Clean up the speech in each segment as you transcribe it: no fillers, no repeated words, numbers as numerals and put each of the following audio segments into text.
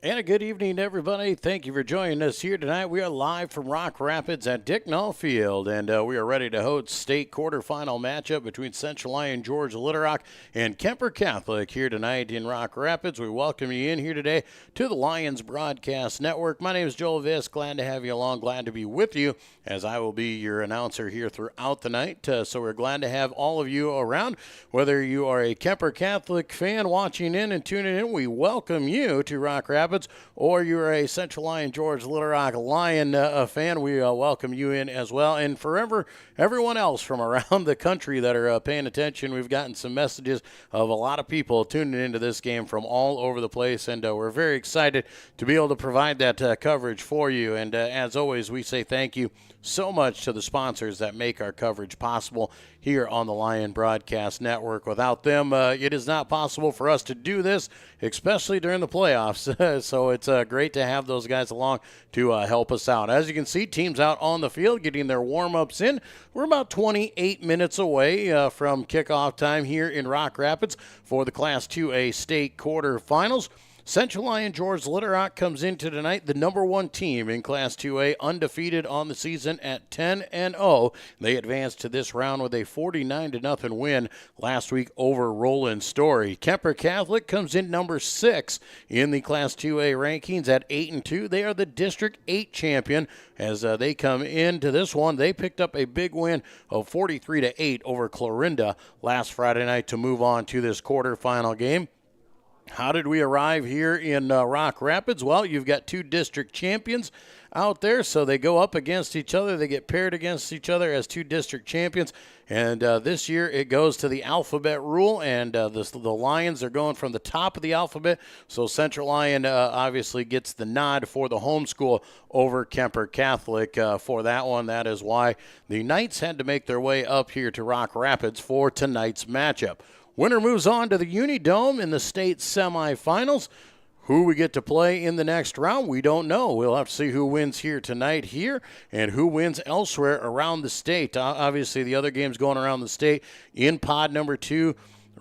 And a good evening, everybody. Thank you for joining us here tonight. We are live from Rock Rapids at Dicknall Field, and we are ready to host state quarterfinal matchup between Central Lyon, George Little Rock, and Kuemper Catholic here tonight in Rock Rapids. We welcome you in here today to the Lions Broadcast Network. My name is Joel Viss. Glad to have you along. Glad to be with you as I will be your announcer here throughout the night. So we're glad to have all of you around. Whether you are a Kuemper Catholic fan watching in and tuning in, we welcome you to Rock Rapids. Or you're a Central Lyon, George Little Rock Lion fan, we welcome you in as well. And for everyone else from around the country that are paying attention, we've gotten some messages of a lot of people tuning into this game from all over the place, and we're very excited to be able to provide that coverage for you. And as always, we say thank you so much to the sponsors that make our coverage possible here on the Lion Broadcast Network. Without them, it is not possible for us to do this, especially during the playoffs. So it's great to have those guys along to help us out. As you can see, teams out on the field getting their warm-ups in. We're about 28 minutes away from kickoff time here in Rock Rapids for the Class 2A state quarterfinals. Central Lyon George Little Rock comes into tonight the number one team in Class 2A, undefeated on the season at 10-0. They advanced to this round with a 49-0 win last week over Roland Story. Kuemper Catholic comes in number 6 in the Class 2A rankings at 8-2. They are the District 8 champion as they come into this one. They picked up a big win of 43-8 over Clarinda last Friday night to move on to this quarterfinal game. How did we arrive here in Rock Rapids? Well, you've got two district champions out there, so they go up against each other. They get paired against each other as two district champions, and this year it goes to the alphabet rule, and the Lions are going from the top of the alphabet, so Central Lyon obviously gets the nod for the home school over Kuemper Catholic for that one. That is why the Knights had to make their way up here to Rock Rapids for tonight's matchup. Winner moves on to the Unidome in the state semifinals. Who we get to play in the next round, we don't know. We'll have to see who wins here tonight here and who wins elsewhere around the state. Obviously, the other games going around the state in pod number 2,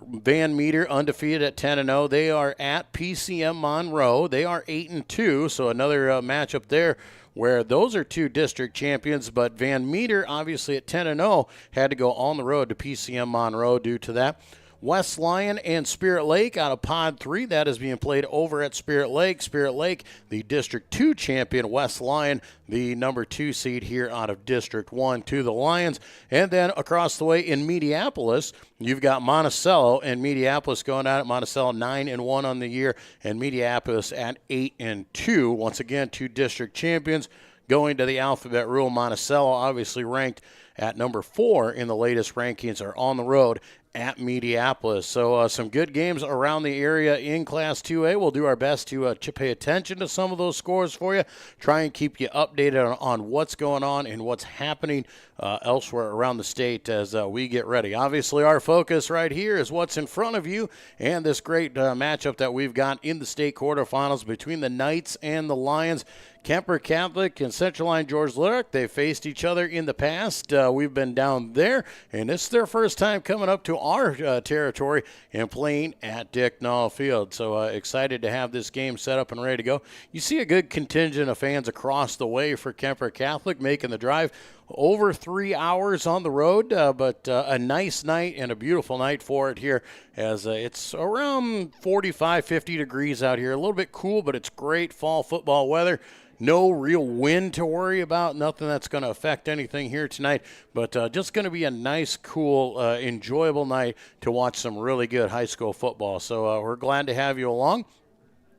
Van Meter undefeated at 10-0. They are at PCM Monroe. They are 8-2, so another matchup there where those are two district champions, but Van Meter, obviously at 10-0, had to go on the road to PCM Monroe due to that. West Lyon and Spirit Lake out of Pod 3. That is being played over at Spirit Lake. Spirit Lake, the District 2 champion. West Lyon, the number 2 seed here out of District 1 to the Lions. And then across the way in Mediapolis, you've got Monticello and Mediapolis going out at Monticello 9-1 on the year, and Mediapolis at 8-2. Once again, two district champions going to the alphabet rule. Monticello, obviously ranked at number 4 in the latest rankings, are on the road at Mediapolis. So some good games around the area in Class 2A. We'll do our best to pay attention to some of those scores for you, try and keep you updated on what's going on and what's happening elsewhere around the state as we get ready. Obviously, our focus right here is what's in front of you and this great matchup that we've got in the state quarterfinals between the Knights and the Lions. Kuemper Catholic and Central Lyon George Little Rock, they faced each other in the past. We've been down there, and it's their first time coming up to our territory and playing at Dicknall Field. So excited to have this game set up and ready to go. You see a good contingent of fans across the way for Kuemper Catholic making the drive. Over 3 hours on the road, but a nice night and a beautiful night for it here as it's around 45, 50 degrees out here. A little bit cool, but it's great fall football weather. No real wind to worry about, nothing that's going to affect anything here tonight, but just going to be a nice, cool, enjoyable night to watch some really good high school football. So we're glad to have you along.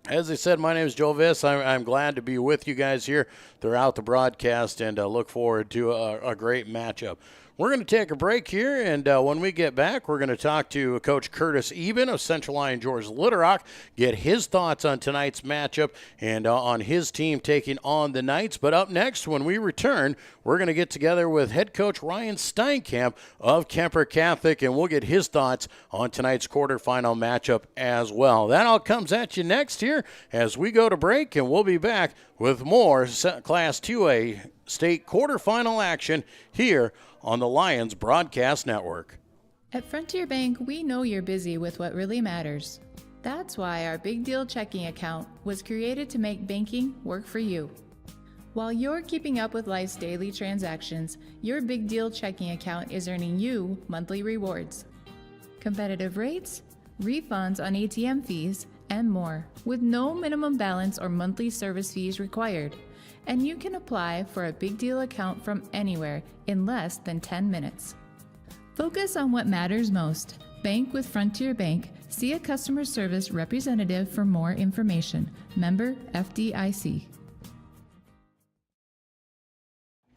As I said, my name is Joe Viss. I'm glad to be with you guys here throughout the broadcast and look forward to a great matchup. We're going to take a break here, and when we get back, we're going to talk to Coach Curtis Eben of Central Lyon George Little Rock, get his thoughts on tonight's matchup and on his team taking on the Knights. But up next, when we return, we're going to get together with head coach Ryan Steinkamp of Kuemper Catholic, and we'll get his thoughts on tonight's quarterfinal matchup as well. That all comes at you next here as we go to break, and we'll be back with more Class 2A state quarterfinal action here on the Lions Broadcast Network. At Frontier Bank, we know you're busy with what really matters. That's why our Big Deal checking account was created to make banking work for you. While you're keeping up with life's daily transactions, your Big Deal checking account is earning you monthly rewards. Competitive rates, refunds on ATM fees, and more, with no minimum balance or monthly service fees required. And you can apply for a Big Deal account from anywhere in less than 10 minutes. Focus on what matters most. Bank with Frontier Bank. See a customer service representative for more information. Member FDIC.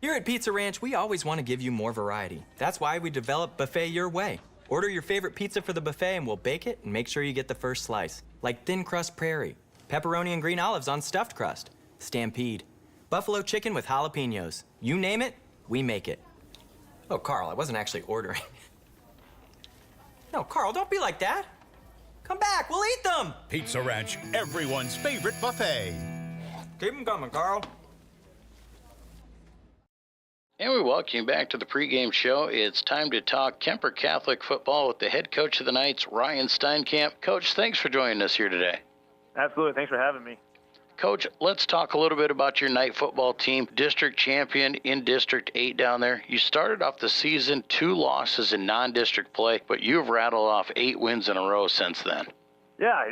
Here at Pizza Ranch, we always want to give you more variety. That's why we developed Buffet Your Way. Order your favorite pizza for the buffet and we'll bake it and make sure you get the first slice. Like thin crust prairie, pepperoni and green olives on stuffed crust, stampede, buffalo chicken with jalapenos. You name it, we make it. Oh, Carl, I wasn't actually ordering. No, Carl, don't be like that. Come back, we'll eat them. Pizza Ranch, everyone's favorite buffet. Keep them coming, Carl. And we welcome you back to the pregame show. It's time to talk Kuemper Catholic football with the head coach of the Knights, Ryan Steinkamp. Coach, thanks for joining us here today. Absolutely. Thanks for having me. Coach, let's talk a little bit about your night football team, district champion in District 8 down there. You started off the season 2 losses in non-district play, but you've rattled off 8 wins in a row since then. Yeah,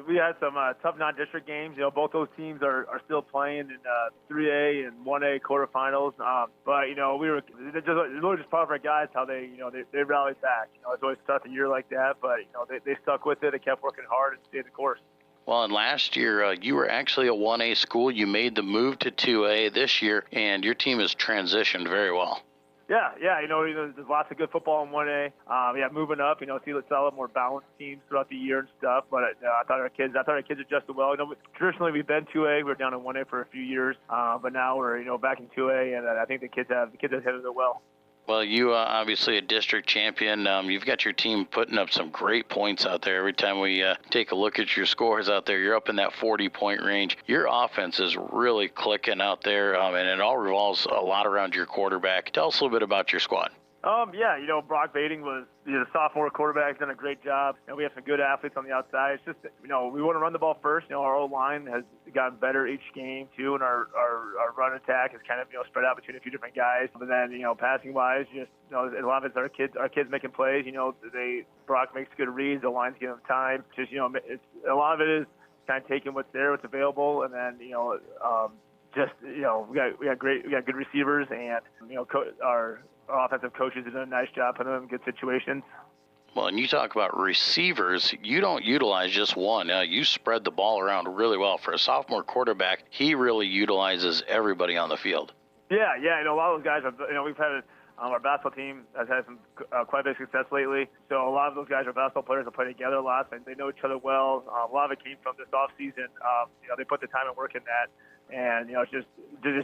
we had some tough non-district games. Both those teams are still playing in 3A and 1A quarterfinals. But we were just proud of our guys how they rallied back. It's always tough a year like that, but they stuck with it. They kept working hard and stayed the course. Well, and last year you were actually a 1A school. You made the move to 2A this year, and your team has transitioned very well. Yeah. There's lots of good football in 1A. Moving up, see a lot more balanced teams throughout the year and stuff. But I thought our kids adjusted well. Traditionally we've been 2A. We were down in 1A for a few years, but now we're back in 2A, and I think the kids have handled it well. Well, you obviously a district champion. You've got your team putting up some great points out there. Every time we take a look at your scores out there, you're up in that 40-point range. Your offense is really clicking out there, and it all revolves a lot around your quarterback. Tell us a little bit about your squad. Brock Bading was the sophomore quarterback. He's done a great job. We have some good athletes on the outside. It's just, we want to run the ball first. Our O-line has gotten better each game, too, and our run attack is kind of, spread out between a few different guys. But then, passing-wise, a lot of it's our kids making plays. Brock makes good reads. The line's giving them time. Just, a lot of it is kind of taking what's there, what's available, and then, we got good receivers, and, our offensive coaches have done a nice job putting them in good situations. Well, and you talk about receivers, you don't utilize just one. You spread the ball around really well. For a sophomore quarterback, he really utilizes everybody on the field. Yeah. A lot of those guys, we've had our basketball team has had some quite a bit of success lately. So a lot of those guys are basketball players that play together a lot, and they know each other well. A lot of it came from this off season. They put the time and work in that. And, it's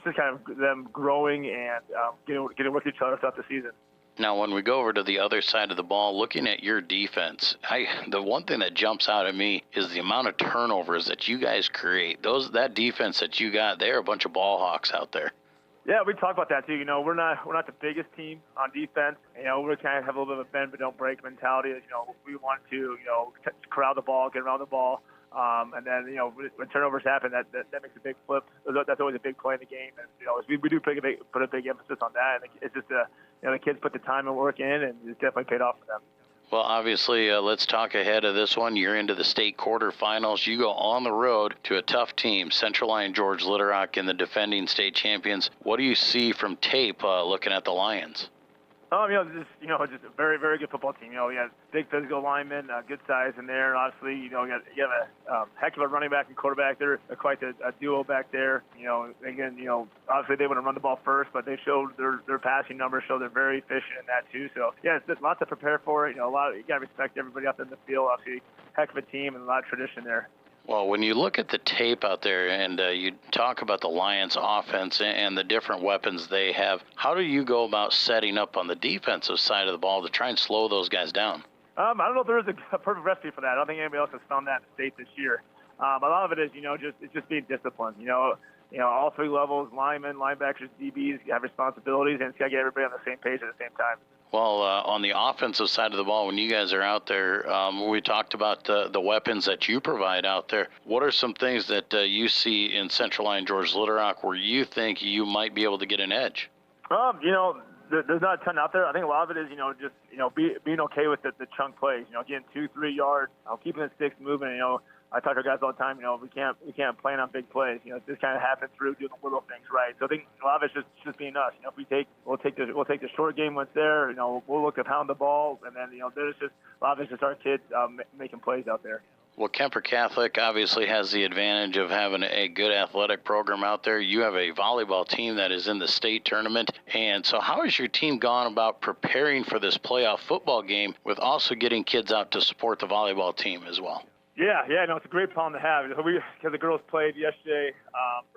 just kind of them growing and getting with each other throughout the season. Now, when we go over to the other side of the ball, looking at your defense, the one thing that jumps out at me is the amount of turnovers that you guys create. That defense that you got, they're a bunch of ball hawks out there. Yeah, we talk about that too. We're not the biggest team on defense. We kind of have a little bit of a bend but don't break mentality. We want to corral the ball, get around the ball. And then, when turnovers happen, that makes a big flip. That's always a big play in the game. And, we do put a big emphasis on that. And it's just, the kids put the time and work in, and it's definitely paid off for them. Well, obviously, let's talk ahead of this one. You're into the state quarterfinals. You go on the road to a tough team, Central Lyon George Little Rock and the defending state champions. What do you see from tape looking at the Lions? Just a very, very good football team. We got big physical linemen, good size in there. Obviously, you have a heck of a running back and quarterback. They're quite a duo back there. Again, obviously they want to run the ball first, but they showed their passing numbers show they're very efficient in that too. So yeah, it's lots to prepare for. You got to respect everybody out there in the field. Obviously, heck of a team and a lot of tradition there. Well, when you look at the tape out there and you talk about the Lions offense and the different weapons they have, how do you go about setting up on the defensive side of the ball to try and slow those guys down? I don't know if there is a perfect recipe for that. I don't think anybody else has found that in the state this year. A lot of it is, just being disciplined. All 3 levels, linemen, linebackers, DBs have responsibilities, and it's got to get everybody on the same page at the same time. Well, on the offensive side of the ball, when you guys are out there, we talked about the weapons that you provide out there. What are some things that you see in Central Lyon George Little Rock where you think you might be able to get an edge? There's not a ton out there. I think a lot of it is, just being okay with the chunk plays. Getting 2-3 yards, keeping the sticks moving. I talk to guys all the time. We can't plan on big plays. This kind of happens through doing the little things right. So I think a lot of it's just being us. If we'll take the short game once there. We'll look to pound the ball, and then there's just a lot of it's just our kids making plays out there. Well, Kuemper Catholic obviously has the advantage of having a good athletic program out there. You have a volleyball team that is in the state tournament. And so how has your team gone about preparing for this playoff football game with also getting kids out to support the volleyball team as well? Yeah, it's a great problem to have. Because the girls played yesterday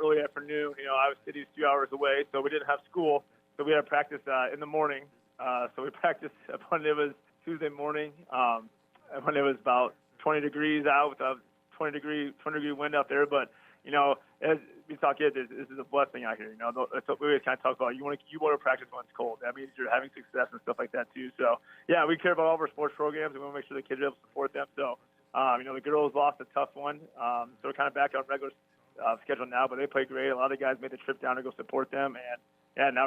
early afternoon. Iowa City's 2 hours away, so we didn't have school. So we had practice in the morning. So we practiced when it was Tuesday morning, when it was about 20 degrees out with a 20 degree wind out there. But, as we talk kids, this is a blessing out here. That's what we always kind of talk about. You want to practice when it's cold. That means you're having success and stuff like that too. So, yeah, we care about all of our sports programs. We want to make sure the kids are able to support them. So, the girls lost a tough one. So we're kind of back on regular schedule now, but they played great. A lot of the guys made the trip down to go support them. And, yeah, now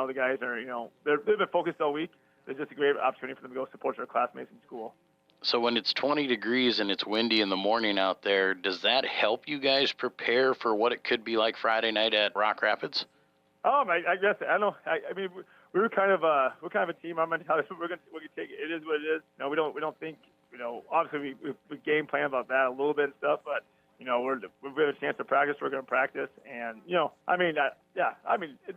the guys are, they've been focused all week. It's just a great opportunity for them to go support their classmates in school. So when it's 20 degrees and it's windy in the morning out there, does that help you guys prepare for what it could be like Friday night at Rock Rapids? I guess I don't know. I mean, we're kind of a team. Our mentality, we're gonna take it. It is what it is. We don't think. Obviously we game plan about that a little bit and stuff, but we have a chance to practice. We're going to practice, and it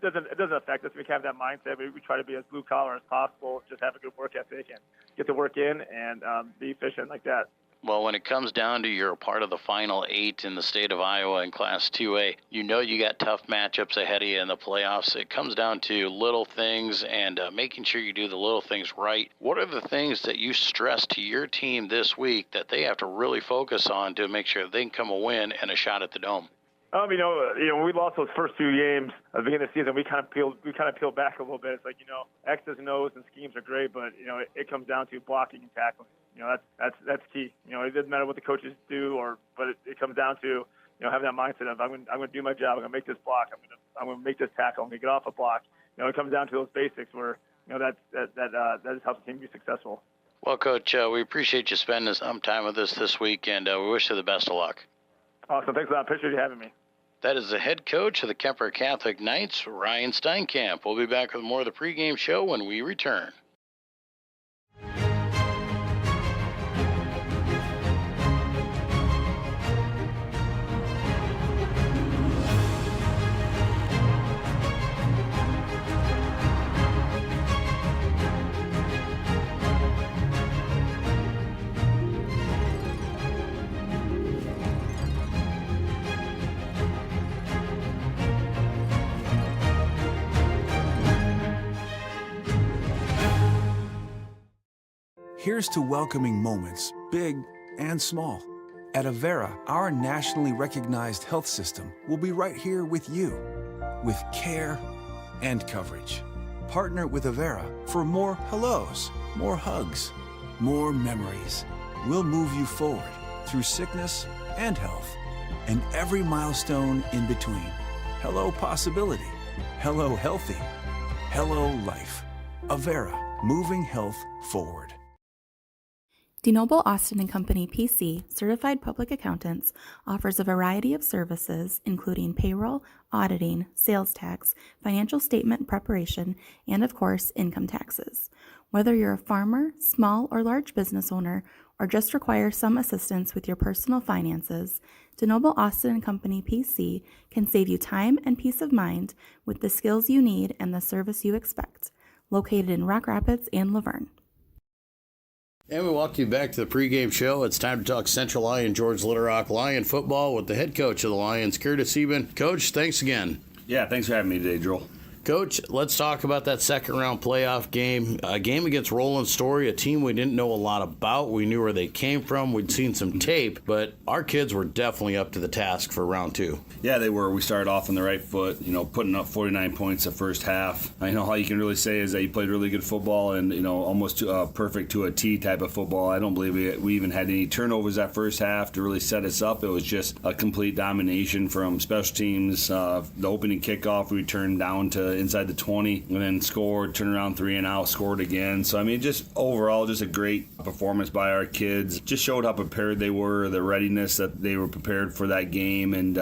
doesn't affect us. We have that mindset. We try to be as blue collar as possible. Just have a good work ethic and get the work in and be efficient like that. Well, when it comes down to you're a part of the final 8 in the state of Iowa in Class 2A, you got tough matchups ahead of you in the playoffs. It comes down to little things and making sure you do the little things right. What are the things that you stress to your team this week that they have to really focus on to make sure they can come a win and a shot at the Dome? When we lost those first 2 games at the beginning of the season, we kind of peeled back a little bit. It's like, X's and O's and schemes are great, but it comes down to blocking and tackling. That's key. It doesn't matter what the coaches do, but it comes down to having that mindset of I'm going to do my job. I'm going to make this block. I'm going to make this tackle. I'm going to get off a block. It comes down to those basics where that is how the team be successful. Well, Coach, we appreciate you spending some time with us this week, and we wish you the best of luck. Awesome. Thanks a lot. Appreciate you having me. That is the head coach of the Kuemper Catholic Knights, Ryan Steinkamp. We'll be back with more of the pregame show when we return. Here's to welcoming moments, big and small. At Avera, our nationally recognized health system will be right here with you, with care and coverage. Partner with Avera for more hellos, more hugs, more memories. We'll move you forward through sickness and health, and every milestone in between. Hello possibility, hello healthy, hello life. Avera, moving health forward. DeNoble Austin & Company PC, certified public accountants, offers a variety of services including payroll, auditing, sales tax, financial statement preparation, and of course, income taxes. Whether you're a farmer, small or large business owner, or just require some assistance with your personal finances, DeNoble Austin & Company PC can save you time and peace of mind with the skills you need and the service you expect. Located in Rock Rapids and Laverne. And we welcome you back to the pregame show. It's time to talk Central Lyon George Little Rock Lion football with the head coach of the Lions, Curtis Eben. Coach, thanks again. Yeah, thanks for having me today, Joel. Coach, let's talk about that second-round playoff game. A game against Roland Story, a team we didn't know a lot about. We knew where they came from. We'd seen some tape, but our kids were definitely up to the task for round 2. Yeah, they were. We started off on the right foot, putting up 49 points the first half. I know all you can really say is that you played really good football and, almost perfect to a T type of football. I don't believe we even had any turnovers that first half to really set us up. It was just a complete domination from special teams. The opening kickoff, we turned down to inside the 20 and then scored, turned around 3 and out, scored again. So, just overall, just a great performance by our kids. Just showed how prepared they were, the readiness that they were prepared for that game. And,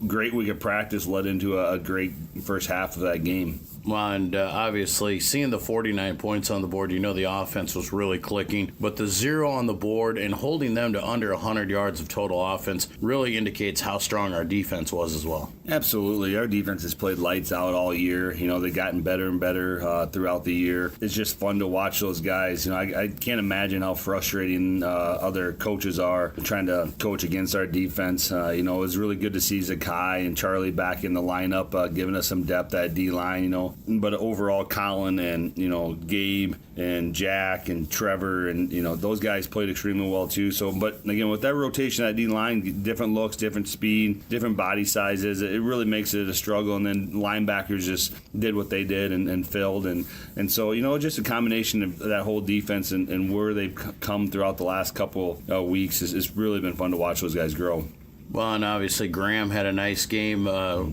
great week of practice led into a great first half of that game. Well, and obviously, seeing the 49 points on the board, the offense was really clicking. But the 0 on the board and holding them to under 100 yards of total offense really indicates how strong our defense was as well. Absolutely. Our defense has played lights out all year. They've gotten better and better throughout the year. It's just fun to watch those guys. I can't imagine how frustrating other coaches are trying to coach against our defense. It was really good to see Zakai and Charlie back in the lineup, giving us some depth at D-line, But overall, Colin and, Gabe and Jack and Trevor and, those guys played extremely well too. So, but again, with that rotation at D-line, different looks, different speed, different body sizes, it really makes it a struggle. And then linebackers just did what they did and filled. And so, just a combination of that whole defense and where they've come throughout the last couple weeks has really been fun to watch those guys grow. Well, and obviously Graham had a nice game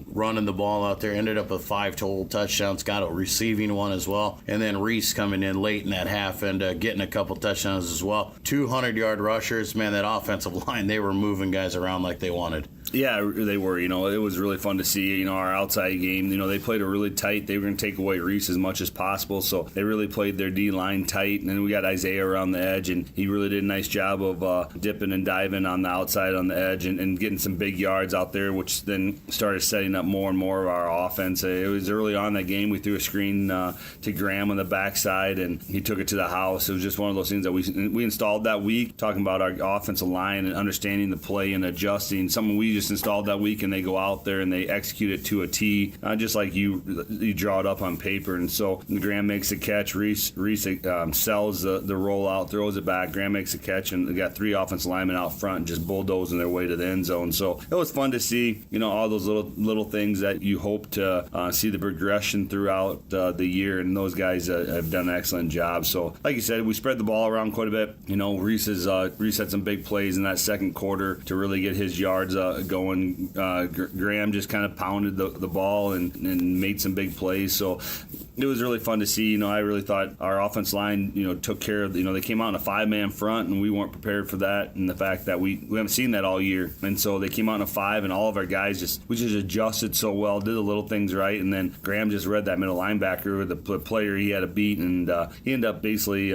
running the ball out there, ended up with 5 total touchdowns, got a receiving one as well. And then Reese coming in late in that half and getting a couple touchdowns as well. 200-yard rushers. Man, that offensive line, they were moving guys around like they wanted. Yeah, they were. It was really fun to see, our outside game. They played a really tight. They were going to take away Reese as much as possible, so they really played their D-line tight. And then we got Isaiah around the edge, and he really did a nice job of dipping and diving on the outside on the edge and getting some big yards out there, which then started setting up more and more of our offense. It was early on in that game. We threw a screen to Graham on the backside, and he took it to the house. It was just one of those things that we installed that week, talking about our offensive line and understanding the play and adjusting. Something we just installed that week, and they go out there and they execute it to a T, just like you draw it up on paper. And so Graham makes a catch. Reese sells the rollout, throws it back. Graham makes a catch, and they got 3 offensive linemen out front just bulldozing their way to the end zone. So it was fun to see, all those little things that you hope to see the progression throughout the year, and those guys have done an excellent job. So, like you said, we spread the ball around quite a bit. Reese had some big plays in that second quarter to really get his yards going. Graham just kind of pounded the ball and made some big plays. So it was really fun to see. I really thought our offense line, took care of, they came out in a 5-man front, and we weren't prepared for that. And the fact that we haven't seen that all year. And so they came out in a 5, and all of our guys just adjusted so well, did the little things right. And then Graham just read that middle linebacker, the player he had to beat, and he ended up basically,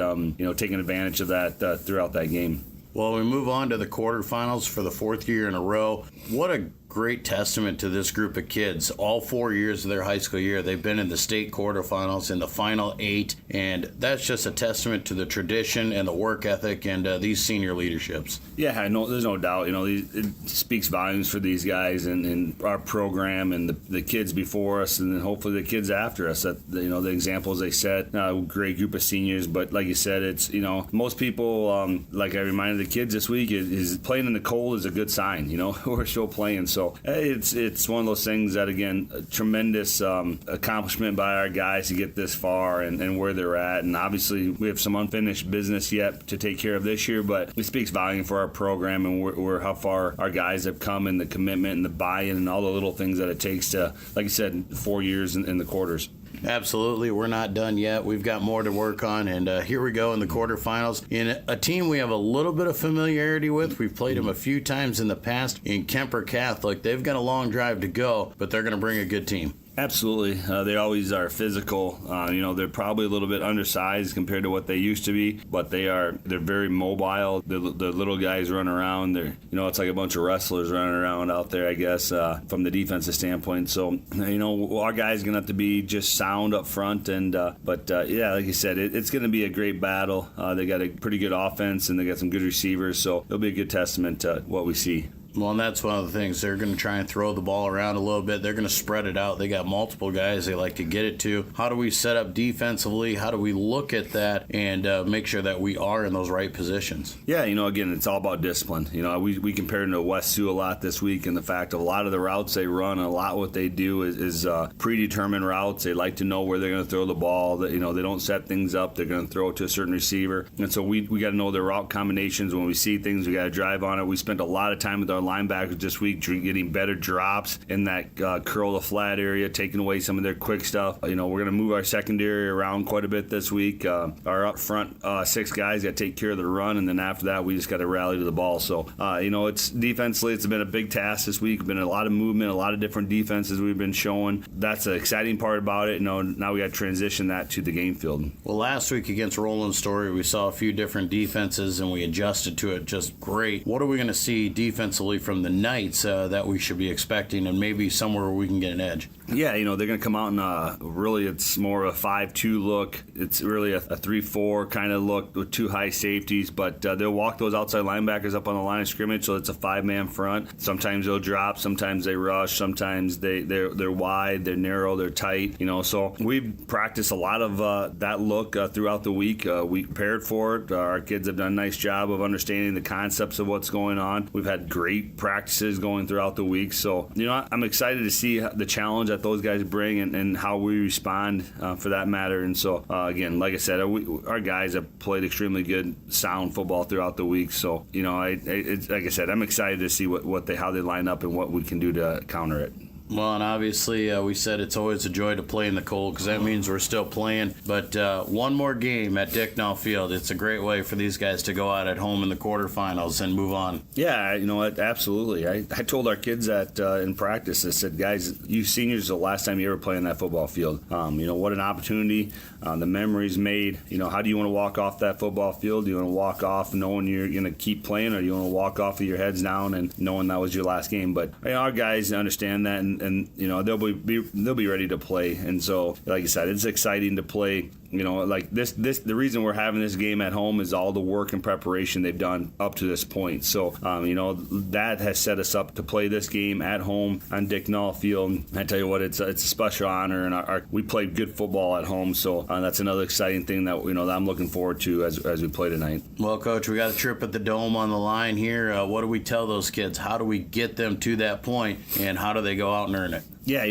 taking advantage of that throughout that game. Well, we move on to the quarterfinals for the 4th year in a row. What a great testament to this group of kids. All 4 years of their high school year, they've been in the state quarterfinals, in the final 8, and that's just a testament to the tradition and the work ethic and these senior leaderships. Yeah, there's no doubt. It speaks volumes for these guys and our program and the kids before us, and then hopefully the kids after us. That the examples they set. Great group of seniors, but like you said, it's most people, like I reminded the kids this week, is playing in the cold is a good sign. We're still playing. So it's one of those things that, again, a tremendous accomplishment by our guys to get this far and where they're at. And obviously we have some unfinished business yet to take care of this year, but it speaks volume for our program and how far our guys have come, and the commitment and the buy-in and all the little things that it takes to, like you said, 4 years in the quarters. Absolutely. We're not done yet. We've got more to work on, and here we go in the quarterfinals. In a team we have a little bit of familiarity with. We've played them a few times in the past in Kuemper Catholic. They've got a long drive to go, but they're going to bring a good team. Absolutely. They always are physical. They're probably a little bit undersized compared to what they used to be, but they're very mobile. The little guys run around. It's like a bunch of wrestlers running around out there, I guess, from the defensive standpoint. So, our guys are going to have to be just sound up front. But like you said, it's going to be a great battle. They got a pretty good offense, and they got some good receivers. So it'll be a good testament to what we see. Well, and that's one of the things. They're going to try and throw the ball around a little bit. They're going to spread it out. They got multiple guys they like to get it to. How do we set up defensively? How do we look at that and make sure that we are in those right positions? Yeah, again, it's all about discipline. We compared to West Sioux a lot this week, and the fact of a lot of the routes they run, a lot what they do is predetermined routes. They like to know where they're going to throw the ball. That they don't set things up. They're going to throw it to a certain receiver, and so we got to know their route combinations. When we see things, we got to drive on it. We spent a lot of time with our linebackers this week getting better drops in that curl to flat area, taking away some of their quick stuff. We're going to move our secondary around quite a bit this week. Our up front 6 guys got to take care of the run, and then after that, we just got to rally to the ball. So, it's defensively, it's been a big task this week. Been a lot of movement, a lot of different defenses we've been showing. That's the exciting part about it. Now we got to transition that to the game field. Well, last week against Roland Story, we saw a few different defenses, and we adjusted to it just great. What are we going to see defensively from the Knights that we should be expecting, and maybe somewhere where we can get an edge? Yeah, they're going to come out in really it's more of a 5-2 look. It's really a 3-4 kind of look with 2 high safeties, but they'll walk those outside linebackers up on the line of scrimmage, so it's a 5-man front. Sometimes they'll drop, sometimes they rush, sometimes they're wide, they're narrow, they're tight. So we've practiced a lot of that look throughout the week. We prepared for it. Our kids have done a nice job of understanding the concepts of what's going on. We've had great practices going throughout the week, so I'm excited to see the challenge that those guys bring and how we respond for that matter. And so again, like I said, our guys have played extremely good, sound football throughout the week. So like I said, I'm excited to see how they line up and what we can do to counter it. Well, and obviously we said it's always a joy to play in the cold because that means we're still playing. But one more game at Dicknall Field, it's a great way for these guys to go out at home in the quarterfinals and move on. Yeah, absolutely. I told our kids that in practice. I said, guys, you seniors, the last time you ever play in that football field. What an opportunity. The memories made. How do you want to walk off that football field? Do you want to walk off knowing you're going to keep playing, or do you want to walk off with your heads down and knowing that was your last game? But our guys understand that, and they'll be ready to play. And so, like I said, it's exciting to play. Like this the reason we're having this game at home is all the work and preparation they've done up to this point. So that has set us up to play this game at home on Dicknall Field. I tell you what, it's a special honor, and we played good football at home. So that's another exciting thing that that I'm looking forward to as we play tonight. Well, Coach, we got a trip at the Dome on the line here. What do we tell those kids? How do we get them to that point, and how do they go out and earn it? Yeah,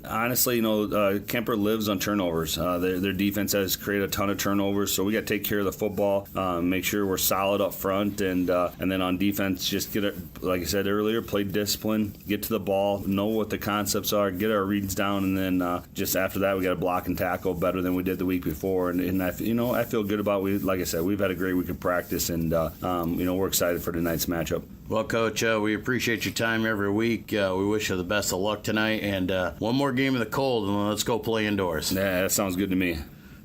honestly, Kuemper lives on turnovers. Their defense has created a ton of turnovers, so we got to take care of the football, make sure we're solid up front, and then on defense, just get it, like I said earlier, play discipline, get to the ball, know what the concepts are, get our reads down, and then just after that, we got to block and tackle better than we did the week before. And I feel good about like I said, we've had a great week of practice, and we're excited for tonight's matchup. Well, Coach, we appreciate your time every week. We wish you the best of luck tonight, and one more game in the cold, and let's go play indoors. Yeah, that sounds good to me.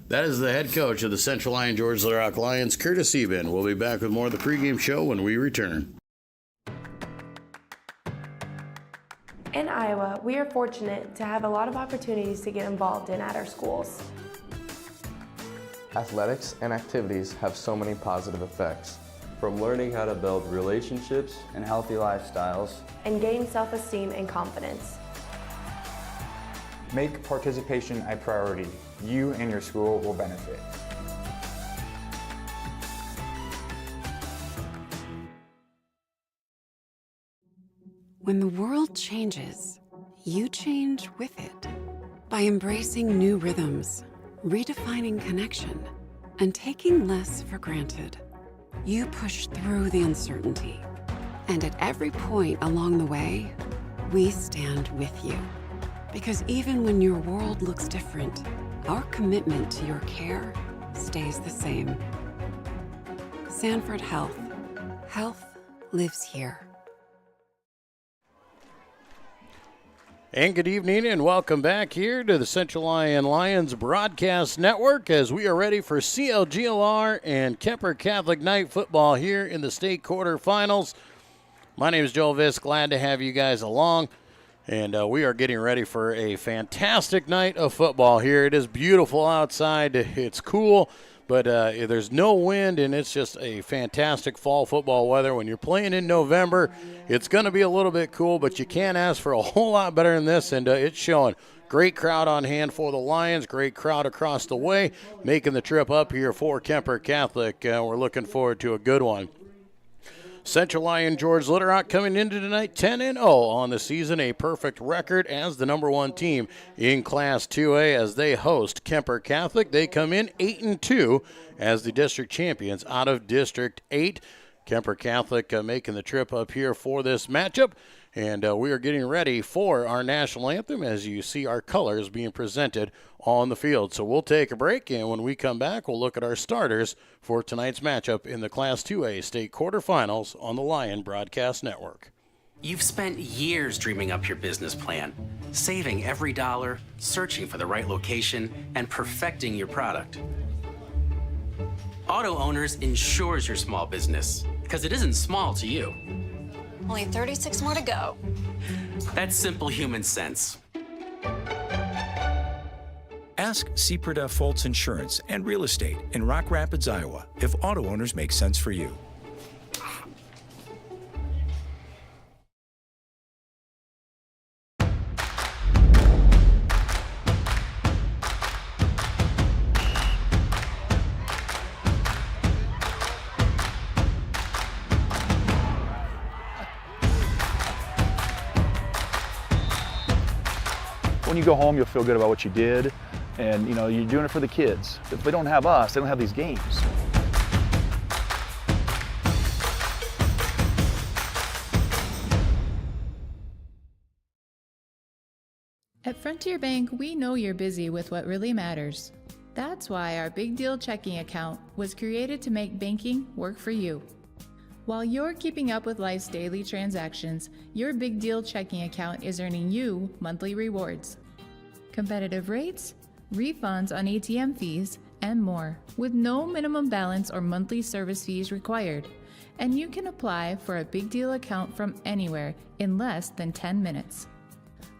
That is the head coach of the Central Lyon George Little Rock Lions, Curtis Eben. We'll be back with more of the pregame show when we return. In Iowa, we are fortunate to have a lot of opportunities to get involved in at our schools. Athletics and activities have so many positive effects. From learning how to build relationships and healthy lifestyles, and gain self-esteem and confidence. Make participation a priority. You and your school will benefit. When the world changes, you change with it. By embracing new rhythms, redefining connection, and taking less for granted, you push through the uncertainty. And at every point along the way, we stand with you. Because even when your world looks different, our commitment to your care stays the same. Sanford Health. Health lives here. And good evening and welcome back here to the Central Lyon Lions Broadcast Network as we are ready for CLGLR and Kuemper Catholic Night Football here in the state quarterfinals. My name is Joel Viss. Glad to have you guys along. And we are getting ready for a fantastic night of football here. It is beautiful outside. It's cool. but there's no wind, and it's just a fantastic fall football weather. When you're playing in November, it's going to be a little bit cool, but you can't ask for a whole lot better than this, and it's showing. Great crowd on hand for the Lions. Great crowd across the way, making the trip up here for Kuemper Catholic. We're looking forward to a good one. Central Lyon George Litterock coming into tonight 10-0 on the season, a perfect record as the number one team in Class 2A as they host Kuemper Catholic. They come in 8-2 as the district champions out of District 8. Kuemper Catholic making the trip up here for this matchup. And we are getting ready for our national anthem as you see our colors being presented on the field. So we'll take a break, and when we come back, we'll look at our starters for tonight's matchup in the Class 2A state quarterfinals on the Lyon Broadcast Network. You've spent years dreaming up your business plan, saving every dollar, searching for the right location, and perfecting your product. Auto Owners insures your small business because it isn't small to you. Only 36 more to go. That's simple human sense. Ask Sepreda Foltz Insurance and Real Estate in Rock Rapids, Iowa, if auto owners make sense for you. When you go home, you'll feel good about what you did, and you know you're doing it for the kids. If they don't have us, they don't have these games. At Frontier Bank, we know you're busy with what really matters. That's why our Big Deal checking account was created to make banking work for you. While you're keeping up with life's daily transactions, your Big Deal checking account is earning you monthly rewards. Competitive rates, refunds on ATM fees, and more, with no minimum balance or monthly service fees required. And you can apply for a Big Deal account from anywhere in less than 10 minutes.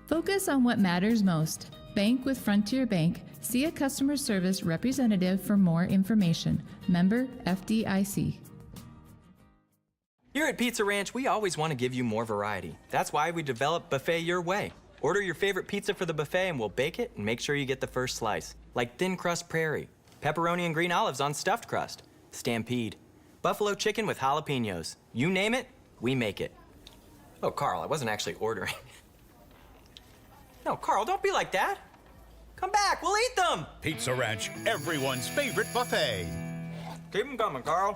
Focus on what matters most. Bank with Frontier Bank. See a customer service representative for more information. Member FDIC. Here at Pizza Ranch, we always want to give you more variety. That's why we developed Buffet Your Way. Order your favorite pizza for the buffet and we'll bake it and make sure you get the first slice. Like thin crust prairie, pepperoni and green olives on stuffed crust, stampede, buffalo chicken with jalapenos. You name it, we make it. Oh, Carl, I wasn't actually ordering. No, Carl, don't be like that. Come back, we'll eat them. Pizza Ranch, everyone's favorite buffet. Keep them coming, Carl.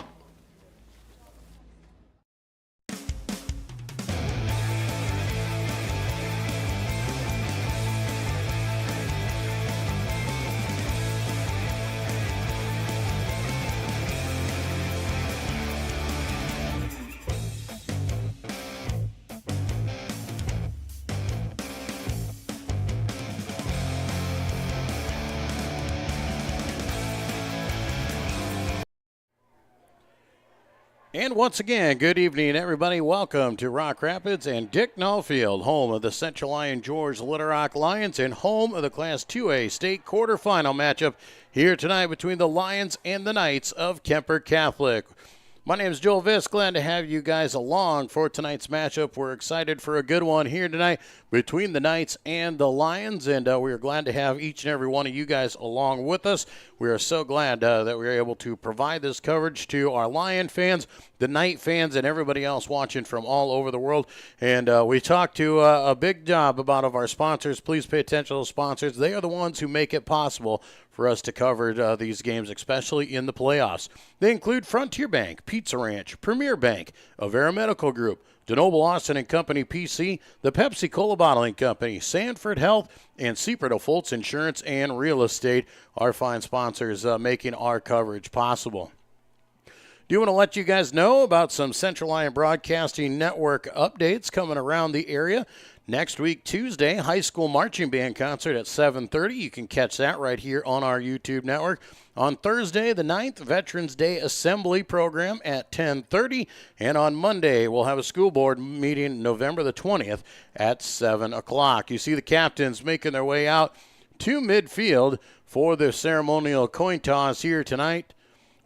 And once again, good evening, everybody. Welcome to Rock Rapids and Dick Field, home of the Central Lyon George Litterock Lions and home of the Class 2A state quarterfinal matchup here tonight between the Lions and the Knights of Kuemper Catholic. My name is Joel Viss. Glad to have you guys along for tonight's matchup. We're excited for a good one here tonight between the Knights and the Lions, and we are glad to have each and every one of you guys along with us. We are so glad that we are able to provide this coverage to our Lion fans, the Knight fans, and everybody else watching from all over the world. And we talked to a big job about of our sponsors. Please pay attention to those sponsors. They are the ones who make it possible for us to cover these games, especially in the playoffs. They include Frontier Bank, Pizza Ranch, Premier Bank, Avera Medical Group, DeNoble Austin and Company PC, the Pepsi-Cola Bottling Company, Sanford Health, and Sepreda Foltz Insurance and Real Estate, our fine sponsors making our coverage possible. Do want to let you guys know about some Central Lyon Broadcasting Network updates coming around the area. Next week, Tuesday, high school marching band concert at 7:30. You can catch that right here on our YouTube network. On Thursday, the 9th, Veterans Day Assembly program at 10:30. And on Monday, we'll have a school board meeting November the 20th at 7 o'clock. You see the captains making their way out to midfield for the ceremonial coin toss here tonight.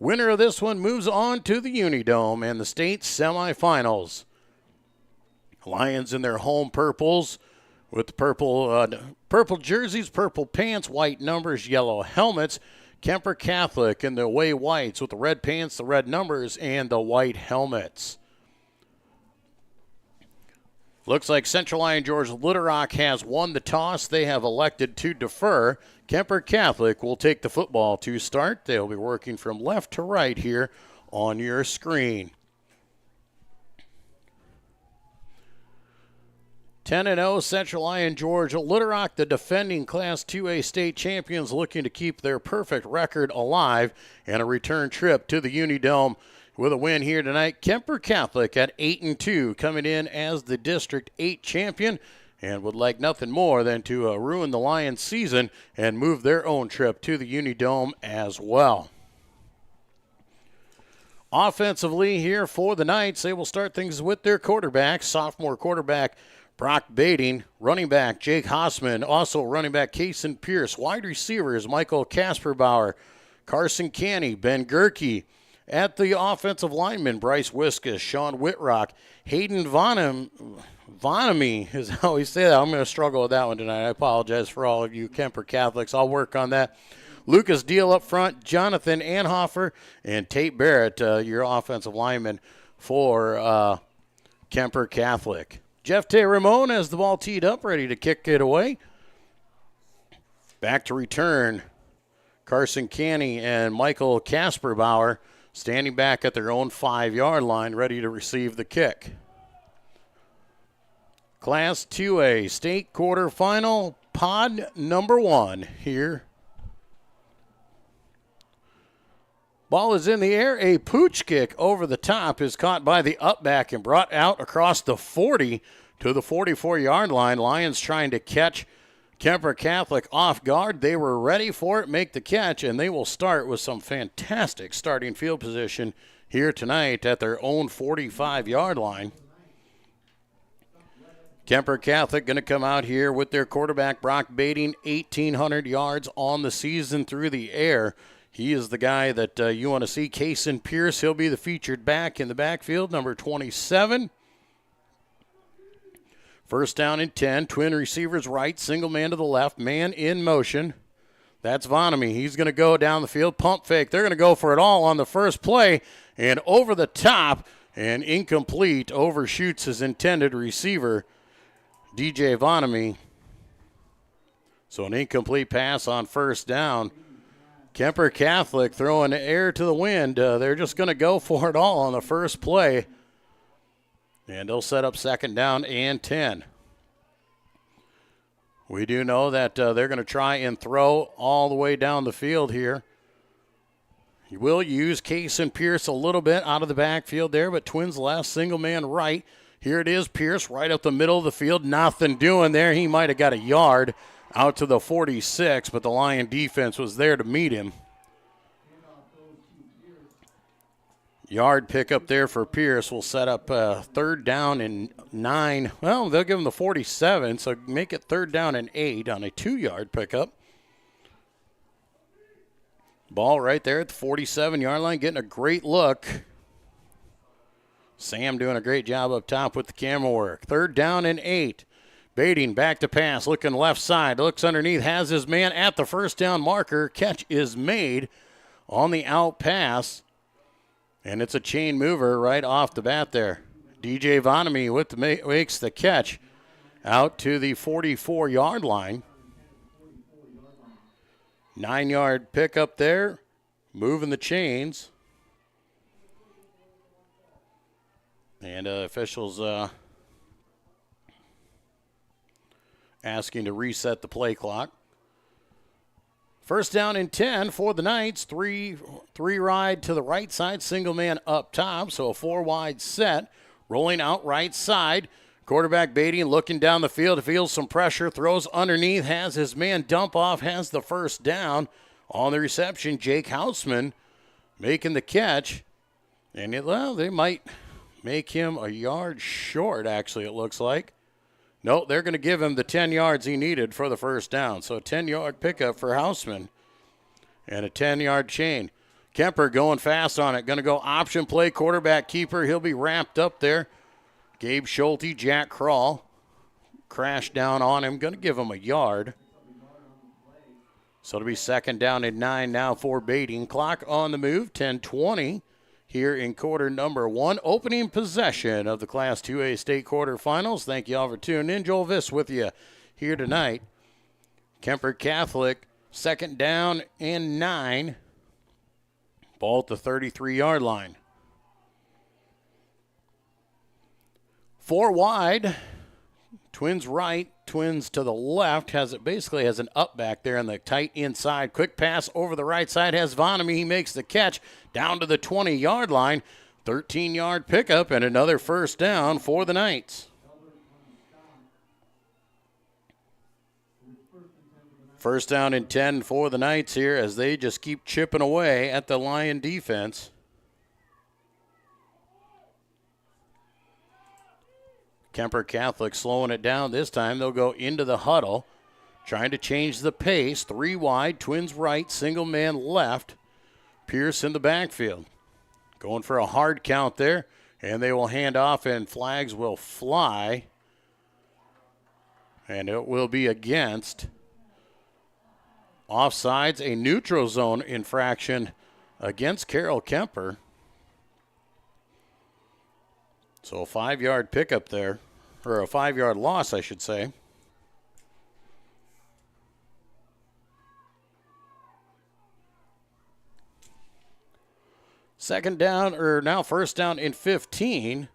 Winner of this one moves on to the Unidome and the state semifinals. Lions in their home purples with the purple jerseys, purple pants, white numbers, yellow helmets. Kuemper Catholic in the away whites with the red pants, the red numbers, and the white helmets. Looks like Central Lyon George Little Rock has won the toss. They have elected to defer. Kuemper Catholic will take the football to start. They'll be working from left to right here on your screen. 10-0 Central Lyon George Little Rock, the defending Class 2A state champions, looking to keep their perfect record alive and a return trip to the Unidome with a win here tonight. Kuemper Catholic at 8-2, coming in as the District 8 champion, and would like nothing more than to ruin the Lions' season and move their own trip to the Unidome as well. Offensively here for the Knights, they will start things with their quarterback, sophomore quarterback Brock Bading, running back Jake Hausman, also running back Kason Pierce, wide receivers Michael Kasperbauer, Carson Canny, Ben Gerke. At the offensive lineman, Bryce Wiskus, Sean Whitrock, Hayden Vonamy is how we say that. I'm going to struggle with that one tonight. I apologize for all of you Kuemper Catholics. I'll work on that. Lucas Deal up front, Jonathan Anhofer, and Tate Barrett, your offensive lineman for Kuemper Catholic. Jeff Tay Ramon has the ball teed up, ready to kick it away. Back to return, Carson Canny and Michael Kasperbauer standing back at their own 5-yard line, ready to receive the kick. Class 2A state quarterfinal, pod number 1 here. Ball is in the air. A pooch kick over the top is caught by the upback and brought out across the 40 to the 44-yard line. Lions trying to catch Kuemper Catholic off guard. They were ready for it, make the catch, and they will start with some fantastic starting field position here tonight at their own 45-yard line. Kuemper Catholic going to come out here with their quarterback, Brock Bading, 1,800 yards on the season through the air. He is the guy that you want to see. Kason Pierce, he'll be the featured back in the backfield, number 27. First down and 10. Twin receivers right, single man to the left, man in motion. That's Vonamy. He's going to go down the field, pump fake. They're going to go for it all on the first play, and over the top and incomplete, overshoots his intended receiver, DJ Vonamy. So an incomplete pass on first down. Kuemper Catholic throwing air to the wind. They're just going to go for it all on the first play. And they'll set up second down and 10. We do know that they're going to try and throw all the way down the field here. You will use Kason Pierce a little bit out of the backfield there, but Twins left, single man right. Here it is, Pierce right up the middle of the field. Nothing doing there. He might have got a yard out to the 46, but the Lion defense was there to meet him. Yard pickup there for Pierce will set up third down and 9. Well, they'll give him the 47, so make it third down and 8 on a 2-yard pickup. Ball right there at the 47-yard line, getting a great look. Sam doing a great job up top with the camera work. Third down and 8. Bading back to pass, looking left side, looks underneath, has his man at the first down marker. Catch is made on the out pass, and it's a chain mover right off the bat there. DJ Vonamy makes the catch out to the 44-yard line. 9-yard pickup there, moving the chains. And officials asking to reset the play clock. First down and 10 for the Knights. Three ride to the right side, single man up top, so a 4-wide set. Rolling out right side. Quarterback Bading looking down the field, feels some pressure, throws underneath, has his man dump off, has the first down. On the reception, Jake Hausman making the catch. And they might make him a yard short, actually, it looks like. No, they're going to give him the 10 yards he needed for the first down. So a 10-yard pickup for Hausman and a 10-yard chain. Kuemper going fast on it. Going to go option play, quarterback keeper. He'll be wrapped up there. Gabe Schulte, Jack Krall. Crashed down on him. Going to give him a yard. So it'll be 2nd down and 9 now for Bading. Clock on the move, 10:20 here in quarter number 1. Opening possession of the Class 2A state quarterfinals. Thank you all for tuning in. Joel Viss with you here tonight. Kuemper Catholic, 2nd down and 9. Ball at the 33-yard line. 4 wide. Twins right, Twins to the left. Basically has an up back there on the tight inside. Quick pass over the right side has Vonamy. He makes the catch down to the 20-yard line. 13-yard pickup and another 1st down for the Knights. 1st down and 10 for the Knights here as they just keep chipping away at the Lyon defense. Kuemper Catholic slowing it down. This time they'll go into the huddle, trying to change the pace. 3 wide, Twins right, single man left. Pierce in the backfield. Going for a hard count there, and they will hand off and flags will fly. And it will be against offsides, a neutral zone infraction against Carroll Kuemper. So a 5-yard pickup there, or a 5-yard loss, I should say. Second down, or now 1st down and 15.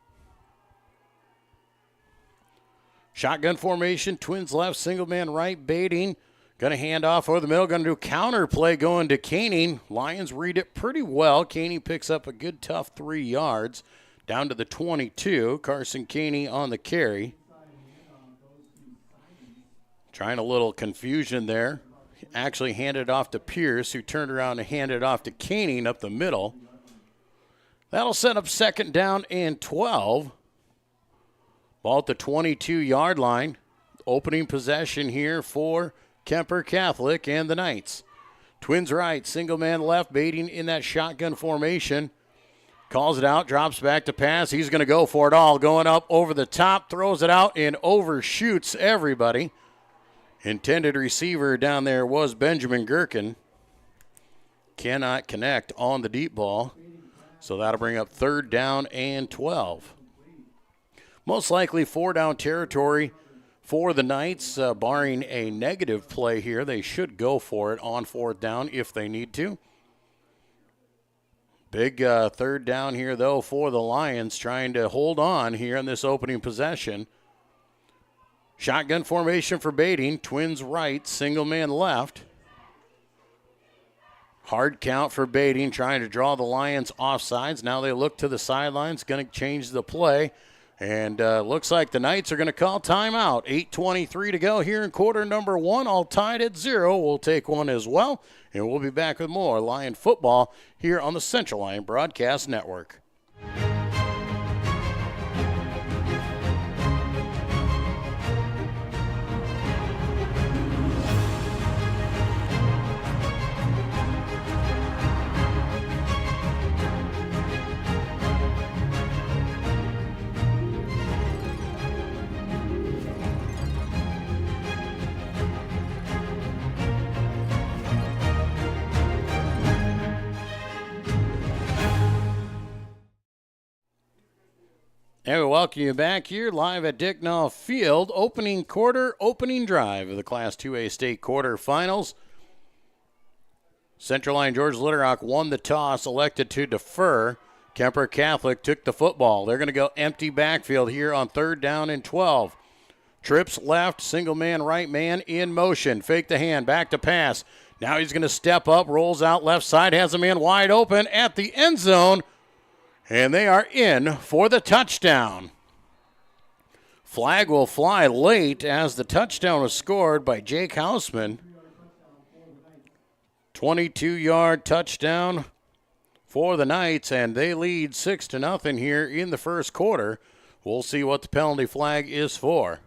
Shotgun formation, Twins left, single man right, Bading. Going to hand off over the middle, going to do counter play going to Caney. Lions read it pretty well. Caney picks up a good tough 3 yards. Down to the 22, Carson Caney on the carry. Trying a little confusion there. Actually handed off to Pierce, who turned around and handed off to Caney up the middle. That'll set up 2nd down and 12. Ball at the 22-yard line. Opening possession here for Kuemper Catholic and the Knights. Twins right, single man left, Bading in that shotgun formation. Calls it out, drops back to pass. He's going to go for it all. Going up over the top, throws it out, and overshoots everybody. Intended receiver down there was Benjamin Gherkin. Cannot connect on the deep ball. So that'll bring up 3rd down and 12. Most likely 4-down territory for the Knights, barring a negative play here. They should go for it on 4th down if they need to. Big 3rd down here, though, for the Lions, trying to hold on here in this opening possession. Shotgun formation for Bading. Twins right, single man left. Hard count for Bading, trying to draw the Lions offsides. Now they look to the sidelines, going to change the play. And looks like the Knights are going to call timeout. 8:23 to go here in quarter number 1. All tied at 0. We'll take one as well. And we'll be back with more Lion football here on the Central Lyon Broadcast Network. And we welcome you back here live at Dicknall Field. Opening quarter, opening drive of the Class 2A state quarterfinals. Central Lyon George Little Rock won the toss, elected to defer. Kuemper Catholic took the football. They're going to go empty backfield here on 3rd down and 12. Trips left, single man, right man in motion. Fake the hand, back to pass. Now he's going to step up, rolls out left side, has a man wide open at the end zone. And they are in for the touchdown. Flag will fly late as the touchdown was scored by Jake Hausman. 22-yard touchdown for the Knights, and they lead 6-0 here in the first quarter. We'll see what the penalty flag is for.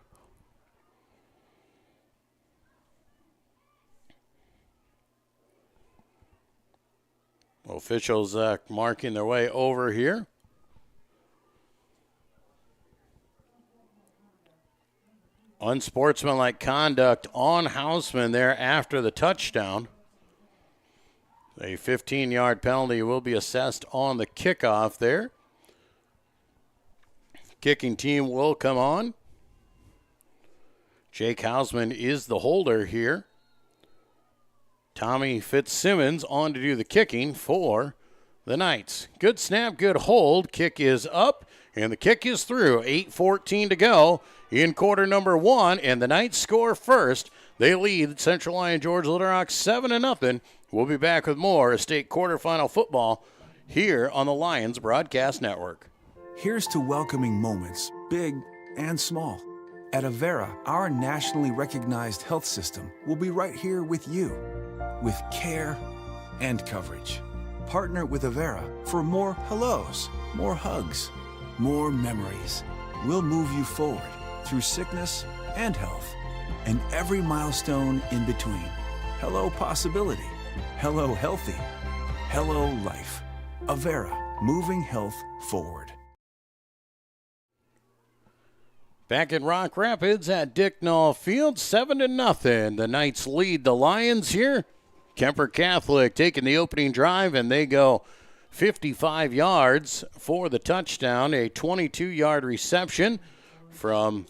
Officials marking their way over here. Unsportsmanlike conduct on Hausman there after the touchdown. A 15-yard penalty will be assessed on the kickoff there. Kicking team will come on. Jake Hausman is the holder here. Tommy Fitzsimmons on to do the kicking for the Knights. Good snap, good hold. Kick is up, and the kick is through. 8:14 to go in quarter number 1, and the Knights score first. They lead Central Lyon George Little Rock 7-0. We'll be back with more state quarterfinal football here on the Lions Broadcast Network. Here's to welcoming moments, big and small. At Avera, our nationally recognized health system will be right here with you, with care and coverage. Partner with Avera for more hellos, more hugs, more memories. We'll move you forward through sickness and health, and every milestone in between. Hello possibility, hello healthy, hello life. Avera, moving health forward. Back in Rock Rapids at Dicknall Field, 7-0. The Knights lead the Lions here. Kuemper Catholic taking the opening drive, and they go 55 yards for the touchdown. A 22-yard reception from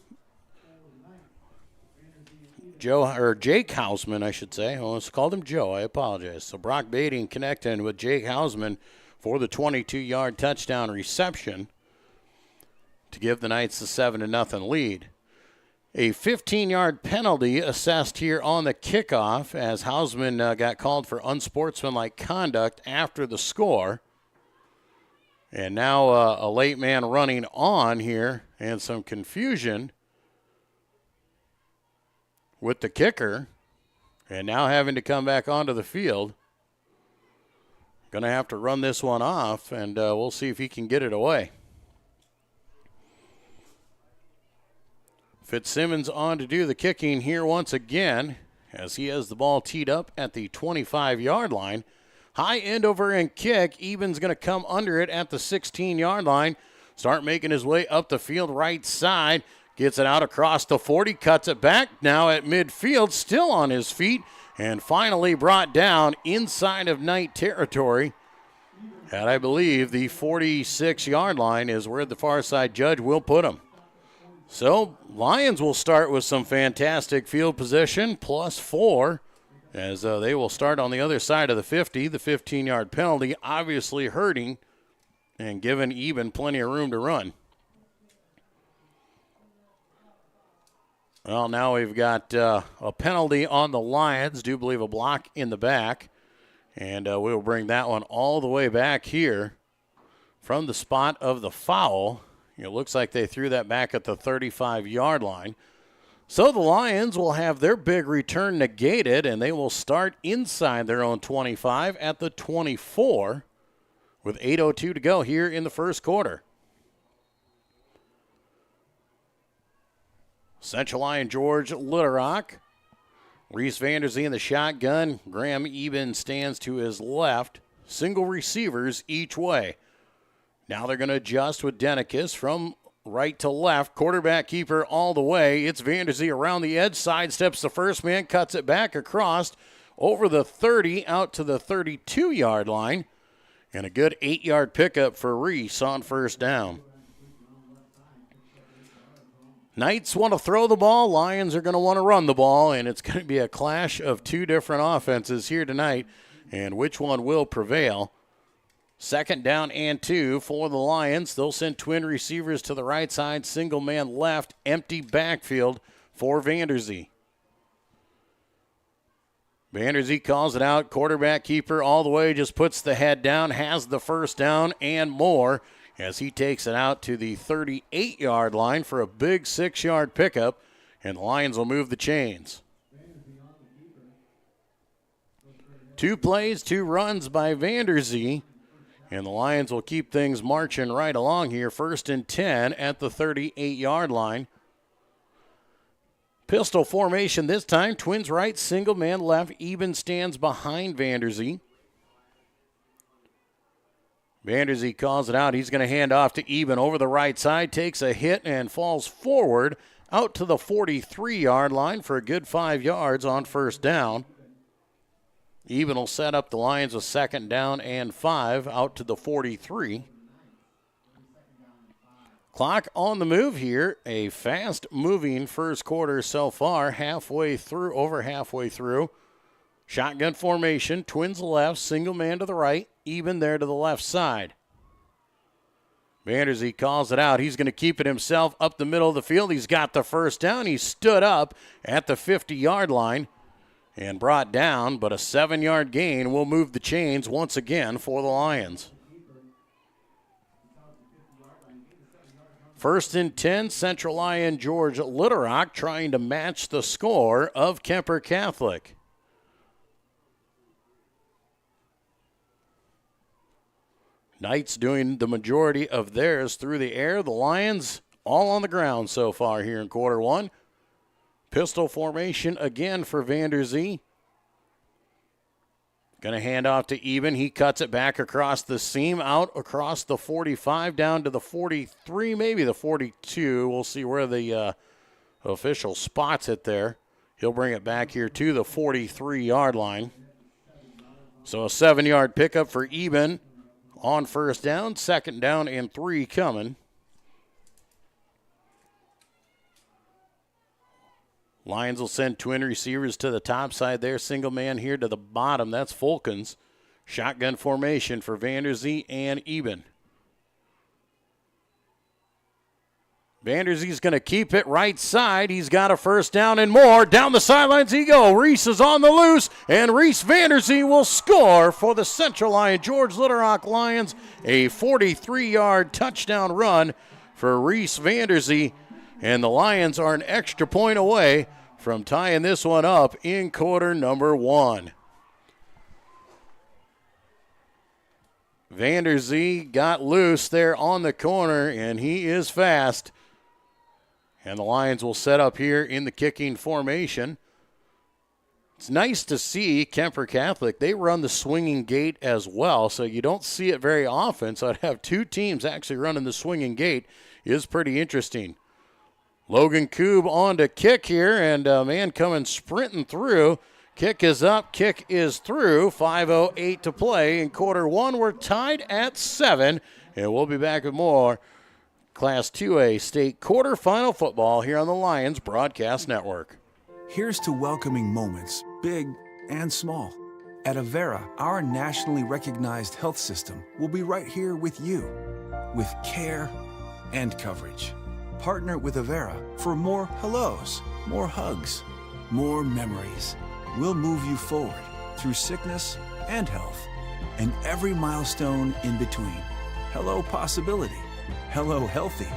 Jake Hausman, I should say. I almost called him Joe. I apologize. So Brock Bading connecting with Jake Hausman for the 22-yard touchdown reception to give the Knights the 7-0 lead. A 15-yard penalty assessed here on the kickoff as Hausman got called for unsportsmanlike conduct after the score. And now a late man running on here and some confusion with the kicker. And now having to come back onto the field. Going to have to run this one off, and we'll see if he can get it away. Fitzsimmons on to do the kicking here once again as he has the ball teed up at the 25-yard line. High end over end kick. Eben's going to come under it at the 16-yard line. Start making his way up the field right side. Gets it out across the 40. Cuts it back now at midfield. Still on his feet. And finally brought down inside of Knight territory. And I believe the 46-yard line is where the far side judge will put him. So Lions will start with some fantastic field position, +4, as they will start on the other side of the 50. The 15-yard penalty obviously hurting and giving Eben plenty of room to run. Well, now we've got a penalty on the Lions. Do believe a block in the back. And we'll bring that one all the way back here from the spot of the foul. It looks like they threw that back at the 35-yard line. So the Lions will have their big return negated, and they will start inside their own 25 at the 24 with 8:02 to go here in the first quarter. Central Lyon George Little Rock. Reese Vanderzee in the shotgun. Graham Eben stands to his left. Single receivers each way. Now they're going to adjust with Denikis from right to left. Quarterback keeper all the way. It's Vanderzee around the edge. Sidesteps the first man. Cuts it back across over the 30 out to the 32-yard line. And a good 8-yard pickup for Reese on first down. Knights want to throw the ball. Lions are going to want to run the ball. And it's going to be a clash of two different offenses here tonight. And which one will prevail? Second down and 2 for the Lions. They'll send twin receivers to the right side. Single man left. Empty backfield for Vanderzee. Vanderzee calls it out. Quarterback keeper all the way. Just puts the head down. Has the first down and more as he takes it out to the 38-yard line for a big 6-yard pickup. And the Lions will move the chains. 2 plays, 2 runs by Vanderzee. And the Lions will keep things marching right along here. 1st and 10 at the 38-yard line. Pistol formation this time. Twins right, single man left. Eben stands behind Vanderzee. Vanderzee calls it out. He's going to hand off to Eben over the right side, takes a hit and falls forward out to the 43-yard line for a good 5 yards on first down. Eben will set up the Lions with 2nd down and 5 out to the 43. Clock on the move here. A fast-moving first quarter so far, over halfway through. Shotgun formation, twins left, single man to the right, Eben there to the left side. Vanderzee calls it out. He's going to keep it himself up the middle of the field. He's got the first down. He stood up at the 50-yard line and brought down, but a 7-yard gain will move the chains once again for the Lions. 1st and 10, Central Lyon George Little trying to match the score of Kuemper Catholic. Knights doing the majority of theirs through the air. The Lions all on the ground so far here in quarter one. Pistol formation again for Vanderzee. Going to hand off to Eben. He cuts it back across the seam, out across the 45, down to the 43, maybe the 42. We'll see where the official spots it there. He'll bring it back here to the 43-yard line. So a 7-yard pickup for Eben. On first down, 2nd down and 3 coming. Lions will send twin receivers to the top side there. Single man here to the bottom. That's Fulkins. Shotgun formation for Vanderzee and Eben. Vanderzee's going to keep it right side. He's got a first down and more. Down the sidelines he goes. Reese is on the loose, and Reese Vanderzee will score for the Central Lyon George Little Rock Lions. A 43-yard touchdown run for Reese Vanderzee, and the Lions are an extra point away from tying this one up in quarter number 1. Vanderzee got loose there on the corner, and he is fast. And the Lions will set up here in the kicking formation. It's nice to see Kuemper Catholic. They run the swinging gate as well, so you don't see it very often. So to have 2 teams actually running the swinging gate is pretty interesting. Logan Koob on to kick here, and a man coming sprinting through. Kick is up, kick is through. 5:08 to play in quarter 1. We're tied at 7, and we'll be back with more Class 2A state quarterfinal football here on the Lions Broadcast Network. Here's to welcoming moments, big and small. At Avera, our nationally recognized health system will be right here with you, with care and coverage. Partner with Avera for more hellos, more hugs, more memories. We'll move you forward through sickness and health, and every milestone in between. Hello possibility. Hello healthy.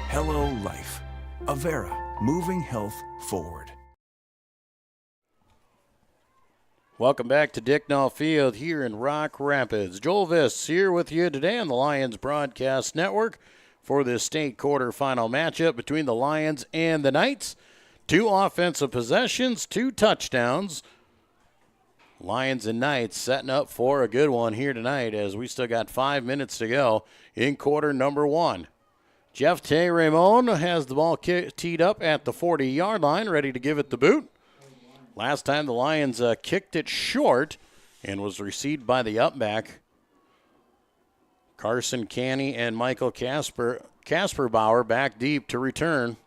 Hello life. Avera, moving health forward. Welcome back to Dicknall Field here in Rock Rapids. Joel Viss here with you today on the Lions Broadcast Network for this state quarterfinal matchup between the Lions and the Knights. 2 offensive possessions, 2 touchdowns. Lions and Knights setting up for a good one here tonight as we still got 5 minutes to go in quarter number 1. Jeff Tay Ramon has the ball teed up at the 40-yard line, ready to give it the boot. Last time the Lions kicked it short and was received by the upback. Carson Canny and Michael Casper Bauer back deep to return.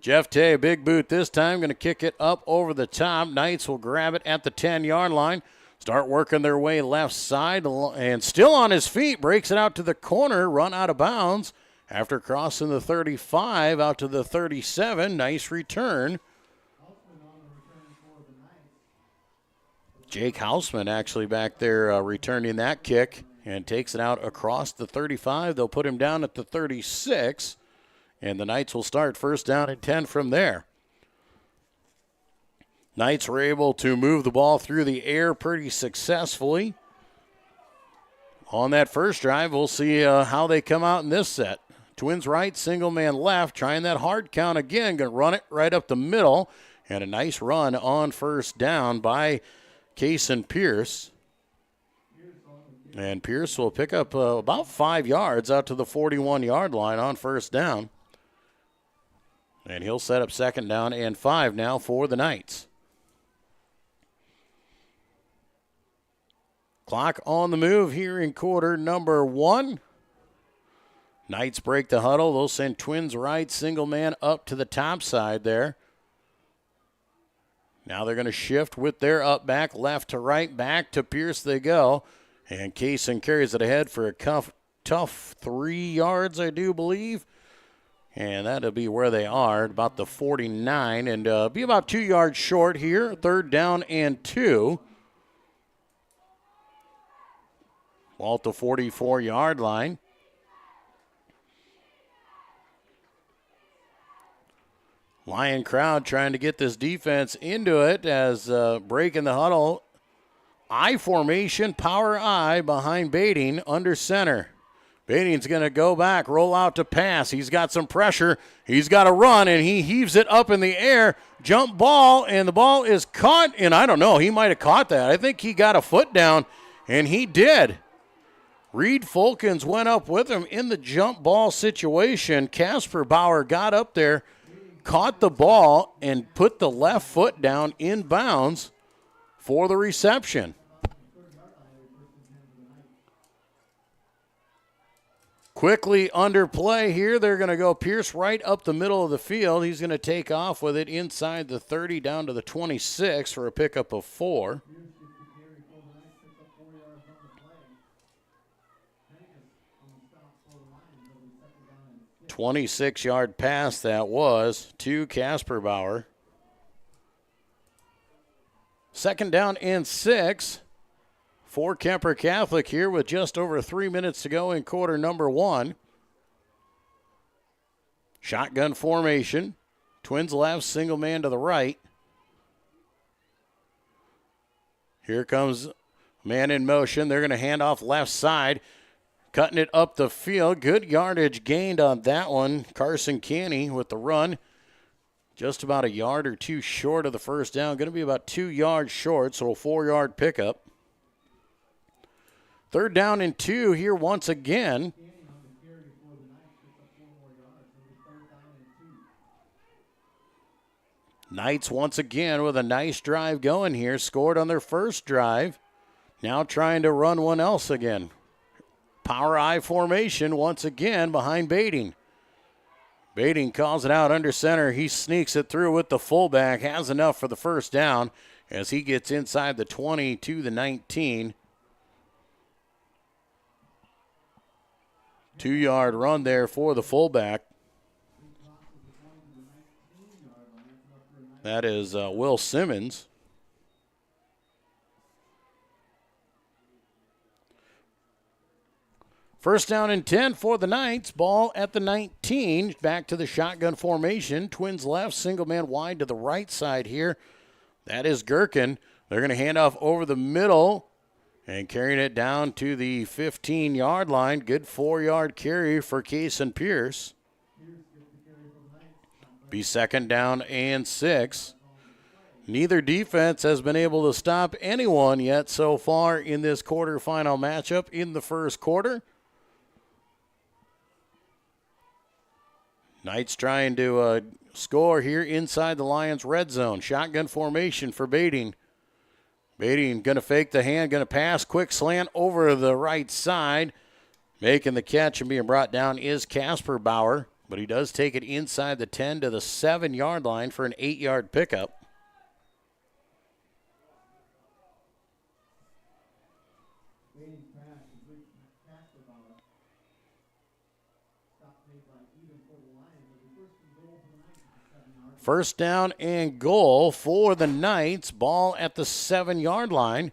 Jeff Tay, big boot this time, going to kick it up over the top. Knights will grab it at the 10-yard line. Start working their way left side, and still on his feet, breaks it out to the corner, run out of bounds after crossing the 35 out to the 37. Nice return. Jake Hausman actually back there returning that kick and takes it out across the 35. They'll put him down at the 36, and the Knights will start first down and 10 from there. Knights were able to move the ball through the air pretty successfully. On that first drive, we'll see how they come out in this set. Twins right, single man left, trying that hard count again. Going to run it right up the middle, and a nice run on first down by Cason Pierce. And Pierce will pick up about 5 yards out to the 41-yard line on first down. And he'll set up second down and 5 now for the Knights. Clock on the move here in quarter number 1. Knights break the huddle. They'll send Twins right, single man up to the top side there. Now they're going to shift with their up back, left to right, back to Pierce they go. And Kaysen carries it ahead for a tough 3 yards, I do believe. And that'll be where they are, about the 49, and be about 2 yards short here. Third down and 2. Ball at the 44-yard line. Lyon crowd trying to get this defense into it as breaking the huddle. I formation, power I behind Bading under center. Bading's going to go back, roll out to pass. He's got some pressure. He's got to run, and he heaves it up in the air. Jump ball, and the ball is caught. And I don't know, he might have caught that. I think he got a foot down, and he did. Reed Fulkins went up with him in the jump ball situation. Casper Bauer got up there, caught the ball, and put the left foot down in bounds for the reception. Quickly under play here. They're going to go Pierce right up the middle of the field. He's going to take off with it inside the 30 down to the 26 for a pickup of 4. 26-yard pass that was to Casper Bauer. Second down and 6 for Kuemper Catholic here with just over 3 minutes to go in quarter number 1. Shotgun formation. Twins left, single man to the right. Here comes man in motion. They're going to hand off left side. Cutting it up the field. Good yardage gained on that one. Carson Canny with the run. Just about a yard or 2 short of the first down. Going to be about 2 yards short, so a 4-yard pickup. Third down and 2 here once again. Knights once again with a nice drive going here. Scored on their first drive. Now trying to run one else again. Power I formation once again behind Bading. Bading calls it out under center. He sneaks it through with the fullback. Has enough for the first down as he gets inside the 20 to the 19. 2-yard run there for the fullback. That is Will Simmons. First down and 10 for the Knights. Ball at the 19. Back to the shotgun formation. Twins left, single man wide to the right side here. That is Gherkin. They're going to hand off over the middle and carrying it down to the 15-yard line. Good 4-yard carry for Kaysen Pierce. Be second down and 6. Neither defense has been able to stop anyone yet so far in this quarterfinal matchup in the first quarter. Knights trying to score here inside the Lions' red zone. Shotgun formation for Bading. Bading going to fake the hand, going to pass. Quick slant over the right side. Making the catch and being brought down is Casper Bauer, but he does take it inside the 10 to the 7-yard line for an 8-yard pickup. First down and goal for the Knights. Ball at the 7-yard line.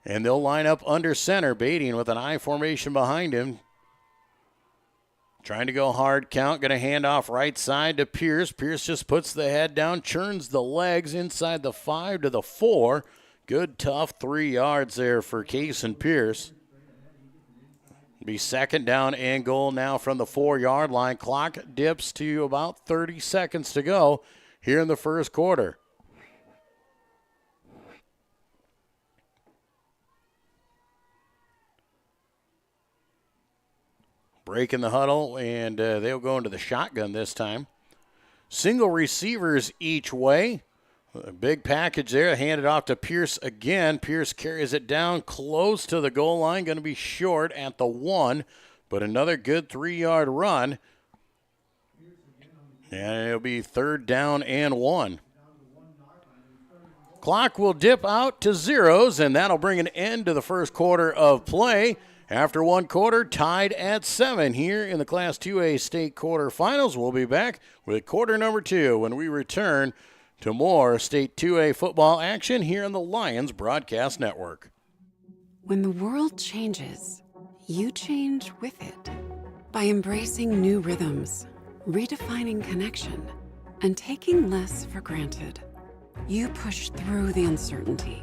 And they'll line up under center. Bading with an I formation behind him. Trying to go hard count. Going to hand off right side to Pierce. Pierce just puts the head down. Churns the legs inside the 5 to the 4. Good tough 3 yards there for Kaysen Pierce. Be second down and goal now from the 4-yard line. Clock dips to about 30 seconds to go here in the first quarter. breaking the huddle, and they'll go into the shotgun this time. Single receivers each way. A big package there, handed off to Pierce again. Pierce carries it down close to the goal line, going to be short at the 1, but another good 3-yard run. And it'll be 3rd down and 1. Clock will dip out to zeros, and that'll bring an end to the first quarter of play. After one quarter, tied at 7 here in the Class 2A state quarterfinals. We'll be back with quarter number 2 when we return to more State 2A football action here on the Lions Broadcast Network. When the world changes, you change with it. By embracing new rhythms, redefining connection, and taking less for granted, you push through the uncertainty.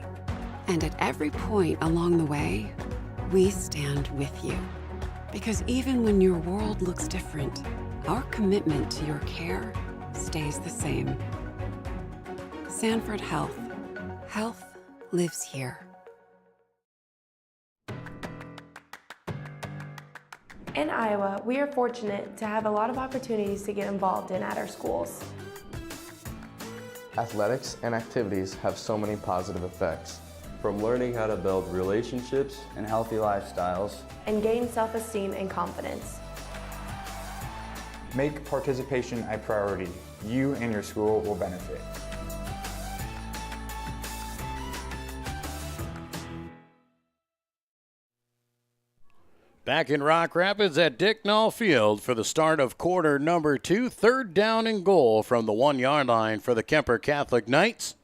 And at every point along the way, we stand with you. Because even when your world looks different, our commitment to your care stays the same. Sanford Health. Health lives here. In Iowa, we are fortunate to have a lot of opportunities to get involved in at our schools. Athletics and activities have so many positive effects, from learning how to build relationships and healthy lifestyles, and gain self-esteem and confidence. Make participation a priority. You and your school will benefit. Back in Rock Rapids at Dicknall Field for the start of quarter number 2. 3rd down and goal from the 1-yard line for the Kuemper Catholic Knights.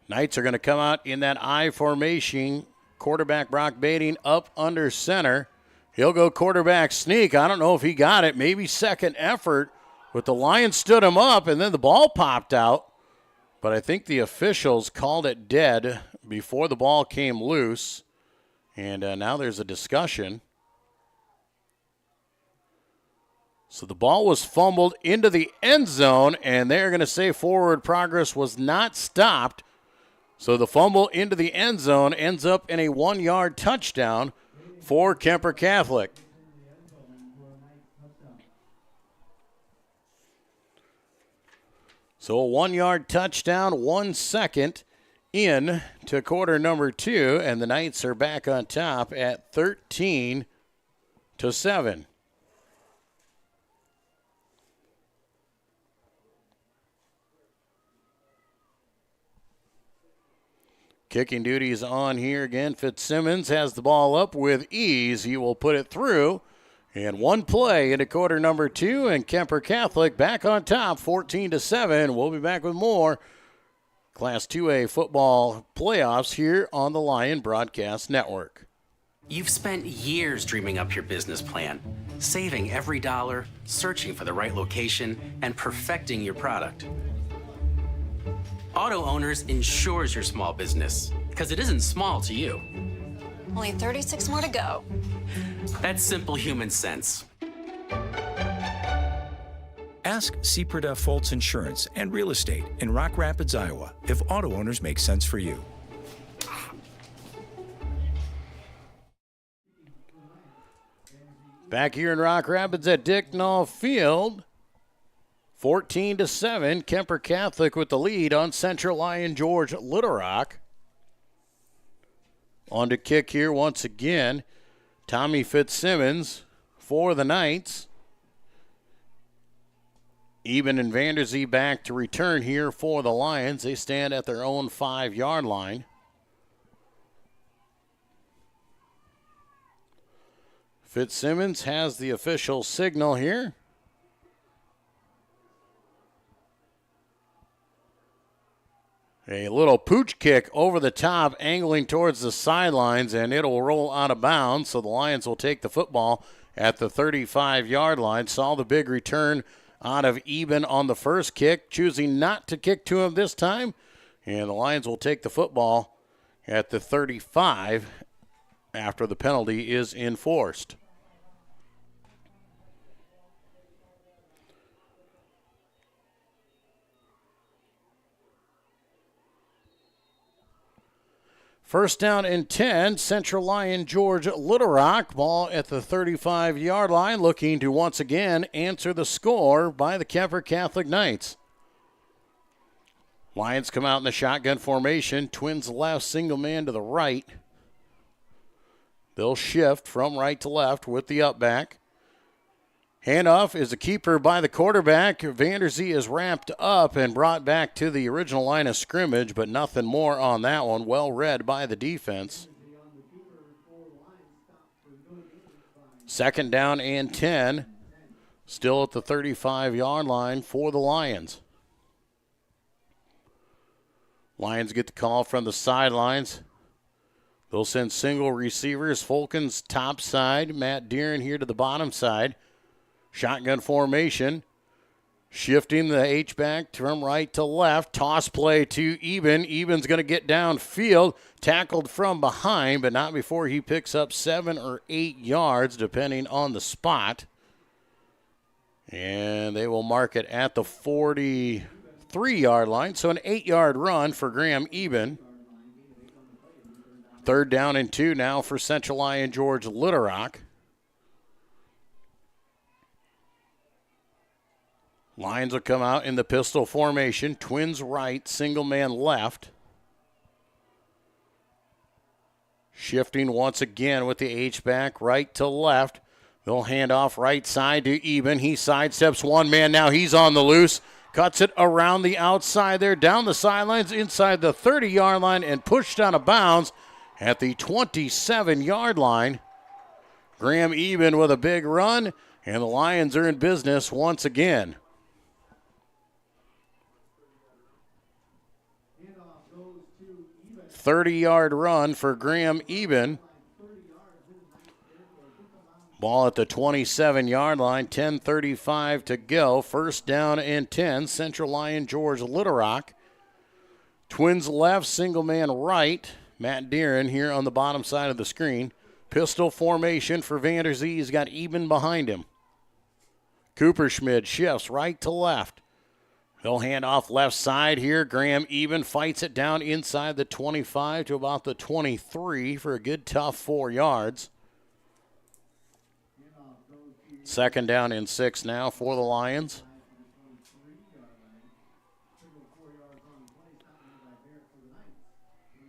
Knights are going to come out in that I formation. Quarterback Brock Bading up under center. He'll go quarterback sneak. I don't know if he got it. Maybe second effort. But the Lions stood him up, and then the ball popped out. But I think the officials called it dead before the ball came loose. And now there's a discussion. So the ball was fumbled into the end zone, and they're going to say forward progress was not stopped. So the fumble into the end zone ends up in a 1-yard touchdown for Kuemper Catholic. So a 1-yard touchdown, 1 second in to quarter number 2, and the Knights are back on top at 13-7. Kicking duty is on here again. Fitzsimmons has the ball up with ease. He will put it through. And one play into quarter number 2, and Kuemper Catholic back on top, 14-7. We'll be back with more Class 2A football playoffs here on the Lion Broadcast Network. You've spent years dreaming up your business plan, saving every dollar, searching for the right location, and perfecting your product. Auto Owners insures your small business, because it isn't small to you. Only 36 more to go. That's simple human sense. Ask Sepreda Foltz Insurance and Real Estate in Rock Rapids, Iowa, if auto owners make sense for you. Back here in Rock Rapids at Dicknall Field, 14-7, Kuemper Catholic with the lead on Central Lyon George Little Rock. On to kick here once again, Tommy Fitzsimmons for the Knights. Eben and Vanderzee back to return here for the Lions. They stand at their own 5-yard line. Fitzsimmons has the official signal here. A little pooch kick over the top, angling towards the sidelines, and it'll roll out of bounds. So the Lions will take the football at the 35-yard line. Saw the big return out of Eben on the first kick, choosing not to kick to him this time. And the Lions will take the football at the 35 after the penalty is enforced. First down and 10, Central Lyon George Little Rock. Ball at the 35-yard line, looking to once again answer the score by the Kuemper Catholic Knights. Lions come out in the shotgun formation. Twins left, single man to the right. They'll shift from right to left with the up back. Handoff is a keeper by the quarterback. Vanderzee is wrapped up and brought back to the original line of scrimmage, but nothing more on that one. Well read by the defense. Second down and 10. Still at the 35-yard line for the Lions. Lions get the call from the sidelines. They'll send single receivers. Fulkins top side. Matt Deeren here to the bottom side. Shotgun formation. Shifting the H-back from right to left. Toss play to Eben. Eben's going to get downfield. Tackled from behind, but not before he picks up 7 or 8 yards, depending on the spot. And they will mark it at the 43-yard line. So an 8-yard run for Graham Eben. Third down and 2 now for Central Lyon George Little Rock. Lions will come out in the pistol formation. Twins right, single man left. Shifting once again with the H-back right to left. They'll hand off right side to Eben. He sidesteps one man. Now he's on the loose. Cuts it around the outside there, down the sidelines, inside the 30-yard line, and pushed out of bounds at the 27-yard line. Graham Eben with a big run, and the Lions are in business once again. .30-yard run for Graham Eben. Ball at the 27-yard line, 10:35 to go. First down and 10, Central Lyon George Little Rock. Twins left, single man right. Matt Deeren here on the bottom side of the screen. Pistol formation for Vanderzee. He's got Eben behind him. Cooperschmidt shifts right to left. They'll hand off left side here. Graham Eben fights it down inside the 25 to about the 23 for a good tough 4 yards. Second down and 6 now for the Lions.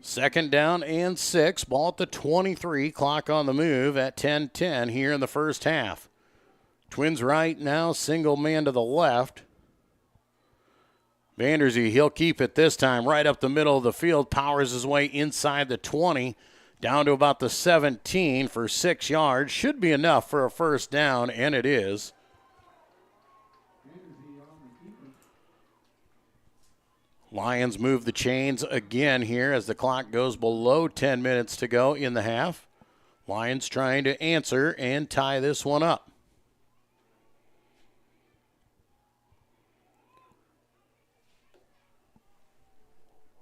Second down and 6. Ball at the 23. Clock on the move at 10:10 here in the first half. Twins right now, single man to the left. Vanderzee, he'll keep it this time right up the middle of the field. Powers his way inside the 20. Down to about the 17 for 6 yards. Should be enough for a first down, and it is. Lions move the chains again here as the clock goes below 10 minutes to go in the half. Lions trying to answer and tie this one up.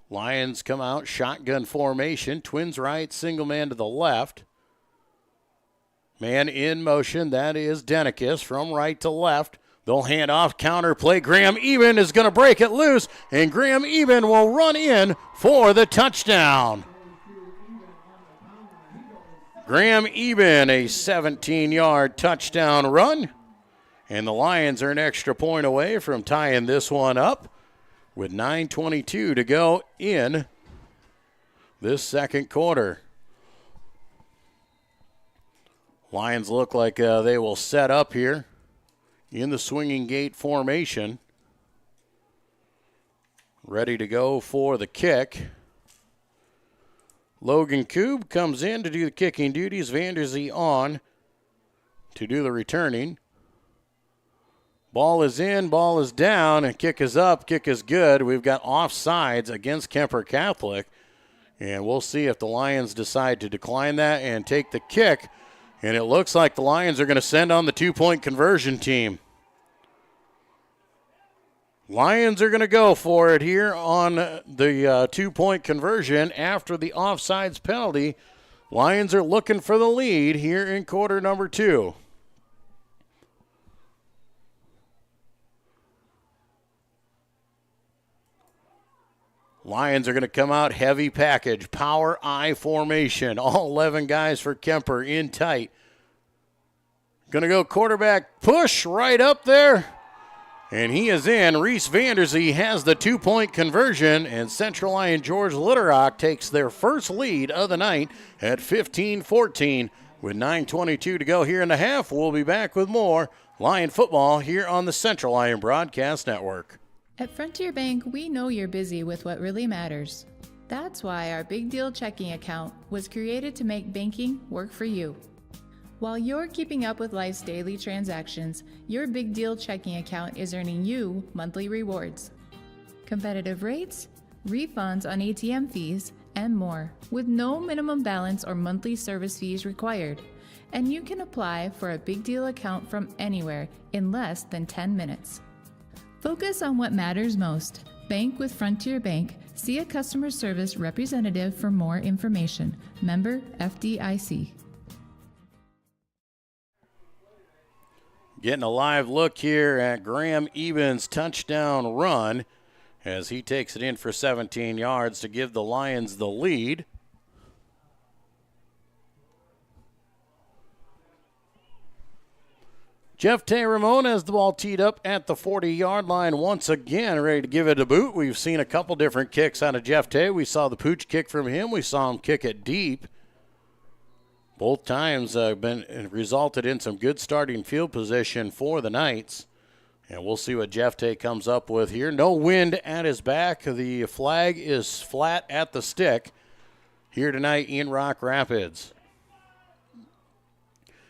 Lions come out, shotgun formation. Twins right, single man to the left. Man in motion, that is Denicus from right to left. They'll hand off, counter play. Graham Eben is going to break it loose, and Graham Eben will run in for the touchdown. Graham Eben, a 17-yard touchdown run, and the Lions are an extra point away from tying this one up with 9:22 to go in this second quarter. Lions look like they will set up here in the swinging gate formation. Ready to go for the kick. Logan Koob comes in to do the kicking duties. Vanderzee on to do the returning. Ball is in, ball is down, and kick is up, kick is good. We've got offsides against Kuemper Catholic, and we'll see if the Lions decide to decline that and take the kick. And it looks like the Lions are going to send on the two-point conversion team. Lions are going to go for it here on the two-point conversion after the offsides penalty. Lions are looking for the lead here in quarter number 2. Lions are going to come out heavy package, power I formation. All 11 guys for Kuemper in tight. Going to go quarterback push right up there. And he is in. Reese Vanderzee has the 2-point conversion, and Central Lyon George Little takes their first lead of the night at 15-14 with 9:22 to go here in the half. We'll be back with more Lion football here on the Central Lyon Broadcast Network. At Frontier Bank, we know you're busy with what really matters. That's why our Big Deal checking account was created to make banking work for you. While you're keeping up with life's daily transactions, your Big Deal checking account is earning you monthly rewards. Competitive rates, refunds on ATM fees, and more, with no minimum balance or monthly service fees required. And you can apply for a Big Deal account from anywhere in less than 10 minutes. Focus on what matters most. Bank with Frontier Bank. See a customer service representative for more information. Member FDIC. Getting a live look here at Graham Evans' touchdown run as he takes it in for 17 yards to give the Lions the lead. Jeff Tay Ramon has the ball teed up at the 40-yard line once again, ready to give it a boot. We've seen a couple different kicks out of Jeff Tay. We saw the pooch kick from him. We saw him kick it deep. Both times resulted in some good starting field position for the Knights. And we'll see what Jeff Tay comes up with here. No wind at his back. The flag is flat at the stick here tonight in Rock Rapids.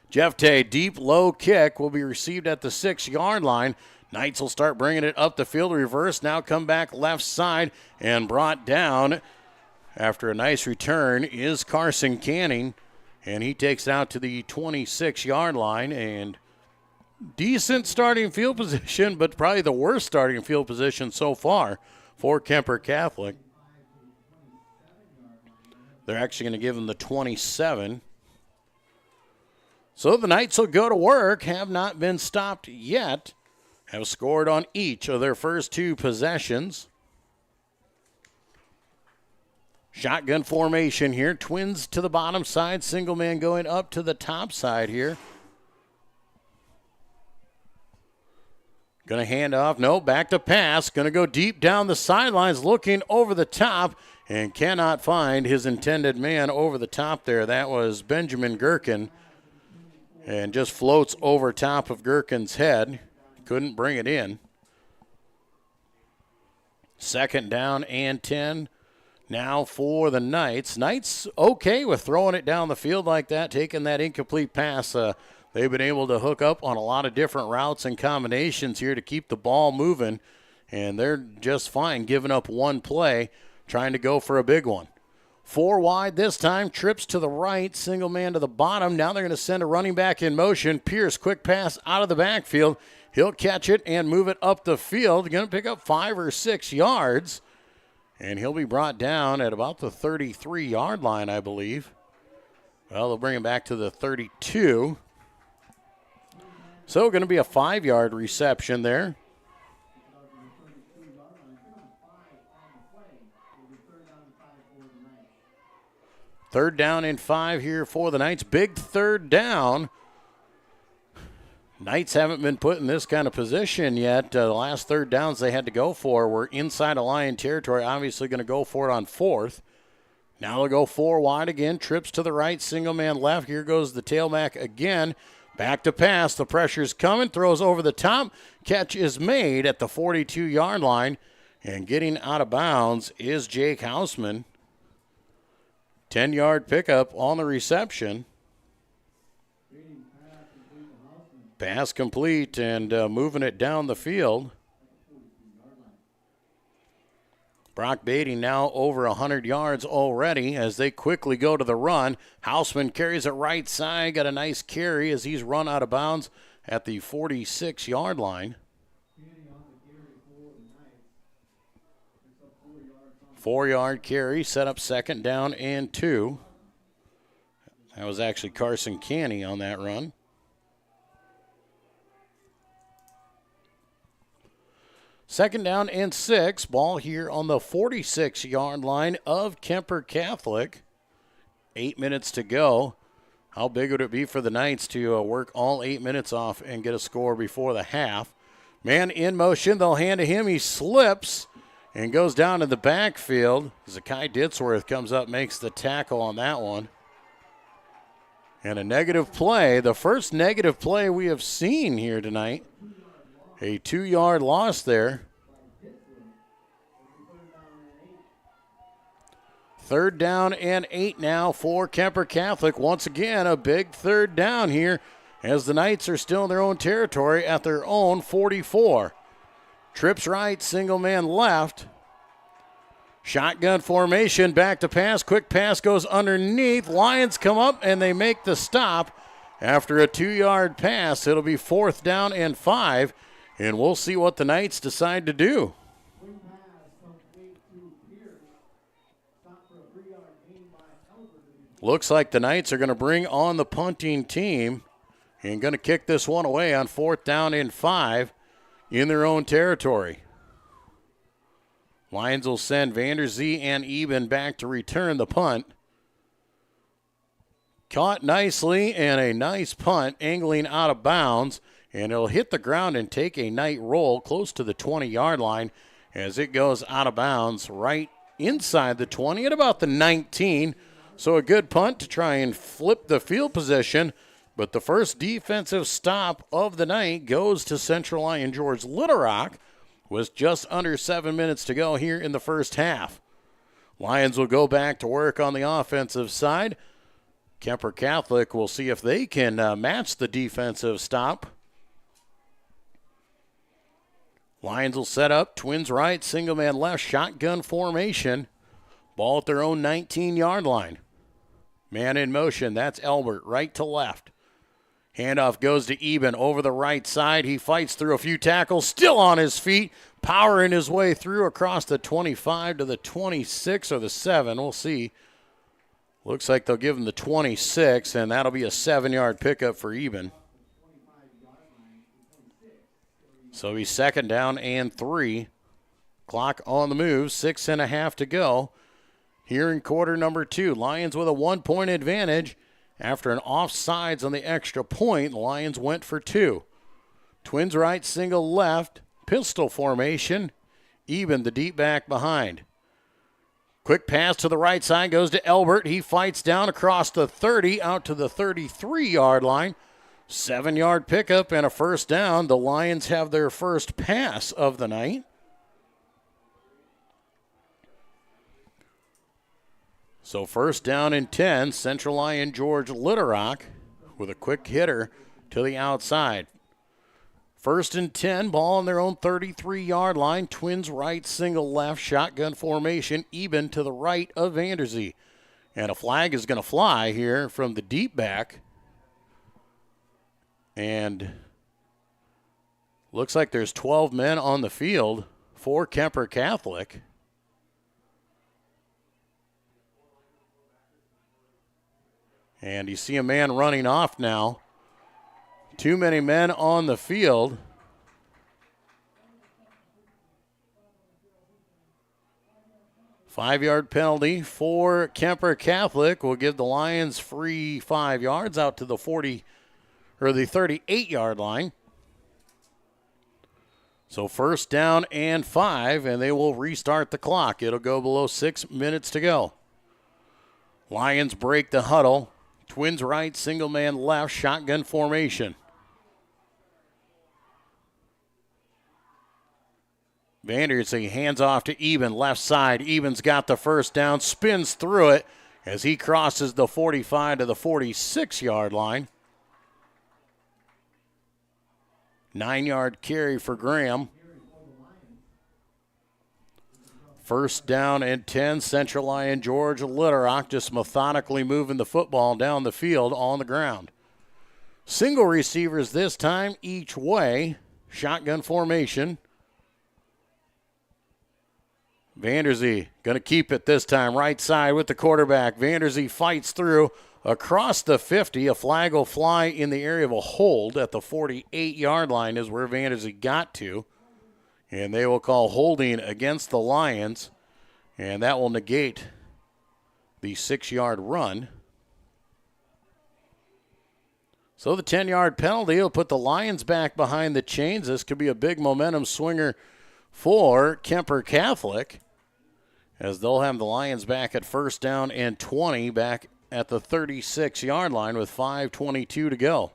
Jeff Tay, deep, low kick will be received at the 6-yard line. Knights will start bringing it up the field, reverse, now come back left side and brought down after a nice return is Carson Canning. And he takes it out to the 26-yard line, and decent starting field position, but probably the worst starting field position so far for Kuemper Catholic. They're actually going to give him the 27. So the Knights will go to work, have not been stopped yet, have scored on each of their first 2 possessions. Shotgun formation here. Twins to the bottom side. Single man going up to the top side here. Going to hand off. No, back to pass. Going to go deep down the sidelines, looking over the top, and cannot find his intended man over the top there. That was Benjamin Gherkin, and just floats over top of Gherkin's head. Couldn't bring it in. 2nd down and 10. Now for the Knights. Knights okay with throwing it down the field like that, taking that incomplete pass. They've been able to hook up on a lot of different routes and combinations here to keep the ball moving, and they're just fine giving up one play, trying to go for a big one. 4 wide this time, trips to the right, single man to the bottom. Now they're going to send a running back in motion. Pierce, quick pass out of the backfield. He'll catch it and move it up the field. Going to pick up 5 or 6 yards. And he'll be brought down at about the 33-yard line, I believe. Well, they'll bring him back to the 32. So going to be a 5-yard reception there. Third down and 5 here for the Knights. Big third down. Knights haven't been put in this kind of position yet. The last third downs they had to go for were inside of Lion territory. Obviously going to go for it on 4th. Now they'll go 4 wide again. Trips to the right, single man left. Here goes the tailback again. Back to pass. The pressure's coming. Throws over the top. Catch is made at the 42-yard line. And getting out of bounds is Jake Hausman. 10-yard pickup on the reception. Pass complete and moving it down the field. Brock Beatty now over 100 yards already as they quickly go to the run. Hausman carries it right side. Got a nice carry as he's run out of bounds at the 46-yard line. 4-yard carry, set up 2nd down and 2. That was actually Carson Canny on that run. 2nd down and 6. Ball here on the 46-yard line of Kuemper Catholic. 8 minutes to go. How big would it be for the Knights to work all 8 minutes off and get a score before the half? Man in motion. They'll hand to him. He slips and goes down to the backfield. Zakai Ditzworth comes up, makes the tackle on that one. And a negative play. The first negative play we have seen here tonight. A 2-yard loss there. 3rd down and 8 now for Kuemper Catholic. Once again, a big 3rd down here as the Knights are still in their own territory at their own 44. Trips right, single man left. Shotgun formation, back to pass. Quick pass goes underneath. Lions come up and they make the stop after a 2-yard pass. It'll be 4th down and 5. And we'll see what the Knights decide to do. Looks like the Knights are going to bring on the punting team and going to kick this one away on 4th down and 5 in their own territory. Lions will send Vanderzee and Eben back to return the punt. Caught nicely and a nice punt angling out of bounds. And it'll hit the ground and take a night roll close to the 20-yard line as it goes out of bounds right inside the 20 at about the 19. So a good punt to try and flip the field position. But the first defensive stop of the night goes to Central Lyon George Little Rock with just under 7 minutes to go here in the first half. Lions will go back to work on the offensive side. Kuemper Catholic will see if they can match the defensive stop. Lions will set up, twins right, single man left, shotgun formation. Ball at their own 19-yard line. Man in motion, that's Elbert, right to left. Handoff goes to Eben over the right side. He fights through a few tackles, still on his feet, powering his way through across the 25 to the 26 or the 7. We'll see. Looks like they'll give him the 26, and that'll be a 7-yard pickup for Eben. So he's 2nd down and 3. Clock on the move, 6.5 to go. Here in quarter number 2, Lions with a 1-point advantage. After an offsides on the extra point, the Lions went for 2. Twins right, single left, pistol formation. Eben the deep back behind. Quick pass to the right side goes to Elbert. He fights down across the 30 out to the 33-yard line. 7-yard pickup and a 1st down. The Lions have their first pass of the night. So 1st down and 10. Central Lyon George Little Rock with a quick hitter to the outside. 1st and 10. Ball on their own 33-yard line. Twins right, single left. Shotgun formation. Eben to the right of Vanderzee. And a flag is going to fly here from the deep back. And looks like there's 12 men on the field for Kuemper Catholic. And you see a man running off now. Too many men on the field. Five-yard penalty for Kuemper Catholic will give the Lions free 5 yards out to the 40 or the 38-yard line. So 1st down and 5, and they will restart the clock. It'll go below 6 minutes to go. Lions break the huddle. Twins right, single man left, shotgun formation. Vanderzee hands off to Eben, left side. Eben's got the 1st down, spins through it as he crosses the 45 to the 46-yard line. 9-yard carry for Graham. 1st down and 10. Central Lyon George Little Rock just methodically moving the football down the field on the ground. Single receivers this time each way. Shotgun formation. Vanderzee going to keep it this time. Right side with the quarterback. Vanderzee fights through across the 50. A flag will fly in the area of a hold at the 48-yard line is where Vanderzee got to. And they will call holding against the Lions, and that will negate the 6-yard run. So the 10-yard penalty will put the Lions back behind the chains. This could be a big momentum swinger for Kuemper Catholic, as they'll have the Lions back at first down and 20, back at the 36-yard line with 5:22 to go.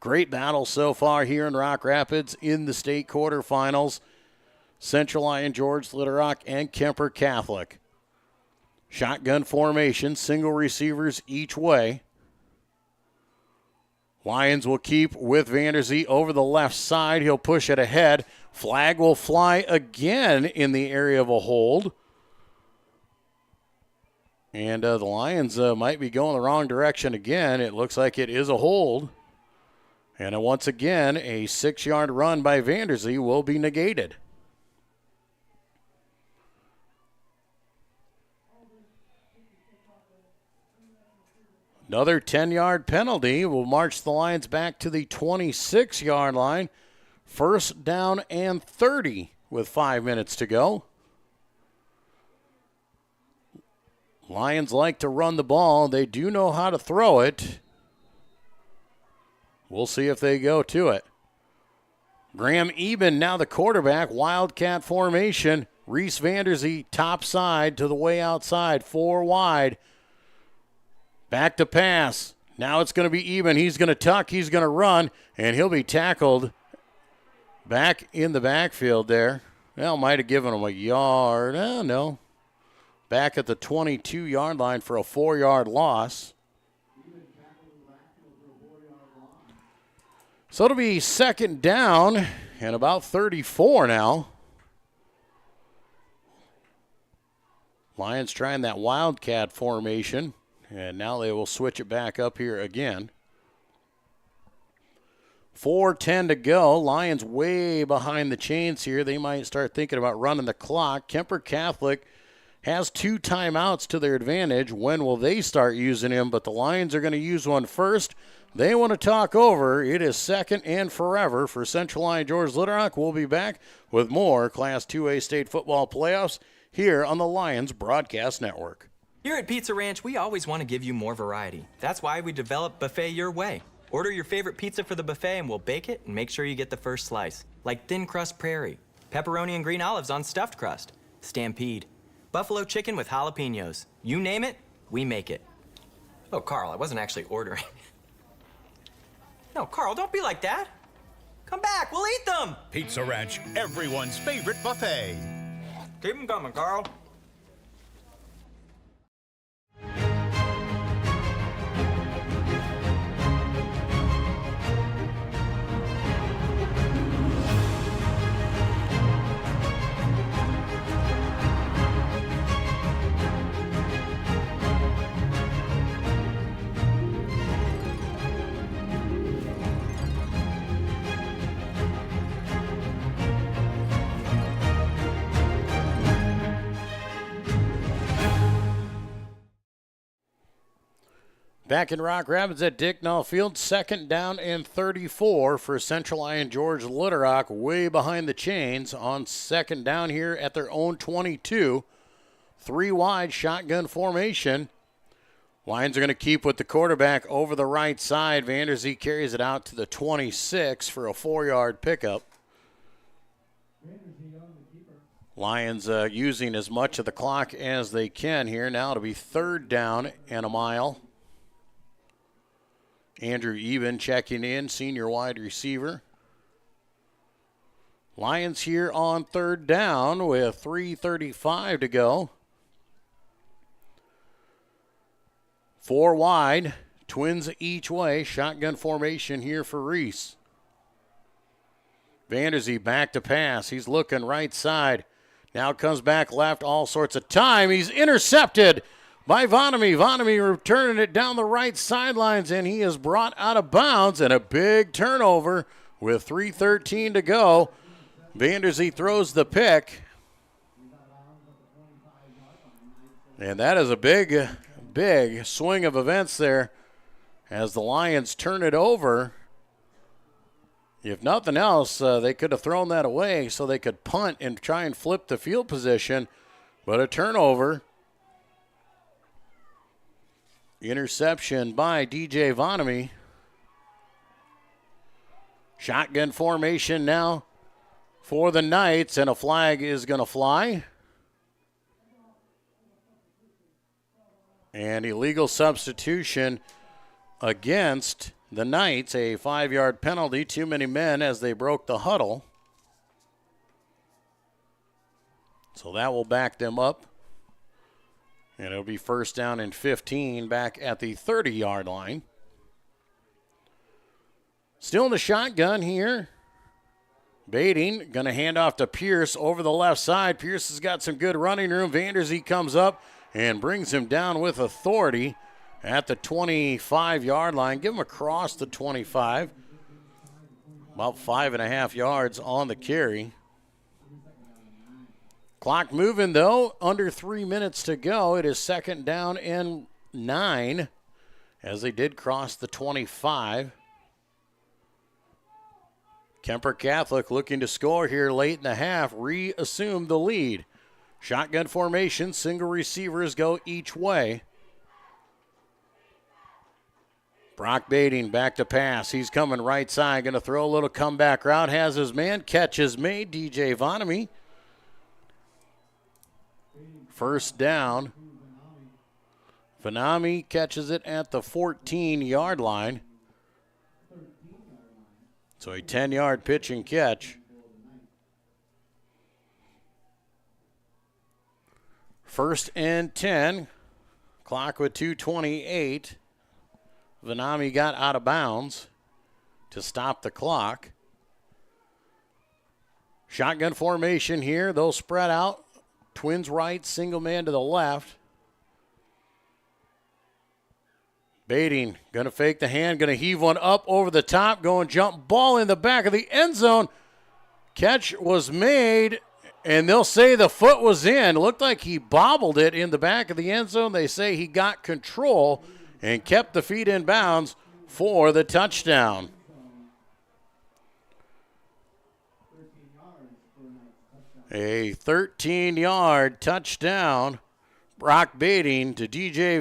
Great battle so far here in Rock Rapids in the state quarterfinals. Central Lyon, George Little Rock, and Kuemper Catholic. Shotgun formation, single receivers each way. Lions will keep with Vanderzee over the left side. He'll push it ahead. Flag will fly again in the area of a hold. And the Lions might be going the wrong direction again. It looks like it is a hold. And once again, a 6-yard run by Vanderzee will be negated. Another 10-yard penalty will march the Lions back to the 26-yard line. First down and 30 with 5 minutes to go. Lions like to run the ball. They do know how to throw it. We'll see if they go to it. Graham Eben now the quarterback. Wildcat formation. Reese Vanderzee top side to the way outside. 4 wide. Back to pass. Now it's going to be Eben. He's going to tuck. He's going to run. And he'll be tackled back in the backfield there. Well, might have given him a yard. Oh, no. Back at the 22-yard line for a 4-yard loss. So it'll be second down and about 34 now. Lions trying that Wildcat formation, and now they will switch it back up here again. 4:10 to go. Lions way behind the chains here. They might start thinking about running the clock. Kuemper Catholic has 2 timeouts to their advantage. When will they start using them? But the Lions are going to use one first. They want to talk over. It is second and forever for Central Lyon George Little Rock. We'll be back with more Class 2A state football playoffs here on the Lions Broadcast Network. Here at Pizza Ranch, we always want to give you more variety. That's why we developed Buffet Your Way. Order your favorite pizza for the buffet and we'll bake it and make sure you get the first slice. Like thin crust prairie, pepperoni and green olives on stuffed crust, stampede, buffalo chicken with jalapenos. You name it, we make it. Oh, Carl, I wasn't actually ordering. No, Carl, don't be like that. Come back, we'll eat them. Pizza Ranch, everyone's favorite buffet. Keep them coming, Carl. Back in Rock Rapids at Dicknall Field, second down and 34 for Central Lyon George Little Rock, way behind the chains on second down here at their own 22. 3 wide shotgun formation. Lions are going to keep with the quarterback over the right side. Vanderzee carries it out to the 26 for a 4-yard pickup. Lions using as much of the clock as they can here. Now it'll be third down and a mile. Andrew Eben checking in, senior wide receiver. Lions here on third down with 3:35 to go. 4 wide, twins each way. Shotgun formation here for Reese. Vanderzee back to pass. He's looking right side. Now comes back left all sorts of time. He's intercepted by Vanderzee. Vanderzee returning it down the right sidelines, and he is brought out of bounds, and a big turnover with 3:13 to go. Vanderzee throws the pick. And that is a big swing of events there as the Lions turn it over. If nothing else, they could have thrown that away so they could punt and try and flip the field position. But a turnover. Interception by DJ Vonamy. Shotgun formation now for the Knights, and a flag is going to fly. And illegal substitution against the Knights, a 5-yard penalty, too many men as they broke the huddle. So that will back them up. And it'll be first down and 15 back at the 30-yard line. Still in the shotgun here. Baiting, going to hand off to Pierce over the left side. Pierce has got some good running room. Vanderzee comes up and brings him down with authority at the 25-yard line. Give him across the 25. About 5.5 yards on the carry. Clock moving, though. Under 3 minutes to go. It is second down and 9 as they did cross the 25. Kuemper Catholic looking to score here late in the half. Reassume the lead. Shotgun formation. Single receivers go each way. Brock Baiting back to pass. He's coming right side. Going to throw a little comeback route. Has his man. Catch is made. DJ Vonamy. First down. Vonamy catches it at the 14-yard line. So a 10-yard pitch and catch. First and 10. Clock with 2:28. Vonamy got out of bounds to stop the clock. Shotgun formation here. They'll spread out. Twins right, single man to the left. Baiting, going to fake the hand, going to heave one up over the top, going jump ball in the back of the end zone. Catch was made, and they'll say the foot was in. Looked like he bobbled it in the back of the end zone. They say he got control and kept the feet in bounds for the touchdown. A 13-yard touchdown. Brock Baiting to DJ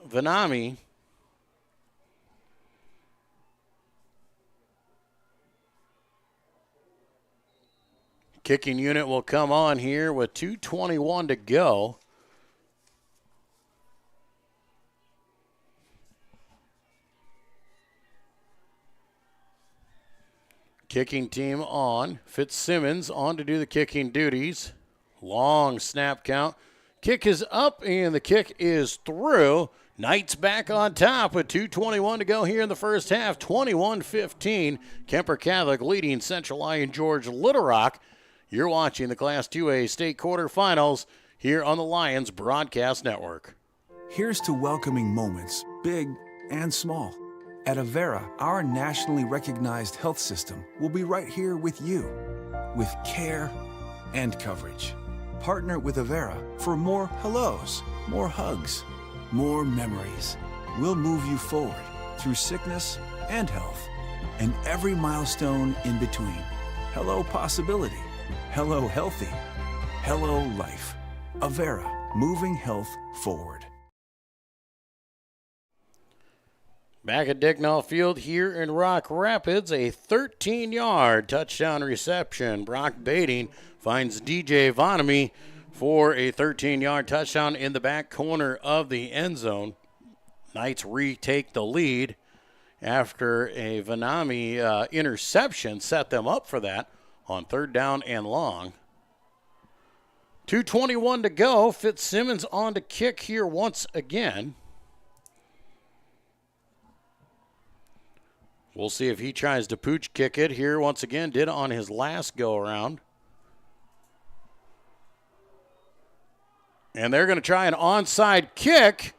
Vonamy. Kicking unit will come on here with 2:21 to go. Kicking team on. Fitzsimmons on to do the kicking duties. Long snap count. Kick is up and the kick is through. Knights back on top with 2:21 to go here in the first half. 21-15. Kuemper Catholic leading Central Lyon George Little Rock. You're watching the Class 2A state quarterfinals here on the Lions Broadcast Network. Here's to welcoming moments, big and small. At Avera, our nationally recognized health system will be right here with you, with care and coverage. Partner with Avera for more hellos, more hugs, more memories. We'll move you forward through sickness and health, and every milestone in between. Hello possibility. Hello healthy. Hello life. Avera, moving health forward. Back at Dicknall Field here in Rock Rapids, a 13-yard touchdown reception. Brock Baiting finds DJ Vonamy for a 13-yard touchdown in the back corner of the end zone. Knights retake the lead after a Vonamy interception set them up for that on third down and long. 2:21 to go. Fitzsimmons on to kick here once again. We'll see if he tries to pooch kick it here once again. Did on his last go-around. And they're going to try an onside kick.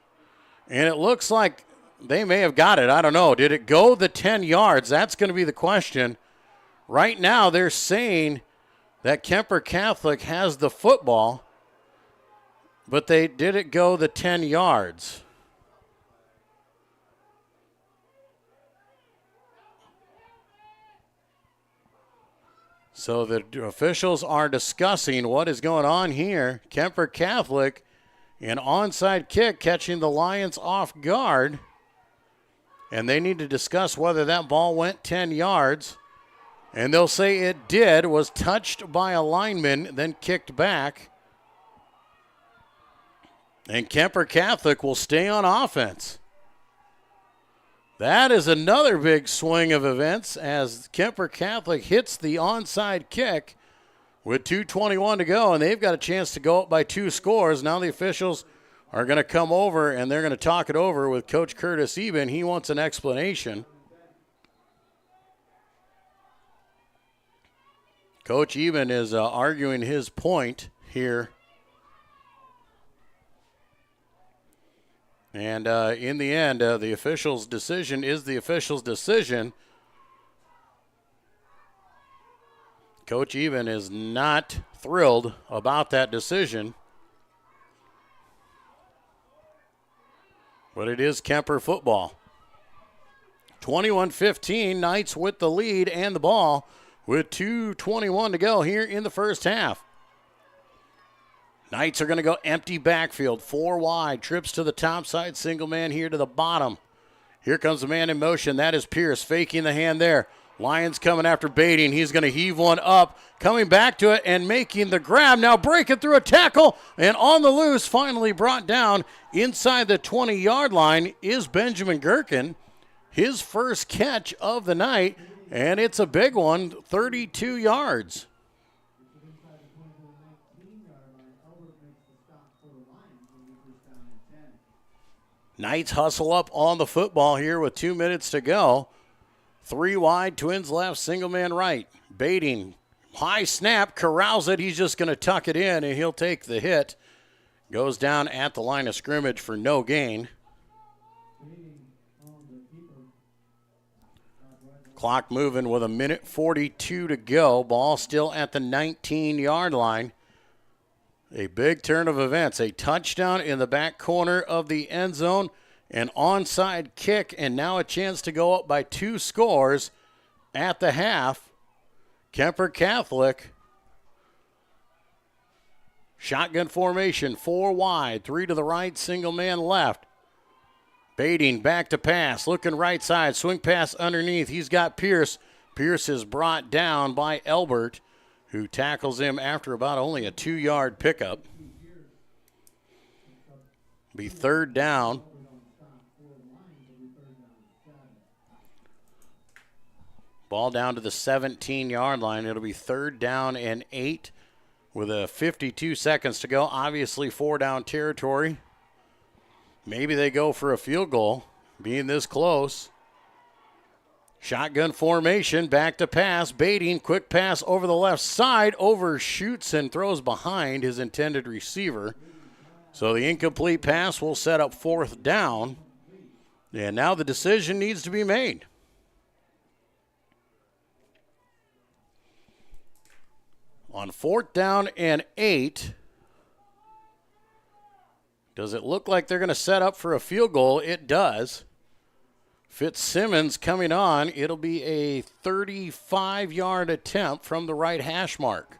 And it looks like they may have got it. I don't know. Did it go the 10 yards? That's going to be the question. Right now they're saying that Kuemper Catholic has the football, but did it go the 10 yards? So the officials are discussing what is going on here. Kuemper Catholic, an onside kick catching the Lions off guard. And they need to discuss whether that ball went 10 yards. And they'll say it did, was touched by a lineman, then kicked back. And Kuemper Catholic will stay on offense. That is another big swing of events as Kuemper Catholic hits the onside kick with 2:21 to go, and they've got a chance to go up by 2 scores. Now the officials are going to come over, and they're going to talk it over with Coach Curtis Eben. He wants an explanation. Coach Eben is arguing his point here. And in the end, the official's decision is the official's decision. Coach Eben is not thrilled about that decision. But it is Kuemper football. 21-15, Knights with the lead and the ball with 2:21 to go here in the first half. Knights are going to go empty backfield, 4 wide, trips to the top side, single man here to the bottom. Here comes the man in motion. That is Pierce faking the hand there. Lions coming after Bading. He's going to heave one up, coming back to it and making the grab. Now breaking through a tackle and on the loose, finally brought down inside the 20-yard line is Benjamin Gherkin. His first catch of the night, and it's a big one, 32 yards. Knights hustle up on the football here with 2 minutes to go. 3 wide, Twins left, single man right. Bading, high snap, corrals it. He's just going to tuck it in, and he'll take the hit. Goes down at the line of scrimmage for no gain. Clock moving with 1:42 to go. Ball still at the 19-yard line. A big turn of events. A touchdown in the back corner of the end zone. An onside kick, and now a chance to go up by 2 scores at the half. Kuemper Catholic. Shotgun formation, 4 wide, 3 to the right, single man left. Bading back to pass, looking right side, swing pass underneath. He's got Pierce. Pierce is brought down by Elbert, who tackles him after about only a 2-yard pickup. Be 3rd down. Ball down to the 17-yard line. It'll be 3rd down and 8 with 52 seconds to go. Obviously 4 down territory. Maybe they go for a field goal, being this close. Shotgun formation, back to pass. Bading, quick pass over the left side, overshoots and throws behind his intended receiver. So the incomplete pass will set up 4th down. And now the decision needs to be made. On 4th down and 8, does it look like they're going to set up for a field goal? It does. Fitzsimmons coming on. It'll be a 35-yard attempt from the right hash mark.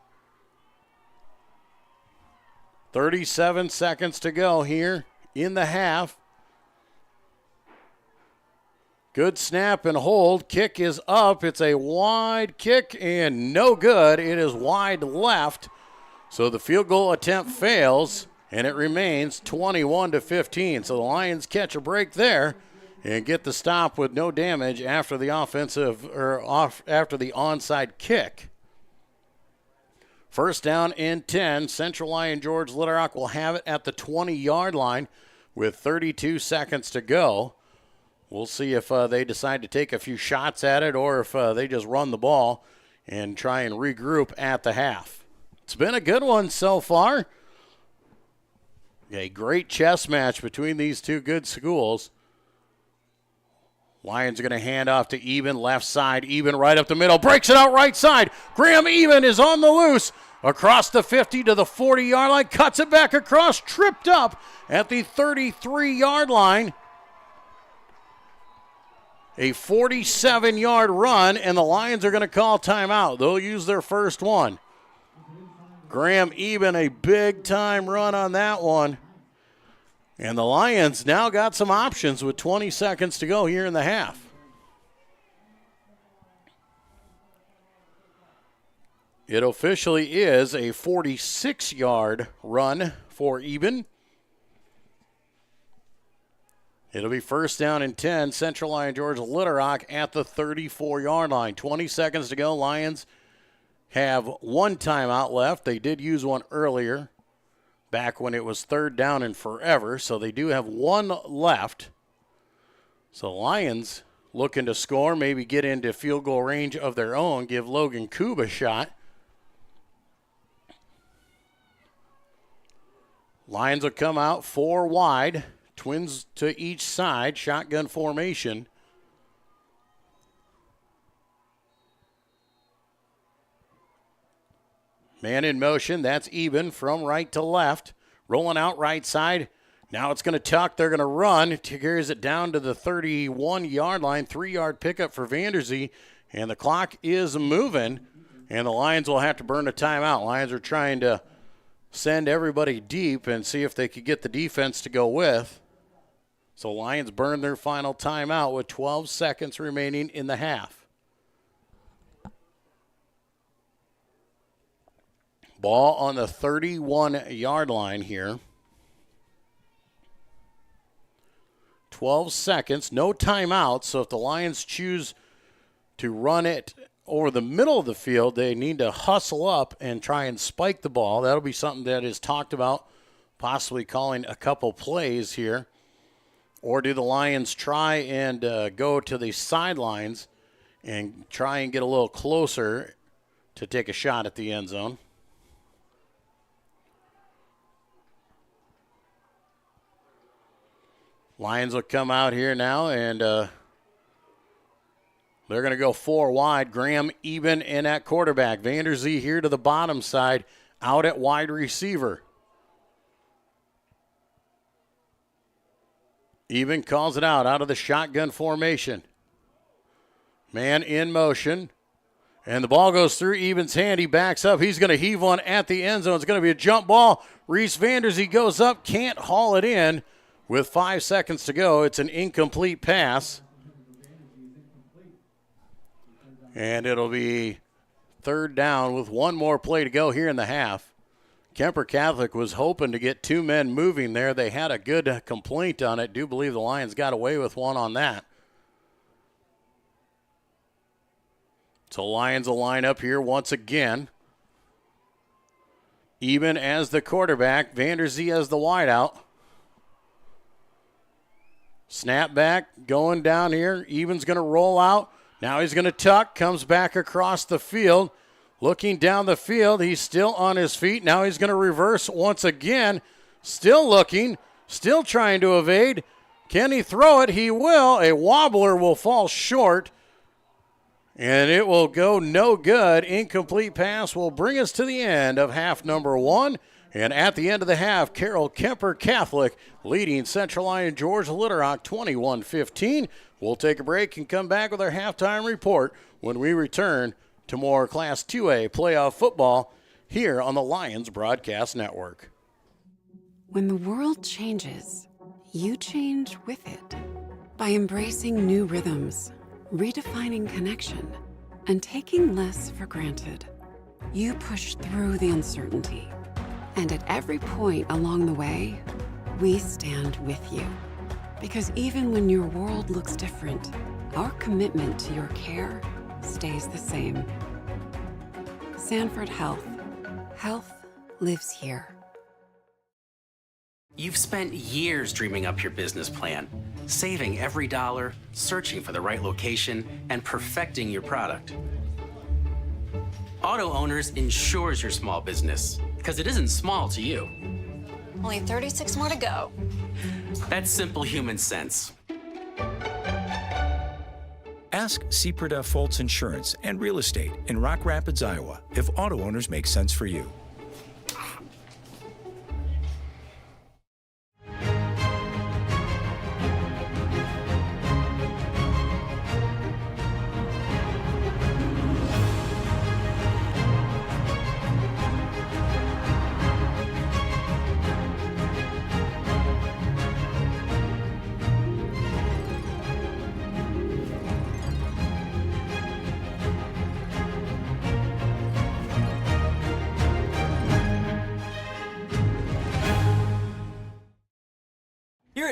37 seconds to go here in the half. Good snap and hold. Kick is up. It's a wide kick and no good. It is wide left. So the field goal attempt fails, and it remains 21-15. So the Lions catch a break there and get the stop with no damage after the after the onside kick. 1st down and 10. Central Lyon George Little Rock will have it at the 20-yard line with 32 seconds to go. We'll see if they decide to take a few shots at it or if they just run the ball and try and regroup at the half. It's been a good one so far. A great chess match between these two good schools. Lions are going to hand off to Eben, left side. Eben right up the middle, breaks it out right side. Graham Eben is on the loose. Across the 50 to the 40-yard line, cuts it back across, tripped up at the 33-yard line. A 47-yard run, and the Lions are going to call timeout. They'll use their first one. Graham Eben, a big-time run on that one. And the Lions now got some options with 20 seconds to go here in the half. It officially is a 46-yard run for Eben. It'll be first down and 10. Central Lyon Georgia Little Rock at the 34-yard line. 20 seconds to go. Lions have one timeout left. They did use one earlier, back when it was third down and forever. So they do have one left. So Lions looking to score, maybe get into field goal range of their own, give Logan Koob a shot. Lions will come out 4 wide. Twins to each side, shotgun formation. Man in motion, that's Eben from right to left. Rolling out right side. Now it's going to tuck. They're going to run. Carries it down to the 31-yard line. 3-yard pickup for Vanderzee. And the clock is moving. And the Lions will have to burn a timeout. Lions are trying to send everybody deep and see if they could get the defense to go with. So Lions burn their final timeout with 12 seconds remaining in the half. Ball on the 31-yard line here. 12 seconds, no timeouts. So if the Lions choose to run it over the middle of the field, they need to hustle up and try and spike the ball. That'll be something that is talked about, possibly calling a couple plays here. Or do the Lions try and go to the sidelines and try and get a little closer to take a shot at the end zone? Lions will come out here now, and they're going to go 4 wide. Graham Eben in at quarterback. Vanderzee here to the bottom side, out at wide receiver. Eben calls it out of the shotgun formation. Man in motion. And the ball goes through Eben's hand. He backs up. He's going to heave one at the end zone. It's going to be a jump ball. Reese Vanderzee goes up, can't haul it in. With 5 seconds to go, it's an incomplete pass. And it'll be third down with one more play to go here in the half. Kuemper Catholic was hoping to get 2 men moving there. They had a good complaint on it. Do believe the Lions got away with one on that. So Lions will line up here once again. Eben as the quarterback, Vanderzee as the wideout. Snap back, going down here. Eben's going to roll out. Now he's going to tuck, comes back across the field. Looking down the field, he's still on his feet. Now he's going to reverse once again. Still looking, still trying to evade. Can he throw it? He will. A wobbler will fall short. And it will go no good. Incomplete pass will bring us to the end of half number 1. And at the end of the half, Carroll Kuemper Catholic leading Central Lyon Georgia Little Rock 21-15. We'll take a break and come back with our halftime report when we return to more Class 2A playoff football here on the Lions Broadcast Network. When the world changes, you change with it. By embracing new rhythms, redefining connection, and taking less for granted, you push through the uncertainty. And at every point along the way, we stand with you. Because even when your world looks different, our commitment to your care stays the same. Sanford Health. Health lives here. You've spent years dreaming up your business plan, saving every dollar, searching for the right location, and perfecting your product. Auto Owners insures your small business, because it isn't small to you. Only 36 more to go. That's simple human sense. Ask Seaperda Foltz Insurance and Real Estate in Rock Rapids, Iowa, if auto owners make sense for you.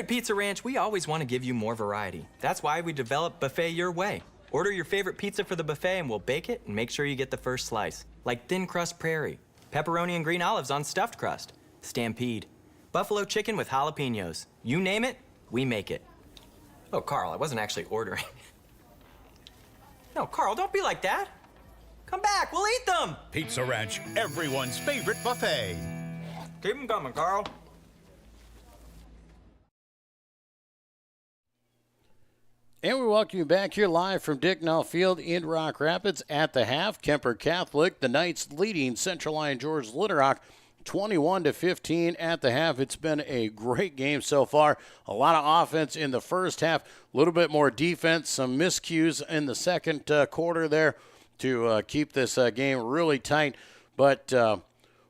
at Pizza Ranch, we always want to give you more variety. That's why we developed Buffet Your Way. Order your favorite pizza for the buffet and we'll bake it and make sure you get the first slice. Like thin crust prairie, pepperoni and green olives on stuffed crust, stampede, buffalo chicken with jalapenos. You name it, we make it. Oh, Carl, I wasn't actually ordering. No, Carl, don't be like that. Come back, we'll eat them. Pizza Ranch, everyone's favorite buffet. Keep them coming, Carl. And we welcome you back here live from Dicknall Field in Rock Rapids at the half. Kuemper Catholic, the Knights leading Central Lyon George Little Rock 21-15 at the half. It's been a great game so far. A lot of offense in the first half, a little bit more defense, some miscues in the second quarter there to keep this game really tight. But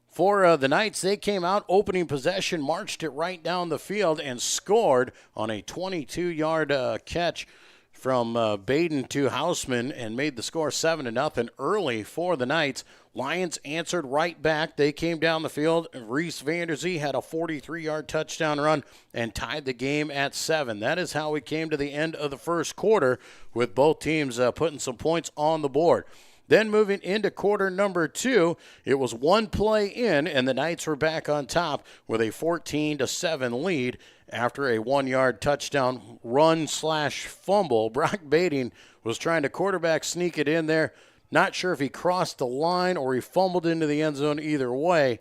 for the Knights, they came out opening possession, marched it right down the field, and scored on a 22-yard catch from Baden to Hausman and made the score 7-0 early for the Knights. Lions answered right back. They came down the field. Reese Vanderzee had a 43-yard touchdown run and tied the game at 7. That is how we came to the end of the first quarter, with both teams putting some points on the board. Then moving into quarter number 2, it was one play in, and the Knights were back on top with a 14-7 lead after a 1-yard touchdown run/fumble. Brock Bading was trying to quarterback sneak it in there. Not sure if he crossed the line or he fumbled into the end zone. Either way,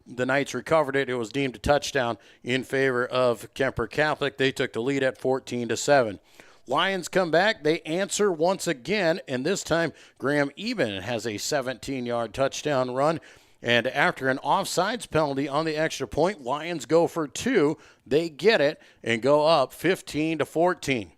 the Knights recovered it. It was deemed a touchdown in favor of Kuemper Catholic. They took the lead at 14-7. Lions come back. They answer once again, and this time Graham Eben has a 17-yard touchdown run. And after an offsides penalty on the extra point, Lions go for 2. They get it and go up 15-14.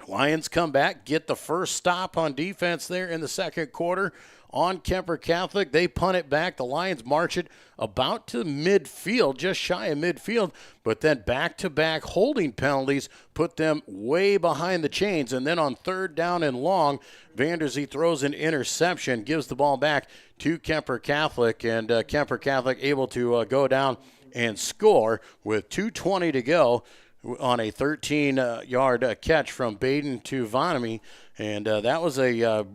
Lions come back, get the first stop on defense there in the second quarter on Kuemper Catholic. They punt it back. The Lions march it about to midfield, just shy of midfield, but then back-to-back holding penalties put them way behind the chains. And then on third down and long, Vanderzee throws an interception, gives the ball back to Kuemper Catholic, and Kuemper Catholic able to go down and score with 2:20 to go on a 13-yard catch from Baden to Vonamy. And that was a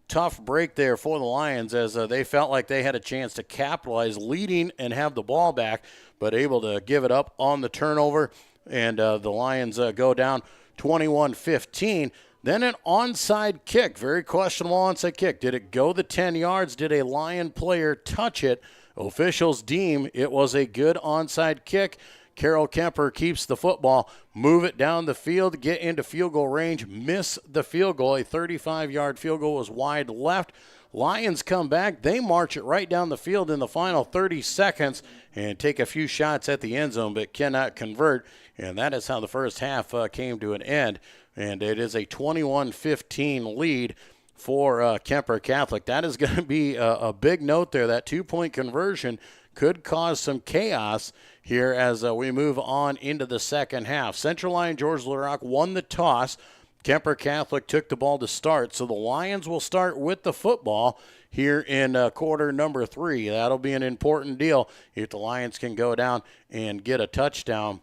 tough break there for the Lions, as they felt like they had a chance to capitalize, leading and have the ball back, but able to give it up on the turnover. And the Lions go down 21-15. Then an onside kick, very questionable onside kick. Did it go the 10 yards? Did a Lion player touch it? Officials deem it was a good onside kick. Carroll Kuemper keeps the football, move it down the field, get into field goal range, miss the field goal. A 35-yard field goal was wide left. Lions come back. They march it right down the field in the final 30 seconds and take a few shots at the end zone, but cannot convert. And that is how the first half came to an end. And it is a 21-15 lead for Kuemper Catholic. That is going to be a big note there. That two-point conversion could cause some chaos here as we move on into the second half. Central Lyon George Little Rock won the toss. Kuemper Catholic took the ball to start, so the Lions will start with the football here in quarter number 3. That'll be an important deal if the Lions can go down and get a touchdown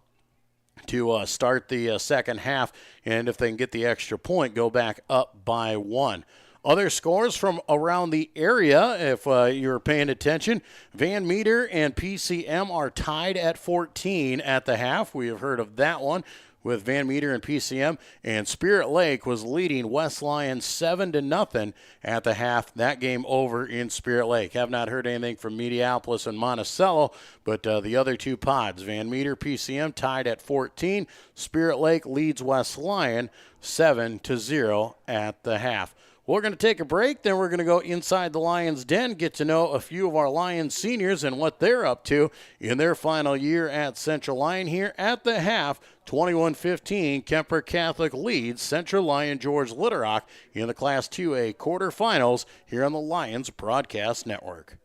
to start the second half, and if they can get the extra point, go back up by 1. Other scores from around the area, if you're paying attention, Van Meter and PCM are tied at 14 at the half. We have heard of that one with Van Meter and PCM. And Spirit Lake was leading West Lyon 7-0 at the half. That game over in Spirit Lake. Have not heard anything from Mediapolis and Monticello, but the other two pods, Van Meter, PCM, tied at 14. Spirit Lake leads West Lyon 7-0 at the half. We're going to take a break, then we're going to go inside the Lions' den, get to know a few of our Lions seniors and what they're up to in their final year at Central Lyon here at the half. 21-15, Kuemper Catholic leads Central Lyon George Little Rock in the Class 2A quarterfinals here on the Lions Broadcast Network.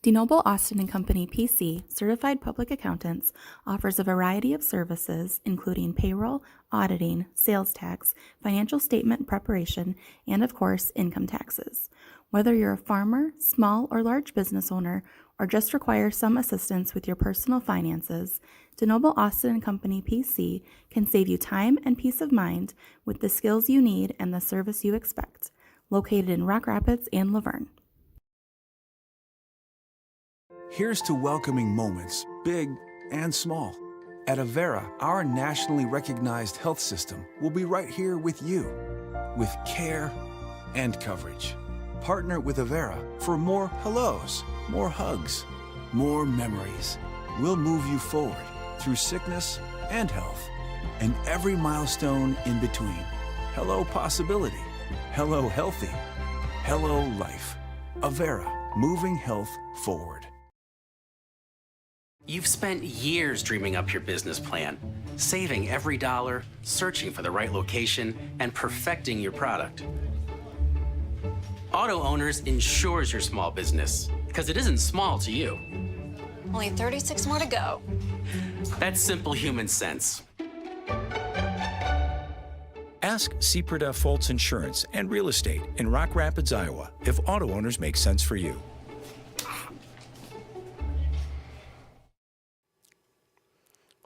DeNoble Austin & Company PC, Certified Public Accountants, offers a variety of services including payroll, auditing, sales tax, financial statement preparation, and of course, income taxes. Whether you're a farmer, small or large business owner, or just require some assistance with your personal finances, DeNoble Austin & Company PC can save you time and peace of mind with the skills you need and the service you expect. Located in Rock Rapids and Laverne. Here's to welcoming moments, big and small. At Avera, our nationally recognized health system will be right here with you, with care and coverage. Partner with Avera for more hellos, more hugs, more memories. We'll move you forward through sickness and health, and every milestone in between. Hello possibility, hello healthy, hello life. Avera, moving health forward. You've spent years dreaming up your business plan, saving every dollar, searching for the right location, and perfecting your product. Auto Owners insures your small business, because it isn't small to you. Only 36 more to go. That's simple human sense. Ask Seaperda Foltz Insurance and Real Estate in Rock Rapids, Iowa, if auto owners make sense for you.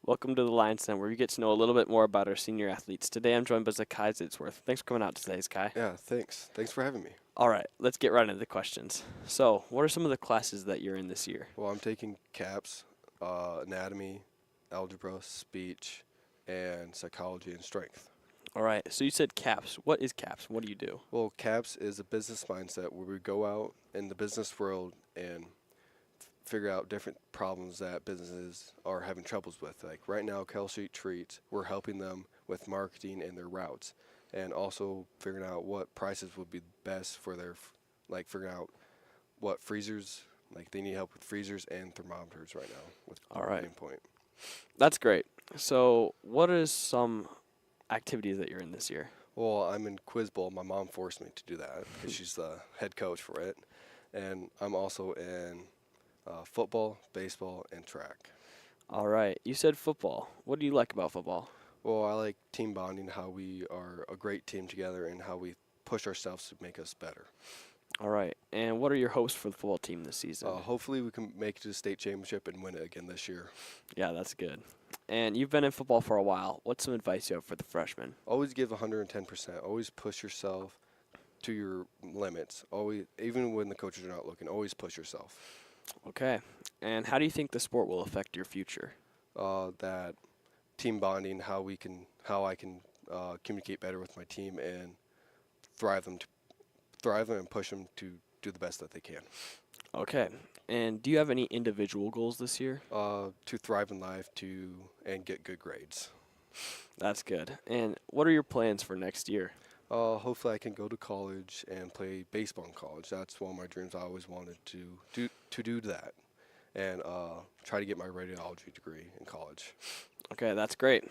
Welcome to the Lions Den, where we get to know a little bit more about our senior athletes. Today I'm joined by Zakai Zidsworth. Thanks for coming out today, Zakai. Yeah, thanks. Thanks for having me. All right, let's get right into the questions. So, what are some of the classes that you're in this year? Well, I'm taking CAPS, anatomy, algebra, speech, and psychology and strength. All right, so you said CAPS. What is CAPS? What do you do? Well, CAPS is a business mindset where we go out in the business world and figure out different problems that businesses are having troubles with. Like right now, Kell Street Treats, we're helping them with marketing and their routes, and also figuring out what prices would be best for their, like figuring out what freezers, like they need help with freezers and thermometers right now. With All right. main point. That's great. So, what is some activities that you're in this year? Well, I'm in Quiz Bowl. My mom forced me to do that because she's the head coach for it, and I'm also in football, baseball, and track. All right. You said football. What do you like about football? Well, I like team bonding, how we are a great team together, and how we push ourselves to make us better. All right. And what are your hopes for the football team this season? Hopefully we can make it to the state championship and win it again this year. Yeah, that's good. And you've been in football for a while. What's some advice you have for the freshmen? Always give 110%. Always push yourself to your limits. Always, even when the coaches are not looking, always push yourself. Okay. And how do you think the sport will affect your future? That team bonding, how I can communicate better with my team and thrive them and push them to do the best that they can. Okay. And do you have any individual goals this year? To thrive in life and get good grades. That's good. And what are your plans for next year? Hopefully I can go to college and play baseball in college. That's one of my dreams. I always wanted to do that, and try to get my radiology degree in college. Okay, that's great.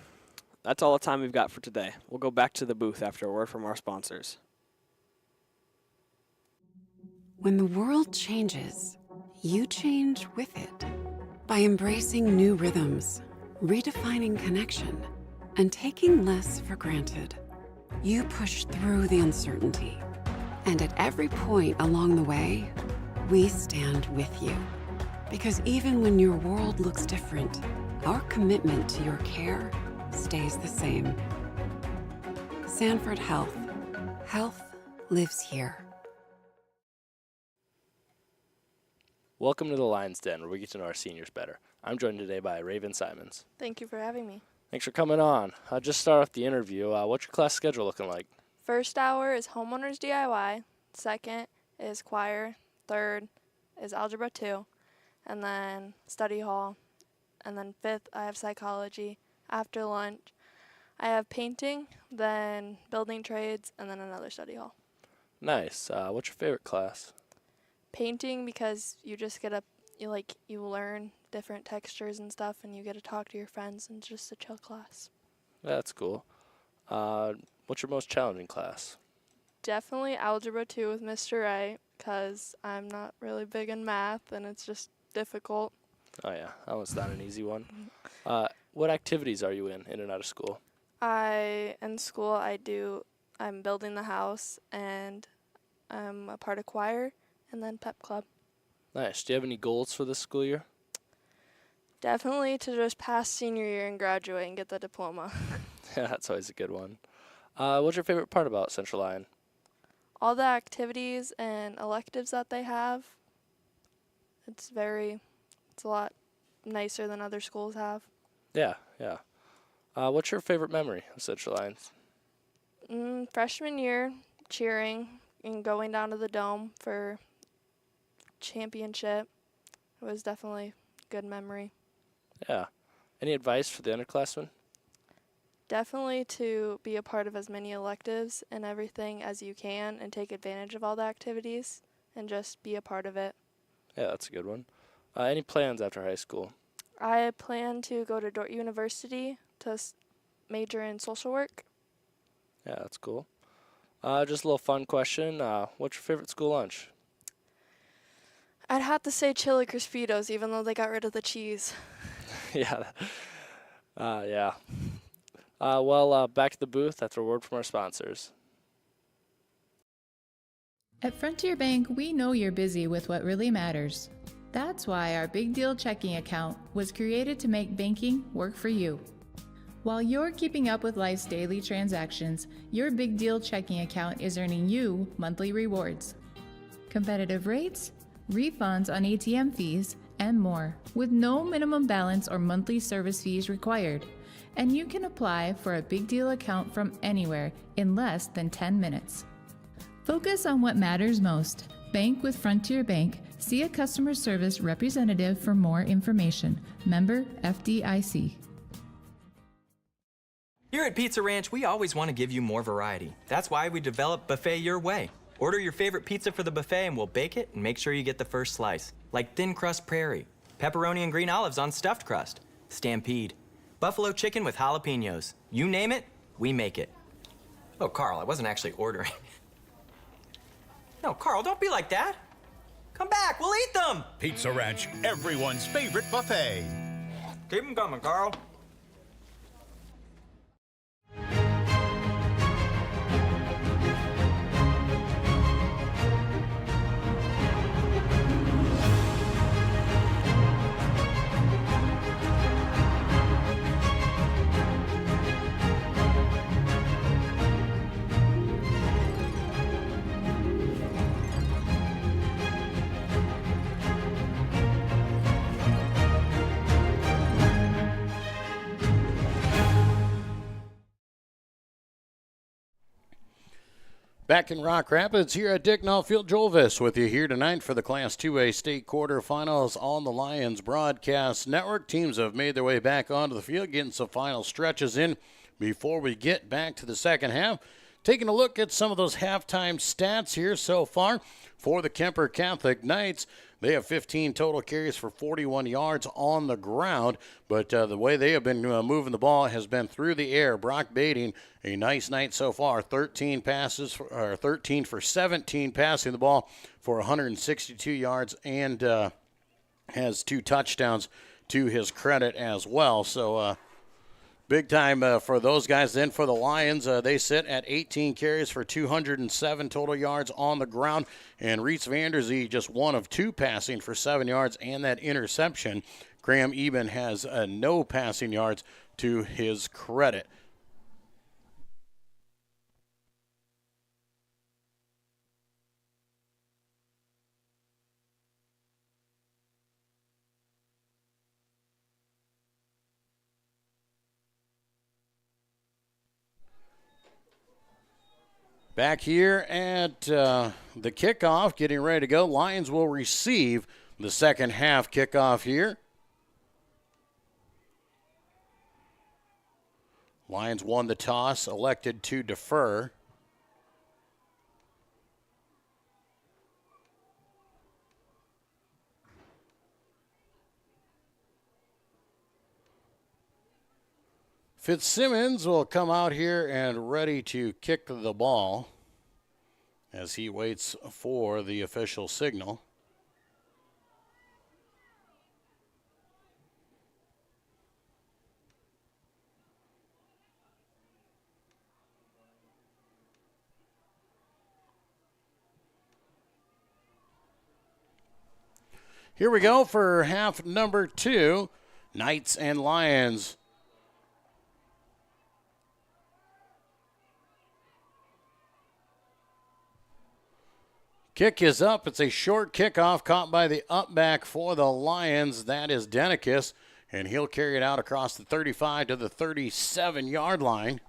That's all the time we've got for today. We'll go back to the booth after a word from our sponsors. When the world changes, you change with it. By embracing new rhythms, redefining connection, and taking less for granted, you push through the uncertainty. And at every point along the way, we stand with you. Because even when your world looks different, our commitment to your care stays the same. Sanford Health. Health lives here. Welcome to the Lions Den, where we get to know our seniors better. I'm joined today by Raven Simons. Thank you for having me. Thanks for coming on. I'll just start off the interview. What's your class schedule looking like? First hour is homeowners DIY. Second is choir. Third is algebra 2. And then study hall. And then fifth, I have psychology. After lunch, I have painting, then building trades, and then another study hall. Nice. What's your favorite class? Painting, because you just get you learn different textures and stuff, and you get to talk to your friends, and it's just a chill class. That's cool. What's your most challenging class? Definitely algebra 2 with Mr. Wright, because I'm not really big in math and it's just difficult. Oh, yeah. That was not an easy one. What activities are you in and out of school? In school, I'm building the house, and I'm a part of choir and then pep club. Nice. Do you have any goals for this school year? Definitely to just pass senior year and graduate and get the diploma. Yeah, that's always a good one. What's your favorite part about Central Lyon? All the activities and electives that they have, it's a lot nicer than other schools have. Yeah. What's your favorite memory of Central Lyons? Freshman year, cheering and going down to the Dome for championship. It was definitely a good memory. Yeah. Any advice for the underclassmen? Definitely to be a part of as many electives and everything as you can and take advantage of all the activities and just be a part of it. Yeah, that's a good one. Any plans after high school? I plan to go to Dordt University to major in social work. Yeah, that's cool. Just a little fun question. What's your favorite school lunch? I'd have to say chili Crispitos, even though they got rid of the cheese. Yeah. Well, back to the booth after a word from our sponsors. At Frontier Bank, we know you're busy with what really matters. That's why our Big Deal checking account was created to make banking work for you. While you're keeping up with life's daily transactions, your Big Deal checking account is earning you monthly rewards. Competitive rates, refunds on ATM fees, and more, with no minimum balance or monthly service fees required. And you can apply for a Big Deal account from anywhere in less than 10 minutes. Focus on what matters most. Bank with Frontier Bank. See a customer service representative for more information. Member FDIC. Here at Pizza Ranch, we always want to give you more variety. That's why we developed Buffet Your Way. Order your favorite pizza for the buffet and we'll bake it and make sure you get the first slice. Like thin crust prairie, pepperoni and green olives on stuffed crust, stampede, buffalo chicken with jalapenos. You name it, we make it. Oh, Carl, I wasn't actually ordering. No, Carl, don't be like that. Come back, we'll eat them. Pizza Ranch, everyone's favorite buffet. Keep them coming, Carl. Back in Rock Rapids here at Dick Field, Joel Viss with you here tonight for the Class 2A state quarterfinals on the Lions Broadcast Network. Teams have made their way back onto the field, getting some final stretches in before we get back to the second half. Taking a look at some of those halftime stats here so far for the Kuemper Catholic Knights. They have 15 total carries for 41 yards on the ground, but the way they have been moving the ball has been through the air. Brock Bading, a nice night so far, 13 for 17 passing the ball for 162 yards and has 2 touchdowns to his credit as well. So big time for those guys. Then for the Lions, they sit at 18 carries for 207 total yards on the ground. And Reese Vanderzee just 1 of 2 passing for 7 yards and that interception. Graham Eben has no passing yards to his credit. Back here at the kickoff, getting ready to go. Lions will receive the second half kickoff here. Lions won the toss, elected to defer. Fitzsimmons will come out here and ready to kick the ball. as he waits for the official signal. Here we go for half number 2, Knights and Lions. Kick is up. It's a short kickoff caught by the up back for the Lions. That is Denikis, and he'll carry it out across the 35 to the 37-yard line.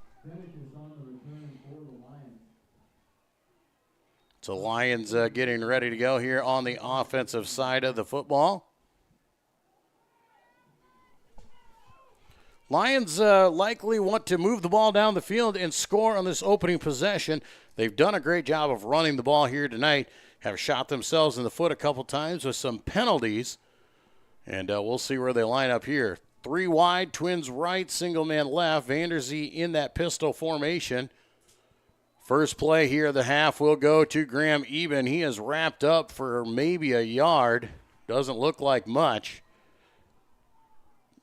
So Lions getting ready to go here on the offensive side of the football. Lions likely want to move the ball down the field and score on this opening possession. They've done a great job of running the ball here tonight, have shot themselves in the foot a couple times with some penalties, and we'll see where they line up here. 3 wide, Twins right, single man left, Vanderzee in that pistol formation. First play here of the half will go to Graham Eben. He is wrapped up for maybe a yard. Doesn't look like much,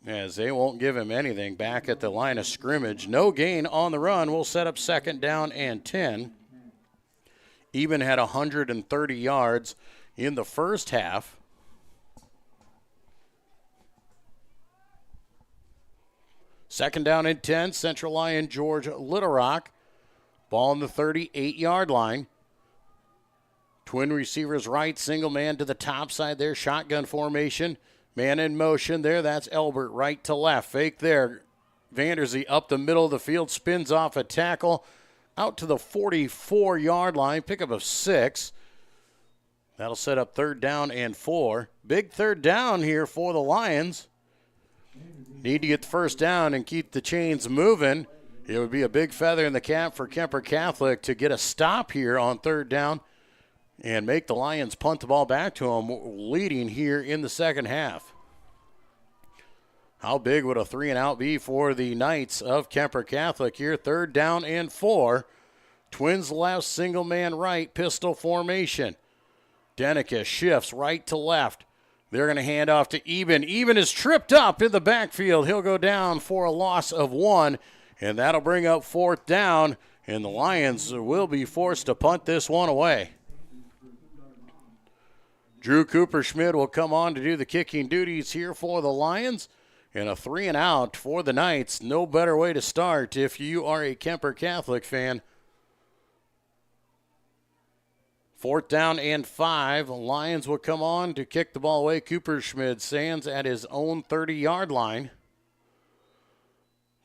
as they won't give him anything back at the line of scrimmage. No gain on the run. We'll set up 2nd down and 10. Eben had 130 yards in the first half. Second down and 10, Central Lyon, George Little Rock. Ball on the 38-yard line. Twin receivers right, single man to the top side there, shotgun formation. Man in motion there, that's Elbert right to left. Fake there. Vanderzee up the middle of the field, spins off a tackle out to the 44-yard line, pickup of 6. That'll set up 3rd down and 4. Big 3rd down here for the Lions. Need to get the first down and keep the chains moving. It would be a big feather in the cap for Kuemper Catholic to get a stop here on 3rd down and make the Lions punt the ball back to them, leading here in the second half. How big would a 3-and-out be for the Knights of Kuemper Catholic here? 3rd down and 4. Twins left, single man right, pistol formation. Denica shifts right to left. They're going to hand off to Eben. Eben is tripped up in the backfield. He'll go down for a loss of 1, and that'll bring up 4th down, and the Lions will be forced to punt this one away. Drew Cooper-Schmidt will come on to do the kicking duties here for the Lions. And a 3-and-out for the Knights. No better way to start if you are a Kuemper Catholic fan. 4th down and 5. Lions will come on to kick the ball away. Cooper-Schmidt stands at his own 30-yard line.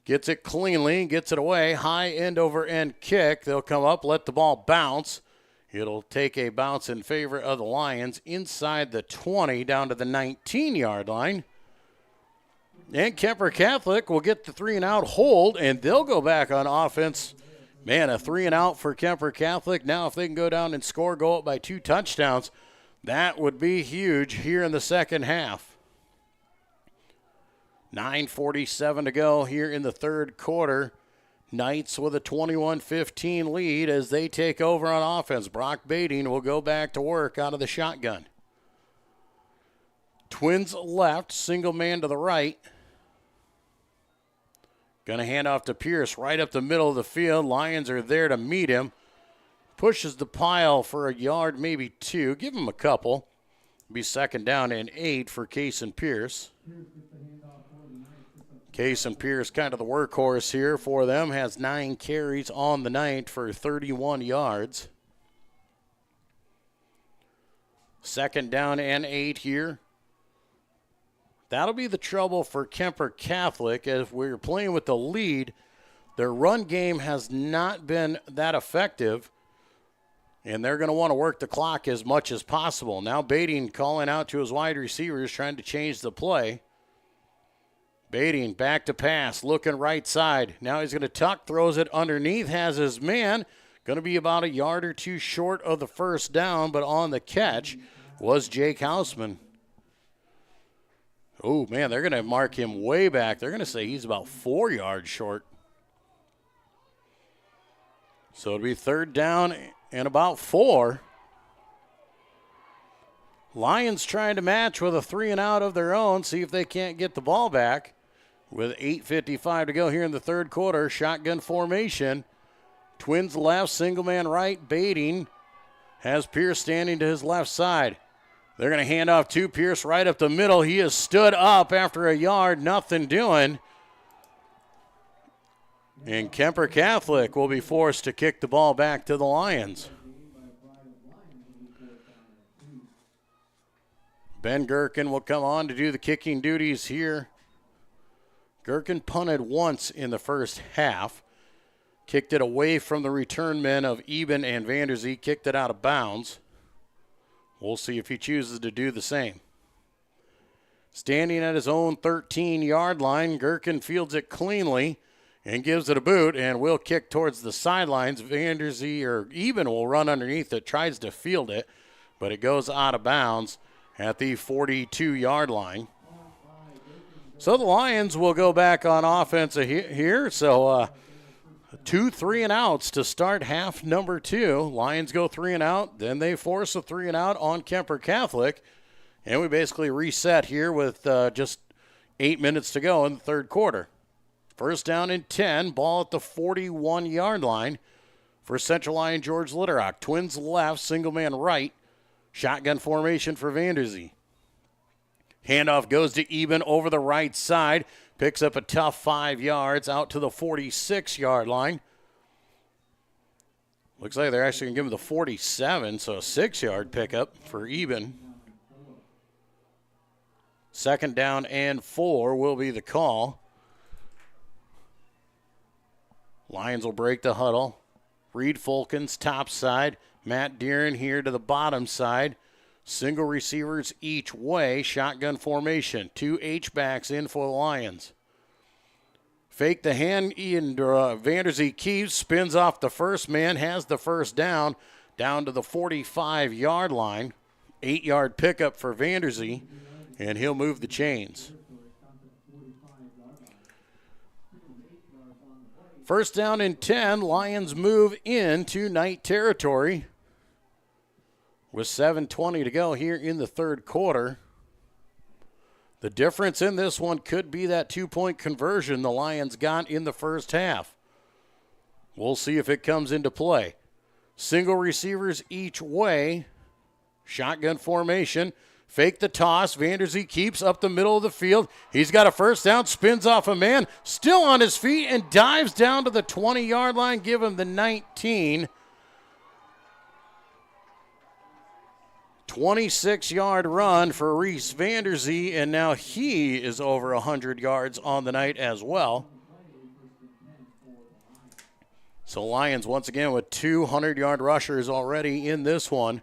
Gets it cleanly, gets it away. High end-over-end kick. They'll come up, let the ball bounce. It'll take a bounce in favor of the Lions inside the 20 down to the 19-yard line. And Kuemper Catholic will get the 3-and-out hold, and they'll go back on offense. Man, a 3-and-out for Kuemper Catholic. Now if they can go down and score, go up by 2 touchdowns, that would be huge here in the second half. 9:47 to go here in the third quarter. Knights with a 21-15 lead as they take over on offense. Brock Bading will go back to work out of the shotgun. Twins left, single man to the right. Going to hand off to Pierce right up the middle of the field. Lions are there to meet him. Pushes the pile for a yard, maybe 2. Give him a couple. Be 2nd down and 8 for Case and Pierce. Case and Pierce, kind of the workhorse here for them, has 9 carries on the night for 31 yards. 2nd down and 8 here. That'll be the trouble for Kuemper Catholic. As we're playing with the lead, their run game has not been that effective, and they're going to want to work the clock as much as possible. Now Bading calling out to his wide receivers, trying to change the play. Bading back to pass, looking right side. Now he's going to tuck, throws it underneath, has his man. Going to be about a yard or 2 short of the first down, but on the catch was Jake Hausman. Oh, man, they're going to mark him way back. They're going to say he's about 4 yards short. So it'll be 3rd down and about 4. Lions trying to match with a 3 and out of their own, see if they can't get the ball back. With 8:55 to go here in the third quarter, shotgun formation. Twins left, single man right, baiting. Has Pierce standing to his left side. They're going to hand off to Pierce right up the middle. He has stood up after a yard, nothing doing. And Kuemper Catholic will be forced to kick the ball back to the Lions. Ben Gherkin will come on to do the kicking duties here. Gherkin punted once in the first half. Kicked it away from the return men of Eben and Vanderzee. Kicked it out of bounds. We'll see if he chooses to do the same. Standing at his own 13-yard line, Gherkin fields it cleanly and gives it a boot and will kick towards the sidelines. Vanderzee or Eben will run underneath it, tries to field it, but it goes out of bounds at the 42-yard line. So the Lions will go back on offense here. So 2 3 and outs to start half number 2. Lions go 3 and out. Then they force a 3 and out on Kuemper Catholic. And we basically reset here with just 8 minutes to go in the third quarter. First down and 10. Ball at the 41-yard line for Central Lyon George Litterock. Twins left, single man right. Shotgun formation for Vanderzee. Handoff goes to Eben over the right side. Picks up a tough 5 yards out to the 46-yard line. Looks like they're actually going to give him the 47, so a 6-yard pickup for Eben. Second down and 4 will be the call. Lions will break the huddle. Reed Fulkins top side. Matt Deeren here to the bottom side. Single receivers each way. Shotgun formation. 2 H-backs in for the Lions. Fake the hand. Ian Vanderzee keeps. Spins off the first man. Has the first down. Down to the 45-yard line. 8-yard pickup for Vanderzee. And he'll move the chains. First down and 10. Lions move into night territory. With 7:20 to go here in the third quarter. The difference in this one could be that 2-point conversion the Lions got in the first half. We'll see if it comes into play. Single receivers each way. Shotgun formation. Fake the toss. Vanderzee keeps up the middle of the field. He's got a first down. Spins off a man. Still on his feet and dives down to the 20-yard line. Give him the 19. 26-yard run for Reese Vanderzee, and now he is over 100 yards on the night as well. So Lions once again with 200-yard rushers already in this one.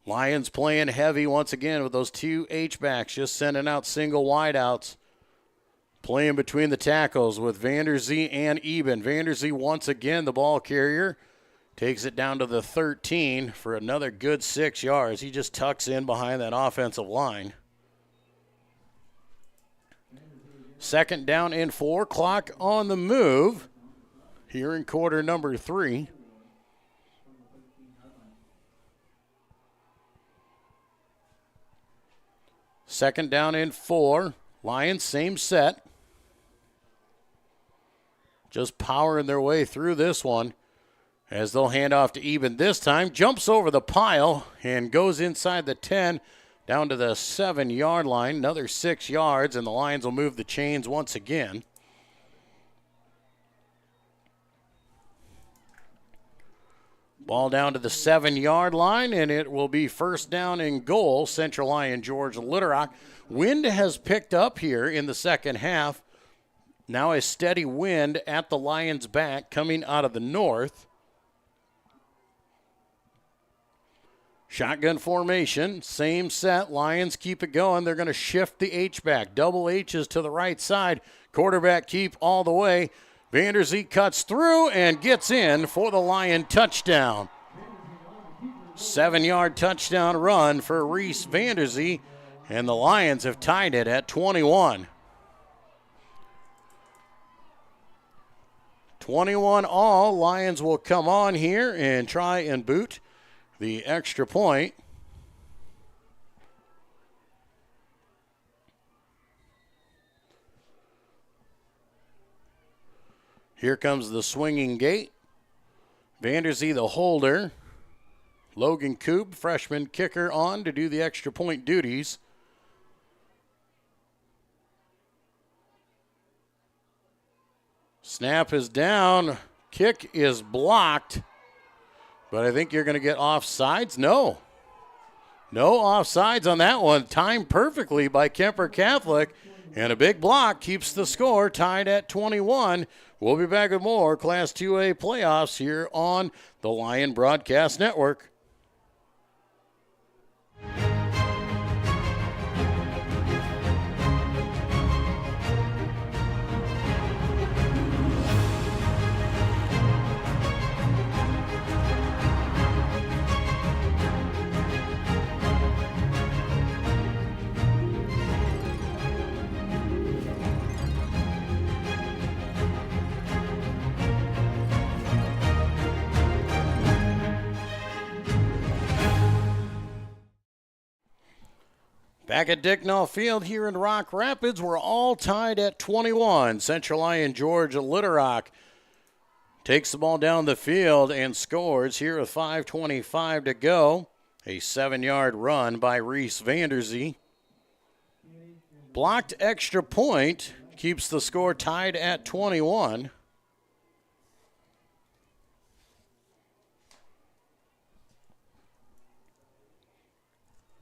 Lions playing heavy once again with those 2 H-backs, just sending out single wideouts. Playing between the tackles with Vanderzee and Eben. Vanderzee once again the ball carrier. Takes it down to the 13 for another good 6 yards. He just tucks in behind that offensive line. Second down and 4. Clock on the move here in quarter number 3. Second down and 4. Lions, same set. Just powering their way through this one. As they'll hand off to Eben this time. Jumps over the pile and goes inside the 10 down to the 7-yard line. Another 6 yards, and the Lions will move the chains once again. Ball down to the 7-yard line, and it will be first down and goal. Central Lyon George Litterock. Wind has picked up here in the second half. Now a steady wind at the Lions' back coming out of the north. Shotgun formation, same set. Lions keep it going. They're going to shift the H-back. Double H's to the right side. Quarterback keep all the way. Vanderzee cuts through and gets in for the Lion touchdown. 7-yard touchdown run for Reese Vanderzee, and the Lions have tied it at 21. 21 all. Lions will come on here and try and boot the extra point. Here comes the swinging gate. Vanderzee, the holder. Logan Coop, freshman kicker, on to do the extra point duties. Snap is down. Kick is blocked. But I think you're going to get offsides. No. No offsides on that one. Timed perfectly by Kuemper Catholic. And a big block keeps the score tied at 21. We'll be back with more Class 2A playoffs here on the Lion Broadcast Network. Back at Dicknall Field here in Rock Rapids, we're all tied at 21. Central Lyon George Litterock takes the ball down the field and scores here with 5:25 to go. A 7-yard run by Reese Vanderzee. Blocked extra point keeps the score tied at 21.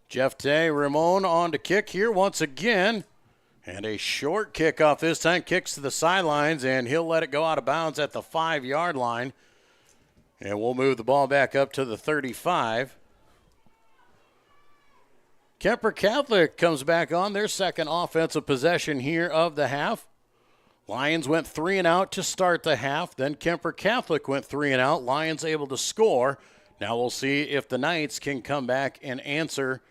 Jeff Tay Ramon on to kick here once again. And a short kickoff this time, kicks to the sidelines, and he'll let it go out of bounds at the 5-yard line. And we'll move the ball back up to the 35. Kuemper Catholic comes back on their second offensive possession here of the half. Lions went 3 and out to start the half. Then Kuemper Catholic went 3 and out. Lions able to score. Now we'll see if the Knights can come back and answer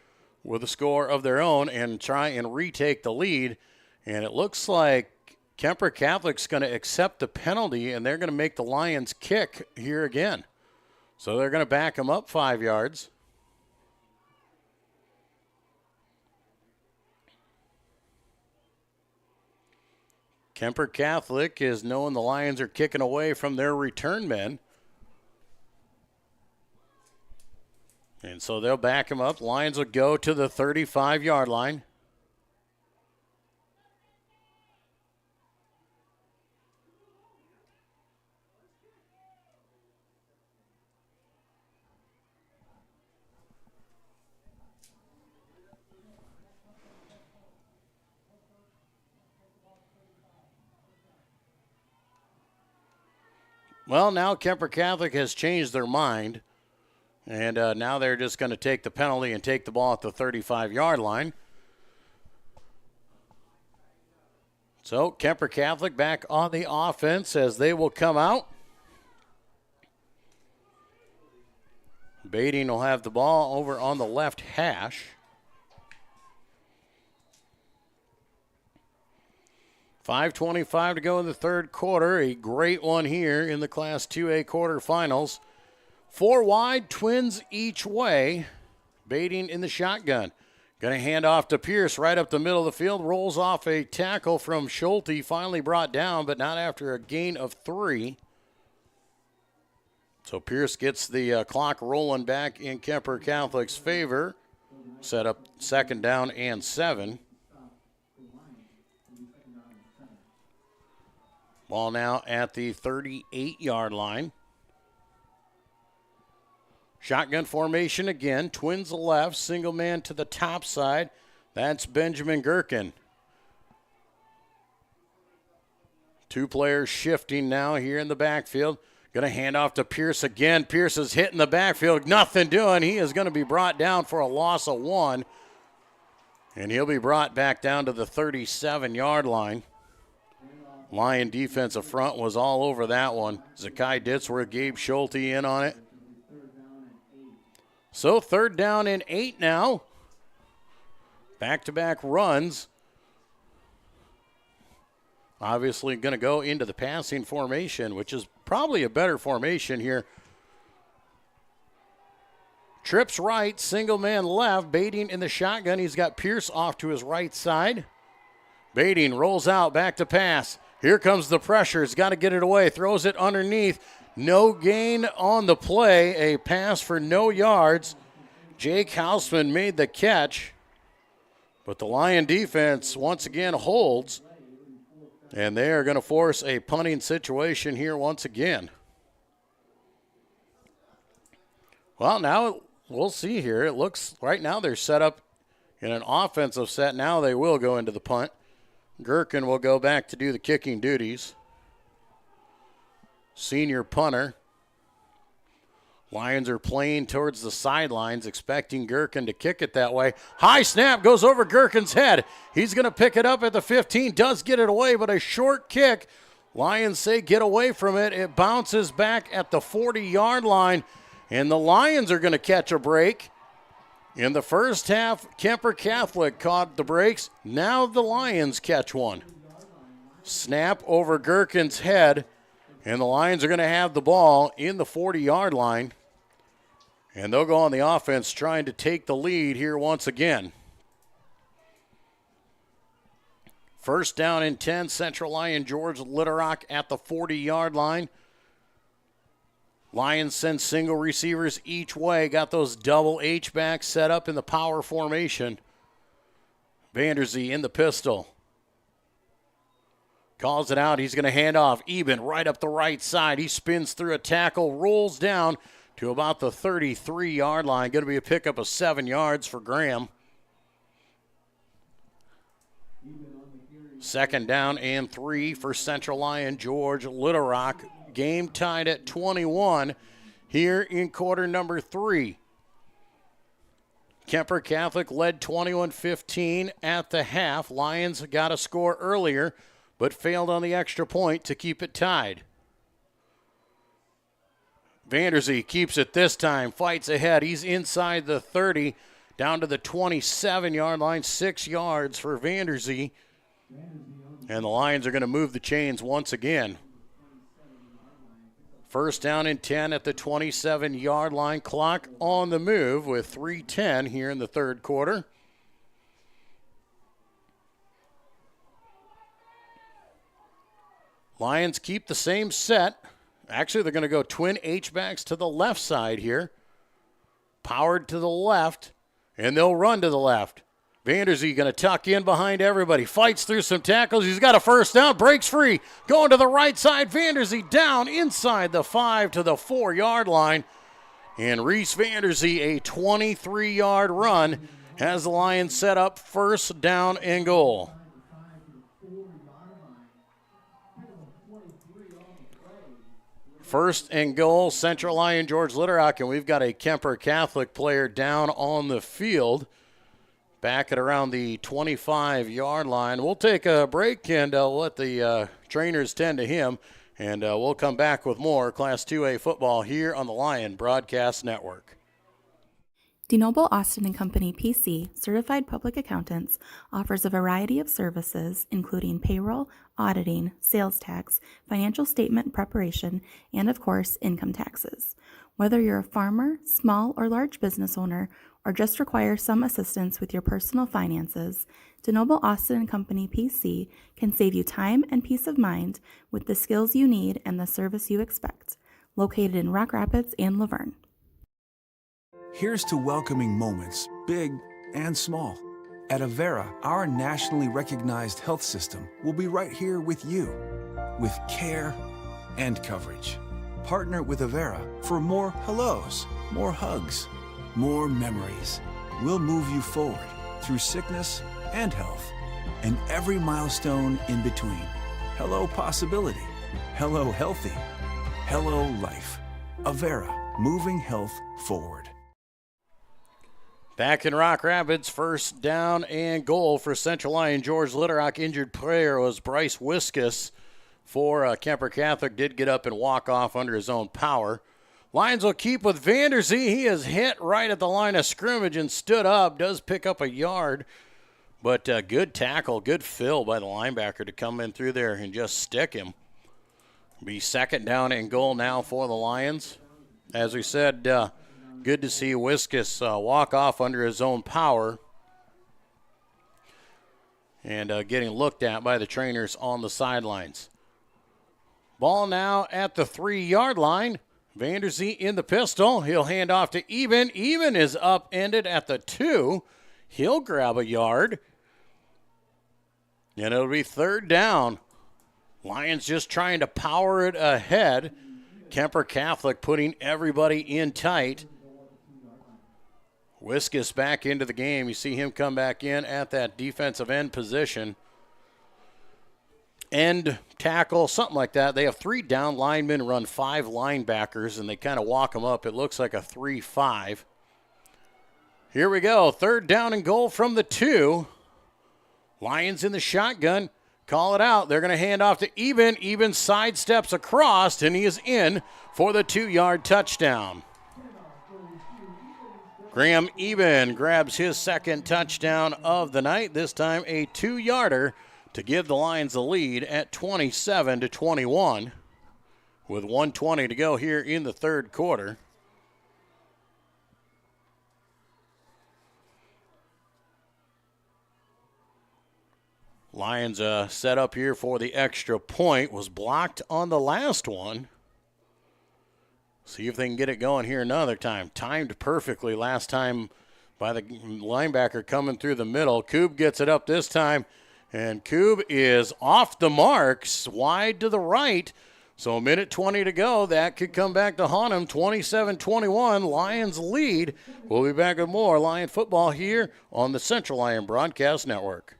with a score of their own and try and retake the lead. And it looks like Kuemper Catholic's going to accept the penalty, and they're going to make the Lions kick here again. So they're going to back them up 5 yards. Kuemper Catholic is knowing the Lions are kicking away from their return men. And so they'll back him up. Lions will go to the 35-yard line. Well, now Kuemper Catholic has changed their mind. And now they're just going to take the penalty and take the ball at the 35-yard line. So Kuemper Catholic back on the offense as they will come out. Bading will have the ball over on the left hash. .5:25 to go in the third quarter. A great one here in the Class 2A quarterfinals. 4 wide, Twins each way. Bading in the shotgun. Going to hand off to Pierce right up the middle of the field. Rolls off a tackle from Schulte. Finally brought down, but not after a gain of 3. So Pierce gets the clock rolling back in Kuemper Catholic's favor. Set up 2nd down and 7. Ball now at the 38-yard line. Shotgun formation again. Twins left. Single man to the top side. That's Benjamin Gherkin. 2 players shifting now here in the backfield. Going to hand off to Pierce again. Pierce is hitting the backfield. Nothing doing. He is going to be brought down for a loss of 1. And he'll be brought back down to the 37-yard line. Lion defensive front was all over that one. Zakai Ditzworth, Gabe Schulte in on it. So 3rd down and 8 now. Back-to-back runs obviously going to go into the passing formation, which is probably a better formation here. Trips right, single man left. Baiting in the shotgun. He's got Pierce off to his right side. Baiting rolls out, back to pass. Here comes the pressure. He's got to get it away. Throws it underneath. No gain on the play. A pass for no yards. Jake Hausman made the catch. But the Lion defense once again holds. And they are going to force a punting situation here once again. Well, now we'll see here. It looks right now they're set up in an offensive set. Now they will go into the punt. Gherkin will go back to do the kicking duties. Senior punter. Lions are playing towards the sidelines, expecting Gherkin to kick it that way. High snap goes over Gherkin's head. He's going to pick it up at the 15, does get it away, but a short kick. Lions say get away from it. It bounces back at the 40-yard line, and the Lions are going to catch a break. In the first half, Kuemper Catholic caught the breaks. Now the Lions catch one. Snap over Gherkin's head, and the Lions are going to have the ball in the 40-yard line. And they'll go on the offense trying to take the lead here once again. First down and 10, Central Lyon George Little at the 40-yard line. Lions send single receivers each way. Got those double H-backs set up in the power formation. Vanderzee in the pistol. Calls it out. He's going to hand off. Eben right up the right side. He spins through a tackle, rolls down to about the 33-yard line. Going to be a pickup of 7 yards for Graham. Second down and 3 for Central Lyon George Little Rock. Game tied at 21 here in quarter number 3. Kuemper Catholic led 21-15 at the half. Lions got a score earlier, but failed on the extra point to keep it tied. Vanderzee keeps it this time, fights ahead. He's inside the 30, down to the 27-yard line, 6 yards for Vanderzee. And the Lions are going to move the chains once again. First down and 10 at the 27-yard line. Clock on the move with 3:10 here in the third quarter. Lions keep the same set. Actually, they're going to go twin H-backs to the left side here. Powered to the left, and they'll run to the left. Vanderzee going to tuck in behind everybody. Fights through some tackles. He's got a first down. Breaks free. Going to the right side. Vanderzee down inside the 5 to the 4-yard line. And Reese Vanderzee, a 23-yard run, has the Lions set up first down and goal. First and goal, Central Lyon George Little Rock, and we've got a Kuemper Catholic player down on the field. Back at around the 25-yard line. We'll take a break and let the trainers tend to him, and we'll come back with more Class 2A football here on the Lion Broadcast Network. DeNoble Austin & Company PC, certified public accountants, offers a variety of services including payroll, auditing, sales tax, financial statement preparation, and of course, income taxes. Whether you're a farmer, small or large business owner, or just require some assistance with your personal finances, DeNoble Austin & Company PC can save you time and peace of mind with the skills you need and the service you expect. Located in Rock Rapids and Laverne. Here's to welcoming moments, big and small. At Avera, our nationally recognized health system will be right here with you, with care and coverage. Partner with Avera for more hellos, more hugs, more memories. We'll move you forward through sickness and health, and every milestone in between. Hello possibility, hello healthy, hello life. Avera, moving health forward. Back in Rock Rapids, first down and goal for Central Lyon George Little Rock. Injured player was Bryce Wiskus for Kuemper Catholic. Did get up and walk off under his own power. Lions will keep with Vanderzee. He is hit right at the line of scrimmage and stood up. Does pick up a yard. But good tackle, good fill by the linebacker to come in through there and just stick him. Be second down and goal now for the Lions. As we said, good to see Wiskus walk off under his own power and getting looked at by the trainers on the sidelines. Ball now at the 3-yard line. Vanderzee in the pistol. He'll hand off to Eben. Eben is upended at the 2. He'll grab a yard. And it'll be third down. Lions just trying to power it ahead. Kuemper Catholic putting everybody in tight. Wiskus back into the game. You see him come back in at that defensive end position. End tackle, something like that. They have 3 down linemen, run 5 linebackers, and they kind of walk them up. It looks like a 3-5. Here we go. Third down and goal from the 2. Lions in the shotgun. Call it out. They're going to hand off to Eben. Eben sidesteps across, and he is in for the 2-yard touchdown. Graham Eben grabs his second touchdown of the night, this time a 2-yarder to give the Lions the lead at 27-21 with 1:20 to go here in the third quarter. Lions set up here for the extra point. Was blocked on the last one. See if they can get it going here another time. Timed perfectly last time by the linebacker coming through the middle. Koob gets it up this time, and Koob is off the marks, wide to the right. So a minute 20 to go. That could come back to haunt him. 27-21, Lions lead. We'll be back with more Lion football here on the Central Lyon Broadcast Network.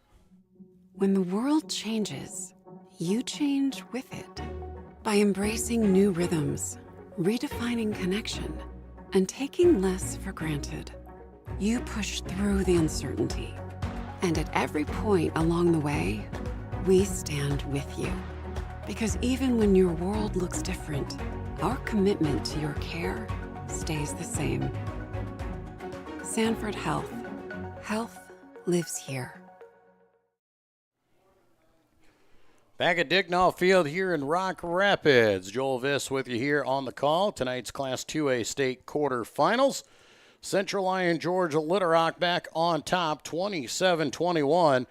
When the world changes, you change with it. By embracing new rhythms, redefining connection, and taking less for granted, you push through the uncertainty. And at every point along the way, we stand with you. Because even when your world looks different, our commitment to your care stays the same. Sanford Health. Health lives here. Back at Dicknall Field here in Rock Rapids. Joel Viss with you here on the call. Tonight's Class 2A state quarterfinals. Central Lyon Georgia Little Rock back on top, 27-21.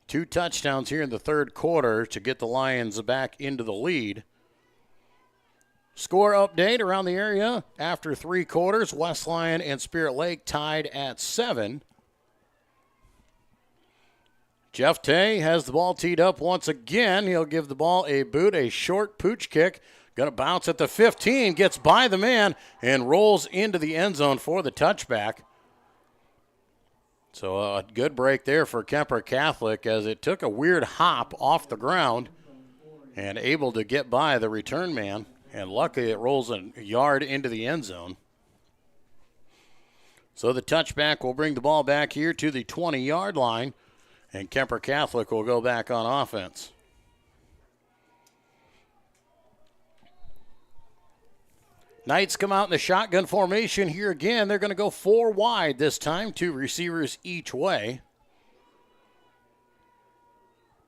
2 touchdowns here in the third quarter to get the Lions back into the lead. Score update around the area. After 3 quarters, West Lyon and Spirit Lake tied at 7. Jeff Tay has the ball teed up once again. He'll give the ball a boot, a short pooch kick. Going to bounce at the 15, gets by the man, and rolls into the end zone for the touchback. So a good break there for Kuemper Catholic as it took a weird hop off the ground and able to get by the return man. And luckily it rolls a yard into the end zone. So the touchback will bring the ball back here to the 20-yard line. And Kuemper Catholic will go back on offense. Knights come out in the shotgun formation here again. They're going to go 4 wide this time, 2 receivers each way.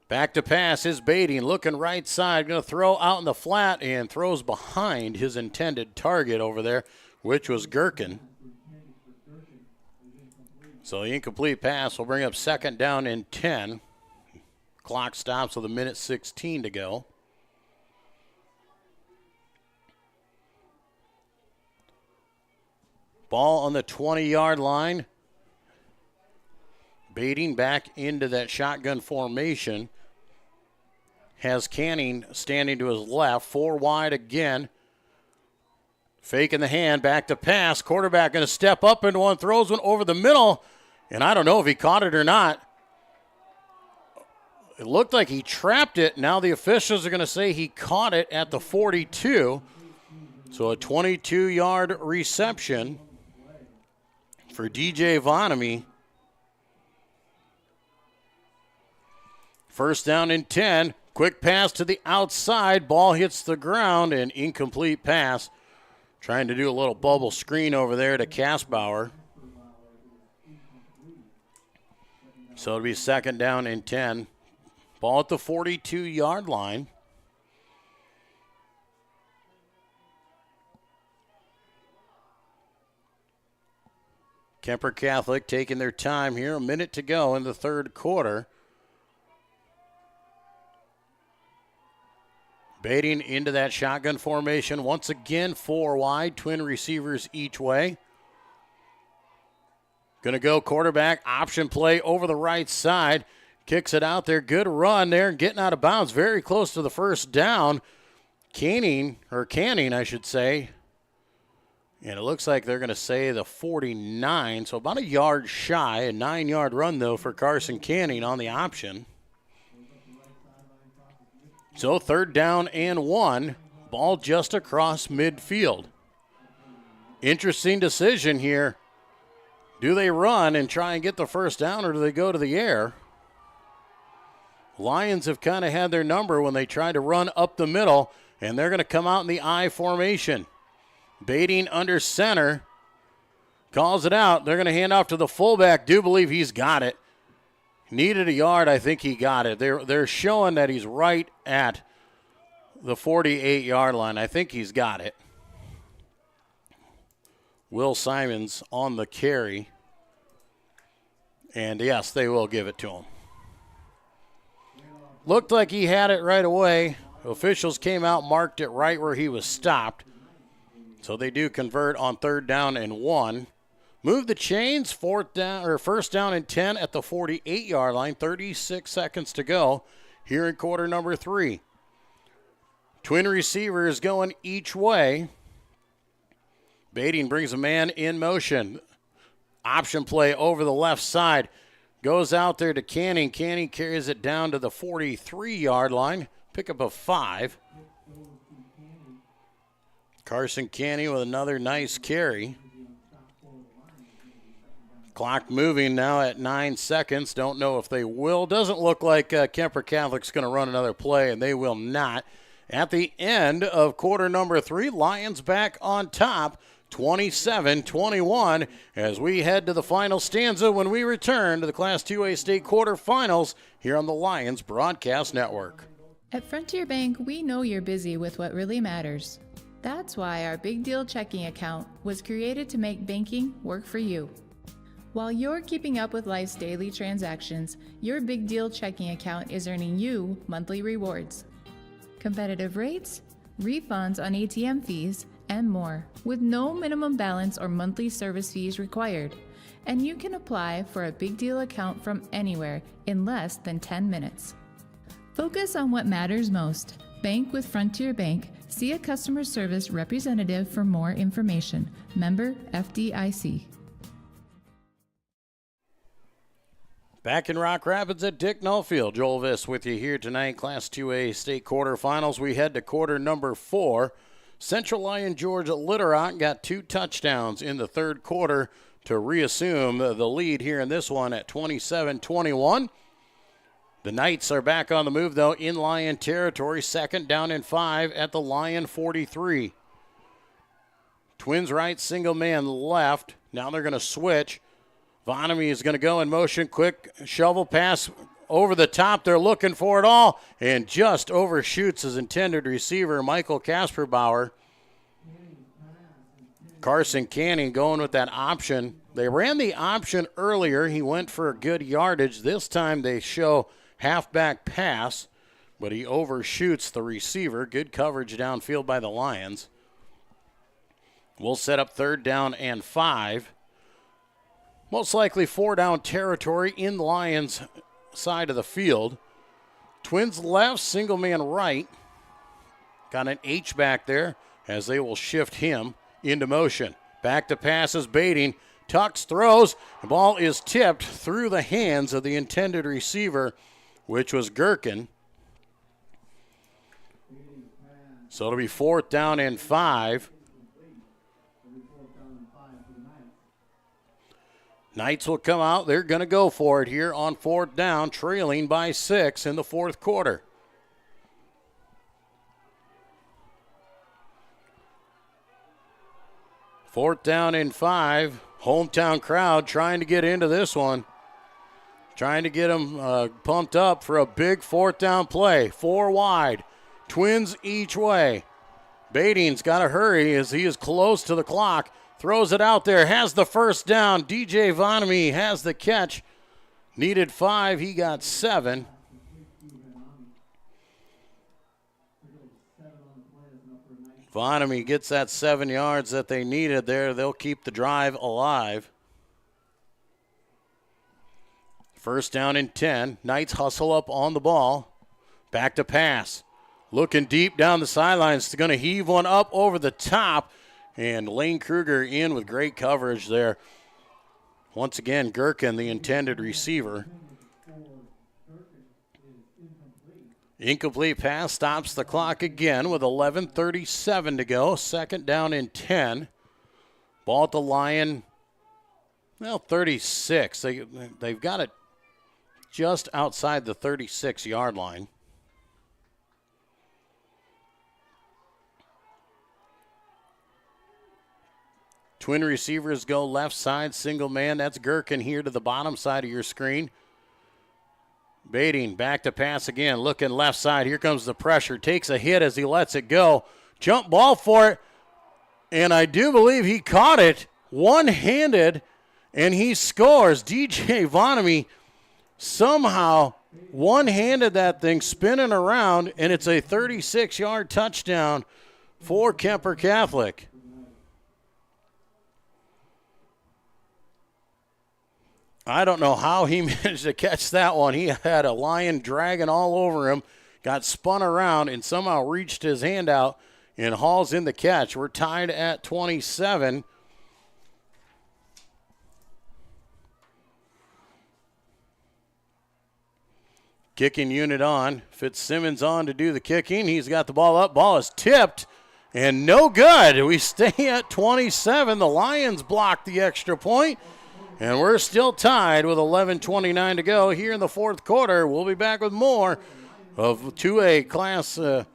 Back to pass is Beatty, looking right side, going to throw out in the flat and throws behind his intended target over there, which was Gherkin. So the incomplete pass will bring up second down and 10. Clock stops with a minute 16 to go. Ball on the 20-yard line. Baiting back into that shotgun formation. Has Canning standing to his left. 4 wide again. Faking the hand, back to pass. Quarterback going to step up into one, throws one over the middle. And I don't know if he caught it or not. It looked like he trapped it. Now the officials are going to say he caught it at the 42. So a 22-yard reception for DJ Vonamy. First down and 10. Quick pass to the outside. Ball hits the ground, and incomplete pass. Trying to do a little bubble screen over there to Kaspbauer. So it'll be 2nd down and 10. Ball at the 42-yard line. Kuemper Catholic taking their time here. A minute to go in the 3rd quarter. Baiting into that shotgun formation. Once again, 4 wide. Twin receivers each way. Going to go quarterback option play over the right side. Kicks it out there. Good run there. Getting out of bounds. Very close to the 1st down. Canning, I should say. And it looks like they're going to say the 49. So about a yard shy. A 9-yard run, though, for Carson Canning on the option. So 3rd down and 1. Ball just across midfield. Interesting decision here. Do they run and try and get the 1st down, or do they go to the air? Lions have kind of had their number when they try to run up the middle, and they're going to come out in the I formation. Baiting under center. Calls it out. They're going to hand off to the fullback. Do believe he's got it. Needed a yard. I think he got it. They're showing that he's right at the 48-yard line. I think he's got it. Will Simons on the carry. And, yes, they will give it to him. Looked like he had it right away. Officials came out, marked it right where he was stopped. So they do convert on 3rd down and 1. Move the chains, 1st down and 10 at the 48-yard line. 36 seconds to go here in quarter number 3. Twin receivers going each way. Baiting brings a man in motion. Option play over the left side. Goes out there to Canning. Canning carries it down to the 43-yard line. Pickup of 5. Carson Canning with another nice carry. Clock moving now at 9 seconds. Don't know if they will. Doesn't look like Kuemper Catholic's going to run another play, and they will not. At the end of quarter number 3, Lions back on top, 27-21, as we head to the final stanza when we return to the Class 2A state quarterfinals here on the Lions Broadcast Network. At Frontier Bank, we know you're busy with what really matters. That's why our Big Deal checking account was created to make banking work for you. While you're keeping up with life's daily transactions, your Big Deal checking account is earning you monthly rewards. Competitive rates, refunds on ATM fees, and more, with no minimum balance or monthly service fees required. And you can apply for a Big Deal account from anywhere in less than 10 minutes. Focus on what matters most. Bank with Frontier Bank. See a customer service representative for more information. Member FDIC. Back in Rock Rapids at Dick Nullfield. Joel Viss with you here tonight. Class 2A state quarterfinals. We head to quarter number 4. Central Lyon Georgia Little Rock got 2 touchdowns in the 3rd quarter to reassume the lead here in this one at 27-21. The Knights are back on the move, though, in Lyon territory. 2nd down and 5 at the Lyon 43. Twins right, single man left. Now they're going to switch. Vonamy is going to go in motion. Quick shovel pass over the top. They're looking for it all and just overshoots his intended receiver, Michael Kasperbauer. Carson Canning going with that option. They ran the option earlier. He went for a good yardage. This time they show halfback pass, but he overshoots the receiver. Good coverage downfield by the Lions. We'll set up 3rd down and 5. Most likely 4-down territory in the Lions' side of the field. Twins left, single man right. Got an H back there as they will shift him into motion. Back to passes, baiting. Tucks, throws. The ball is tipped through the hands of the intended receiver, which was Gherkin. So it'll be 4th down and 5. Knights will come out. They're going to go for it here on 4th down, trailing by 6 in the 4th quarter. Fourth down and 5. Hometown crowd trying to get into this one. trying to get him pumped up for a big fourth down play. 4 wide. Twins each way. Bading's got to hurry as he is close to the clock. Throws it out there, has the first down. DJ Vonamy has the catch. Needed 5, he got 7. Vonamy gets that 7 yards that they needed there. They'll keep the drive alive. First down and 10. Knights hustle up on the ball. Back to pass. Looking deep down the sidelines. Going to heave one up over the top. And Lane Kruger in with great coverage there. Once again, Gherkin, the intended receiver. Incomplete pass stops the clock again with 11:37 to go. Second down and 10. Ball at the Lyon, 36. They've got it just outside the 36-yard line. Twin receivers go left side, single man. That's Gherkin here to the bottom side of your screen. Bading back to pass again, looking left side. Here comes the pressure. Takes a hit as he lets it go. Jump ball for it. And I do believe he caught it one-handed, and he scores. DJ Vonamy somehow one-handed that thing, spinning around, and it's a 36-yard touchdown for Kuemper Catholic. I don't know how he managed to catch that one. He had a lion dragging all over him, got spun around, and somehow reached his hand out and hauls in the catch. We're tied at 27. Kicking unit on. Fitzsimmons on to do the kicking. He's got the ball up. Ball is tipped and no good. We stay at 27. The Lions block the extra point. And we're still tied with 11:29 to go here in the fourth quarter. We'll be back with more of 2A quarterfinal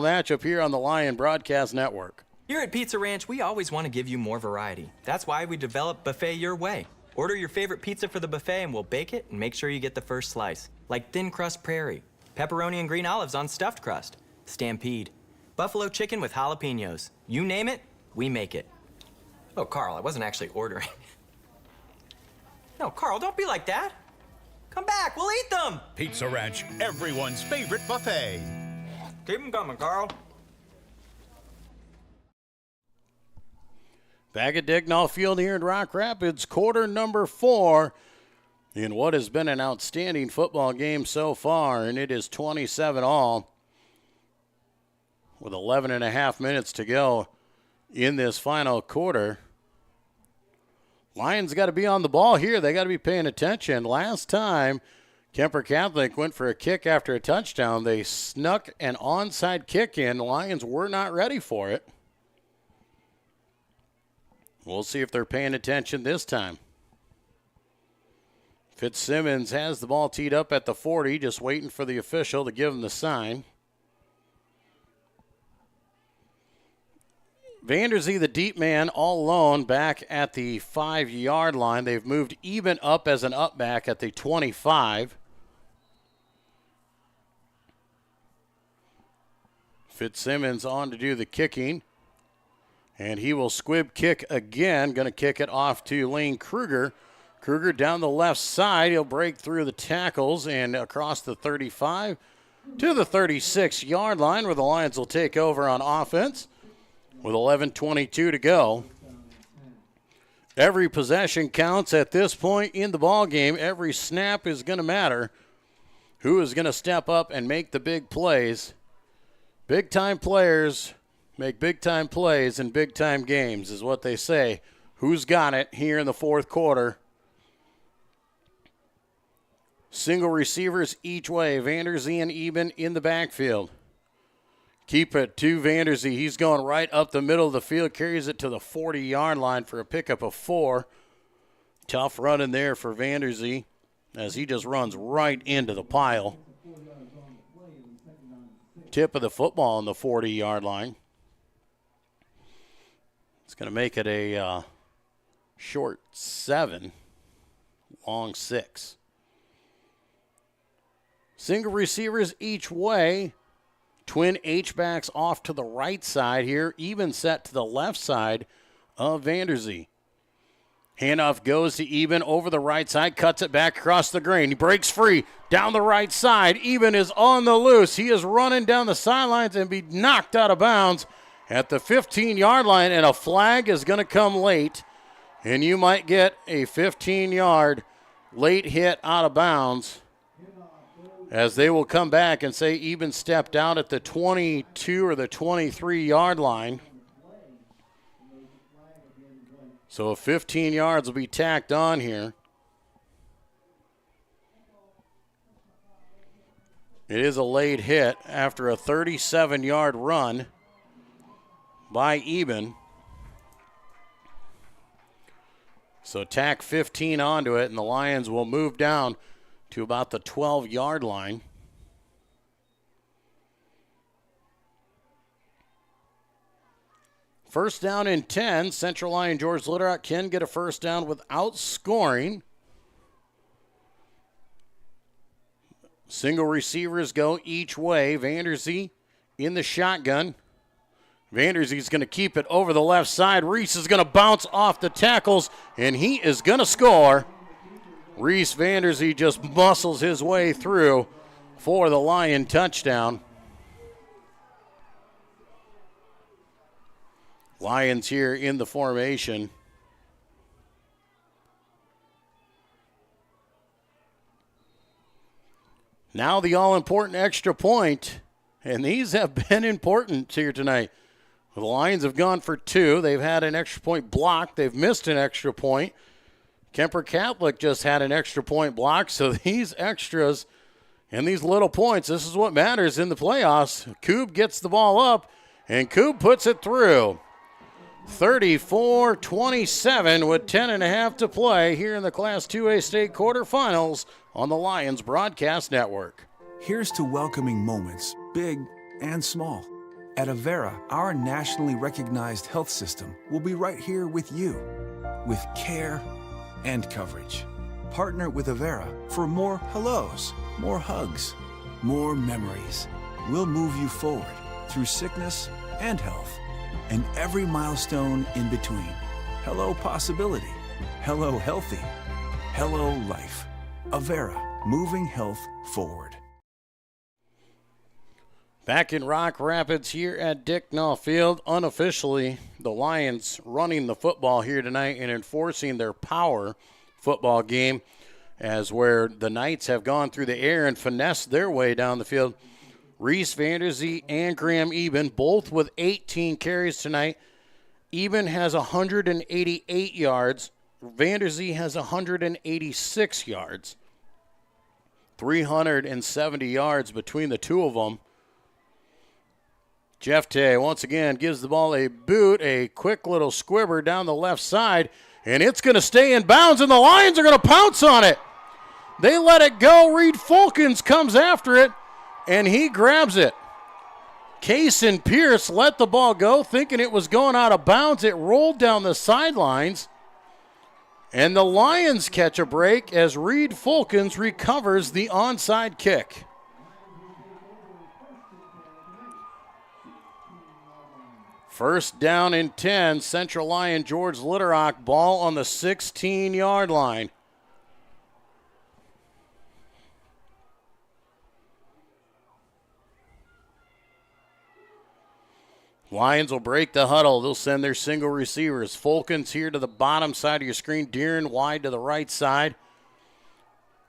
matchup here on the Lion Broadcast Network. Here at Pizza Ranch, we always want to give you more variety. That's why we developed Buffet Your Way. Order your favorite pizza for the buffet and we'll bake it and make sure you get the first slice. Like thin crust prairie, pepperoni and green olives on stuffed crust, stampede, buffalo chicken with jalapenos. You name it, we make it. Oh, Carl, I wasn't actually ordering. No, Carl, don't be like that. Come back, we'll eat them. Pizza Ranch, everyone's favorite buffet. Keep them coming, Carl. Back at Dignall Field here in Rock Rapids, quarter number 4 in what has been an outstanding football game so far, and it is 27-all with 11 and a half minutes to go in this final quarter. Lions got to be on the ball here. They got to be paying attention. Last time, Kuemper Catholic went for a kick after a touchdown. They snuck an onside kick in. The Lions were not ready for it. We'll see if they're paying attention this time. Fitzsimmons has the ball teed up at the 40, just waiting for the official to give him the sign. Vanderzee, the deep man, all alone back at the 5-yard line. They've moved even up as an up back at the 25. Fitzsimmons on to do the kicking. And he will squib kick again. Going to kick it off to Lane Kruger. Kruger down the left side. He'll break through the tackles and across the 35 to the 36-yard line where the Lions will take over on offense. With 11:22 to go. Every possession counts at this point in the ball game. Every snap is going to matter. Who is going to step up and make the big plays? Big-time players make big-time plays in big-time games is what they say. Who's got it here in the fourth quarter? Single receivers each way. Vanderzee and Eben in the backfield. Keep it to Vanderzee. He's going right up the middle of the field, carries it to the 40-yard line for a pickup of 4. Tough running there for Vanderzee as he just runs right into the pile. Tip of the football on the 40-yard line. It's going to make it a short 7. long 6. Single receivers each way. Twin H-backs off to the right side here. Even set to the left side of Vanderzee. Handoff goes to Eben over the right side. Cuts it back across the green. He breaks free down the right side. Eben is on the loose. He is running down the sidelines and be knocked out of bounds at the 15-yard line. And a flag is going to come late. And you might get a 15-yard late hit out of bounds, as they will come back and say Eben stepped out at the 22 or the 23-yard line. So 15 yards will be tacked on here. It is a late hit after a 37-yard run by Eben. So tack 15 onto it, and the Lions will move down to about the 12-yard line. First down and 10. Central Lyon George Litterock can get a first down without scoring. Single receivers go each way. Vanderzee in the shotgun. Vanderzee's going to keep it over the left side. Reese is going to bounce off the tackles, and he is going to score. Reese Vanderzee just muscles his way through for the Lion touchdown. Lions here in the formation. Now the all-important extra point, and these have been important here tonight. The Lions have gone for 2. They've had an extra point blocked. They've missed an extra point. Kuemper Catholic just had an extra point blocked, so these extras and these little points, this is what matters in the playoffs. Koob gets the ball up, and Koob puts it through. 34-27 with 10.5 to play here in the Class 2A state quarterfinals on the Lions Broadcast Network. Here's to welcoming moments, big and small. At Avera, our nationally recognized health system will be right here with you, with care and coverage. Partner with Avera for more hellos, more hugs, more memories. We'll move you forward through sickness and health, and every milestone in between. Hello possibility. Hello healthy. Hello life. Avera, moving health forward. Back in Rock Rapids here at Dicknall Field, unofficially, the Lions running the football here tonight and enforcing their power football game, as where the Knights have gone through the air and finessed their way down the field. Reese Vanderzee and Graham Eben, both with 18 carries tonight. Eben has 188 yards. Vanderzee has 186 yards. 370 yards between the two of them. Jeff Tay once again gives the ball a boot, a quick little squibber down the left side, and it's going to stay in bounds, and the Lions are going to pounce on it. They let it go. Reed Fulkins comes after it, and he grabs it. Kaysen Pierce let the ball go, thinking it was going out of bounds. It rolled down the sidelines, and the Lions catch a break as Reed Fulkins recovers the onside kick. First down and 10, Central Lyon George Litterock, ball on the 16-yard line. Lions will break the huddle. They'll send their single receivers. Fulkins here to the bottom side of your screen. Deeren wide to the right side.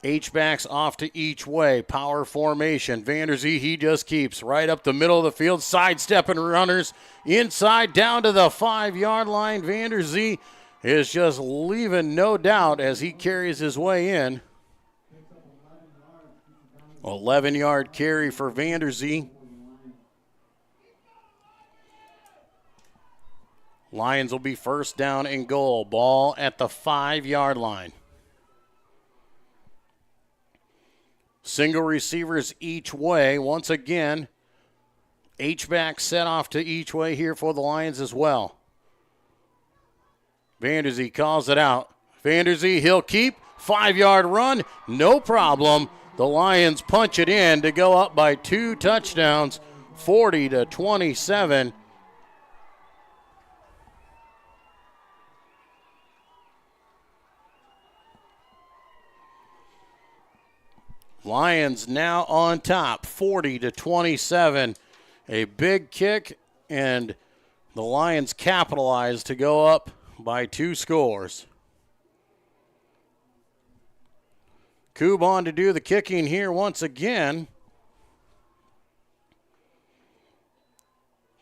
H-backs off to each way. Power formation. Vanderzee, he just keeps right up the middle of the field. Sidestepping runners inside down to the 5-yard line. Vanderzee is just leaving no doubt as he carries his way in. 11-yard carry for Vanderzee. Lions will be first down and goal. Ball at the 5-yard line. Single receivers each way. Once again, H-back set off to each way here for the Lions as well. Vanderzee calls it out. Vanderzee, he'll keep, 5-yard run, no problem. The Lions punch it in to go up by 2 touchdowns, 40-27. Lions now on top, 40-27. A big kick, and the Lions capitalize to go up by 2 scores. Koob on to do the kicking here once again.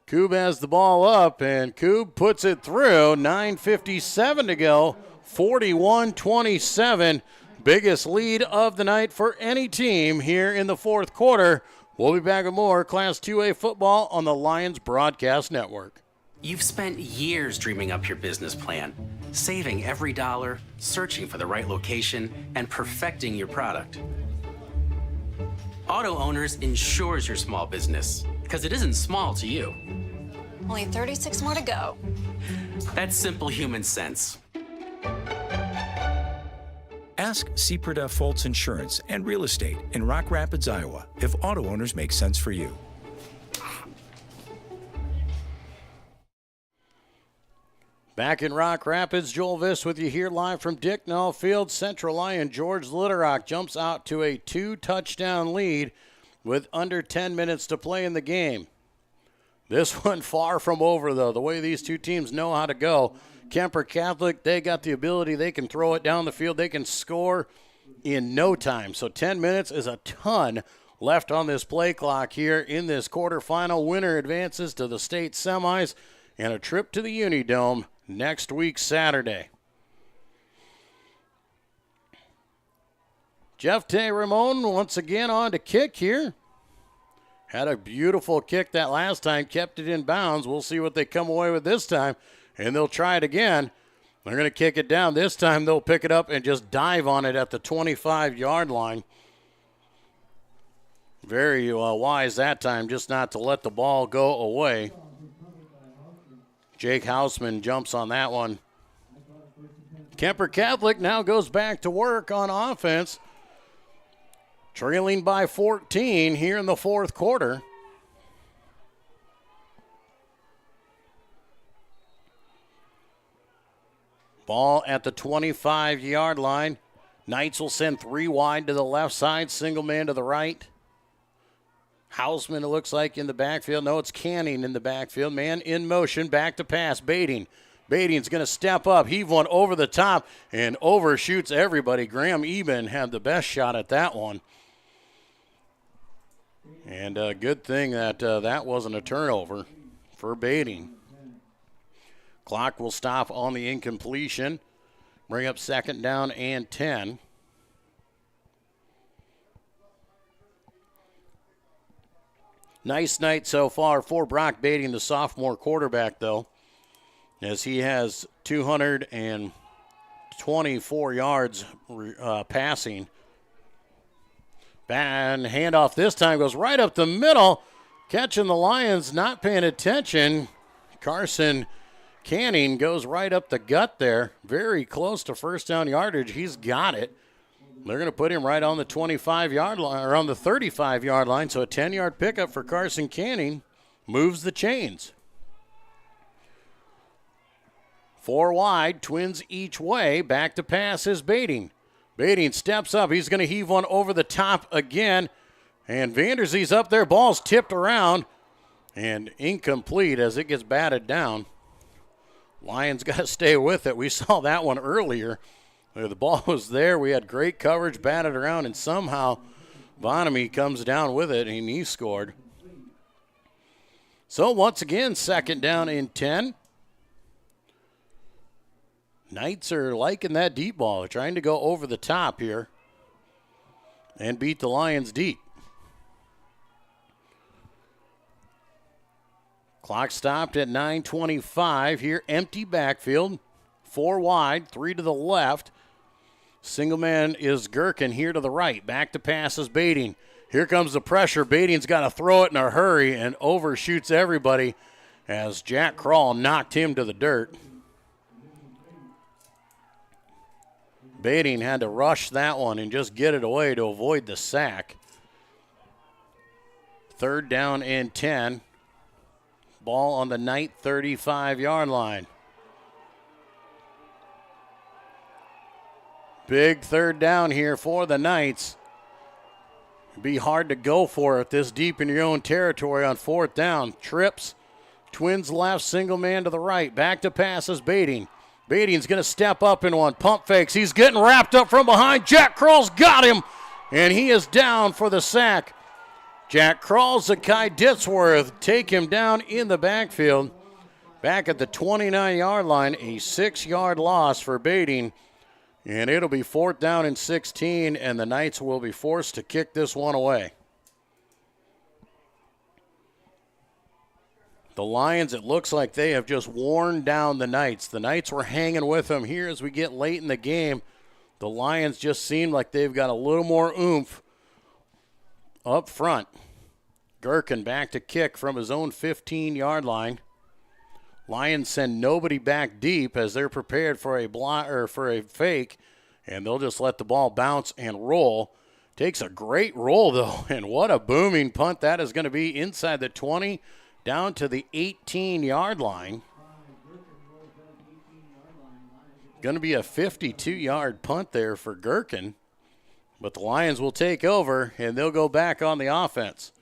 Koob has the ball up, and Koob puts it through. 9:57 to go, 41-27. Biggest lead of the night for any team here in the fourth quarter. We'll be back with more Class 2A football on the Lions Broadcast Network. You've spent years dreaming up your business plan, saving every dollar, searching for the right location, and perfecting your product. Auto Owners insures your small business, because it isn't small to you. Only 36 more to go. That's simple human sense. Ask Seapreda Foltz Insurance and Real Estate in Rock Rapids, Iowa, if auto owners make sense for you. Back in Rock Rapids, Joel Viss with you here live from Dicknall Field. Central Lyon George Litterock jumps out to a 2-touchdown lead with under 10 minutes to play in the game. This one far from over, though, the way these two teams know how to go. Kuemper Catholic, they got the ability. They can throw it down the field. They can score in no time. So 10 minutes is a ton left on this play clock here in this quarterfinal. Winner advances to the state semis and a trip to the Unidome next week, Saturday. Jeff Tay Ramon once again on to kick here. Had a beautiful kick that last time, kept it in bounds. We'll see what they come away with this time. And they'll try it again. They're going to kick it down. This time they'll pick it up and just dive on it at the 25-yard line. Very wise that time, just not to let the ball go away. Jake Hausman jumps on that one. Kuemper Catholic now goes back to work on offense. Trailing by 14 here in the fourth quarter. Ball at the 25-yard line. Knights will send 3 wide to the left side, single man to the right. Hausman, it looks like, in the backfield. No, it's Canning in the backfield. Man in motion, back to pass. Bading's going to step up, heave one over the top, and overshoots everybody. Graham Eben had the best shot at that one. And a good thing that that wasn't a turnover for Bading. Clock will stop on the incompletion. Bring up 2nd down and 10. Nice night so far for Brock Bading, the sophomore quarterback, though, as he has 224 yards passing. And handoff this time goes right up the middle. Catching the Lions, not paying attention. Carson Canning goes right up the gut there. Very close to first down yardage. He's got it. They're going to put him right on the 25-yard line, or on the 35-yard line. So a 10-yard pickup for Carson Canning moves the chains. 4 wide, twins each way. Back to pass is Bading. Bading steps up. He's going to heave one over the top again. And Vanderzee's up there. Ball's tipped around and incomplete as it gets batted down. Lions got to stay with it. We saw that one earlier. The ball was there. We had great coverage, batted around, and somehow Bonamy comes down with it, and he scored. So once again, 2nd down and 10. Knights are liking that deep ball. They're trying to go over the top here and beat the Lions deep. Clock stopped at 9:25 here. Empty backfield. 4 wide, 3 to the left. Single man is Gherkin here to the right. Back to pass is Bading. Here comes the pressure. Bading's got to throw it in a hurry and overshoots everybody as Jack Krall knocked him to the dirt. Bading had to rush that one and just get it away to avoid the sack. 3rd down and 10. Ball on the Knight 35-yard line. Big 3rd down here for the Knights. It'd be hard to go for it this deep in your own territory on 4th down. Trips, twins left, single man to the right. Back to passes, Bading. Bading's going to step up in one. Pump fakes. He's getting wrapped up from behind. Jack Krall's got him, and he is down for the sack. Jack Krall, Zakai Ditzworth take him down in the backfield. Back at the 29-yard line, a 6-yard loss for Bading. And it'll be 4th down and 16, and the Knights will be forced to kick this one away. The Lions, it looks like they have just worn down the Knights. The Knights were hanging with them here as we get late in the game. The Lions just seem like they've got a little more oomph up front. Gherkin back to kick from his own 15-yard line. Lions send nobody back deep as they're prepared for a fake, and they'll just let the ball bounce and roll. Takes a great roll, though, and what a booming punt that is going to be inside the 20 down to the 18-yard line. Going to be a 52-yard punt there for Gherkin, but the Lions will take over, and they'll go back on the offense.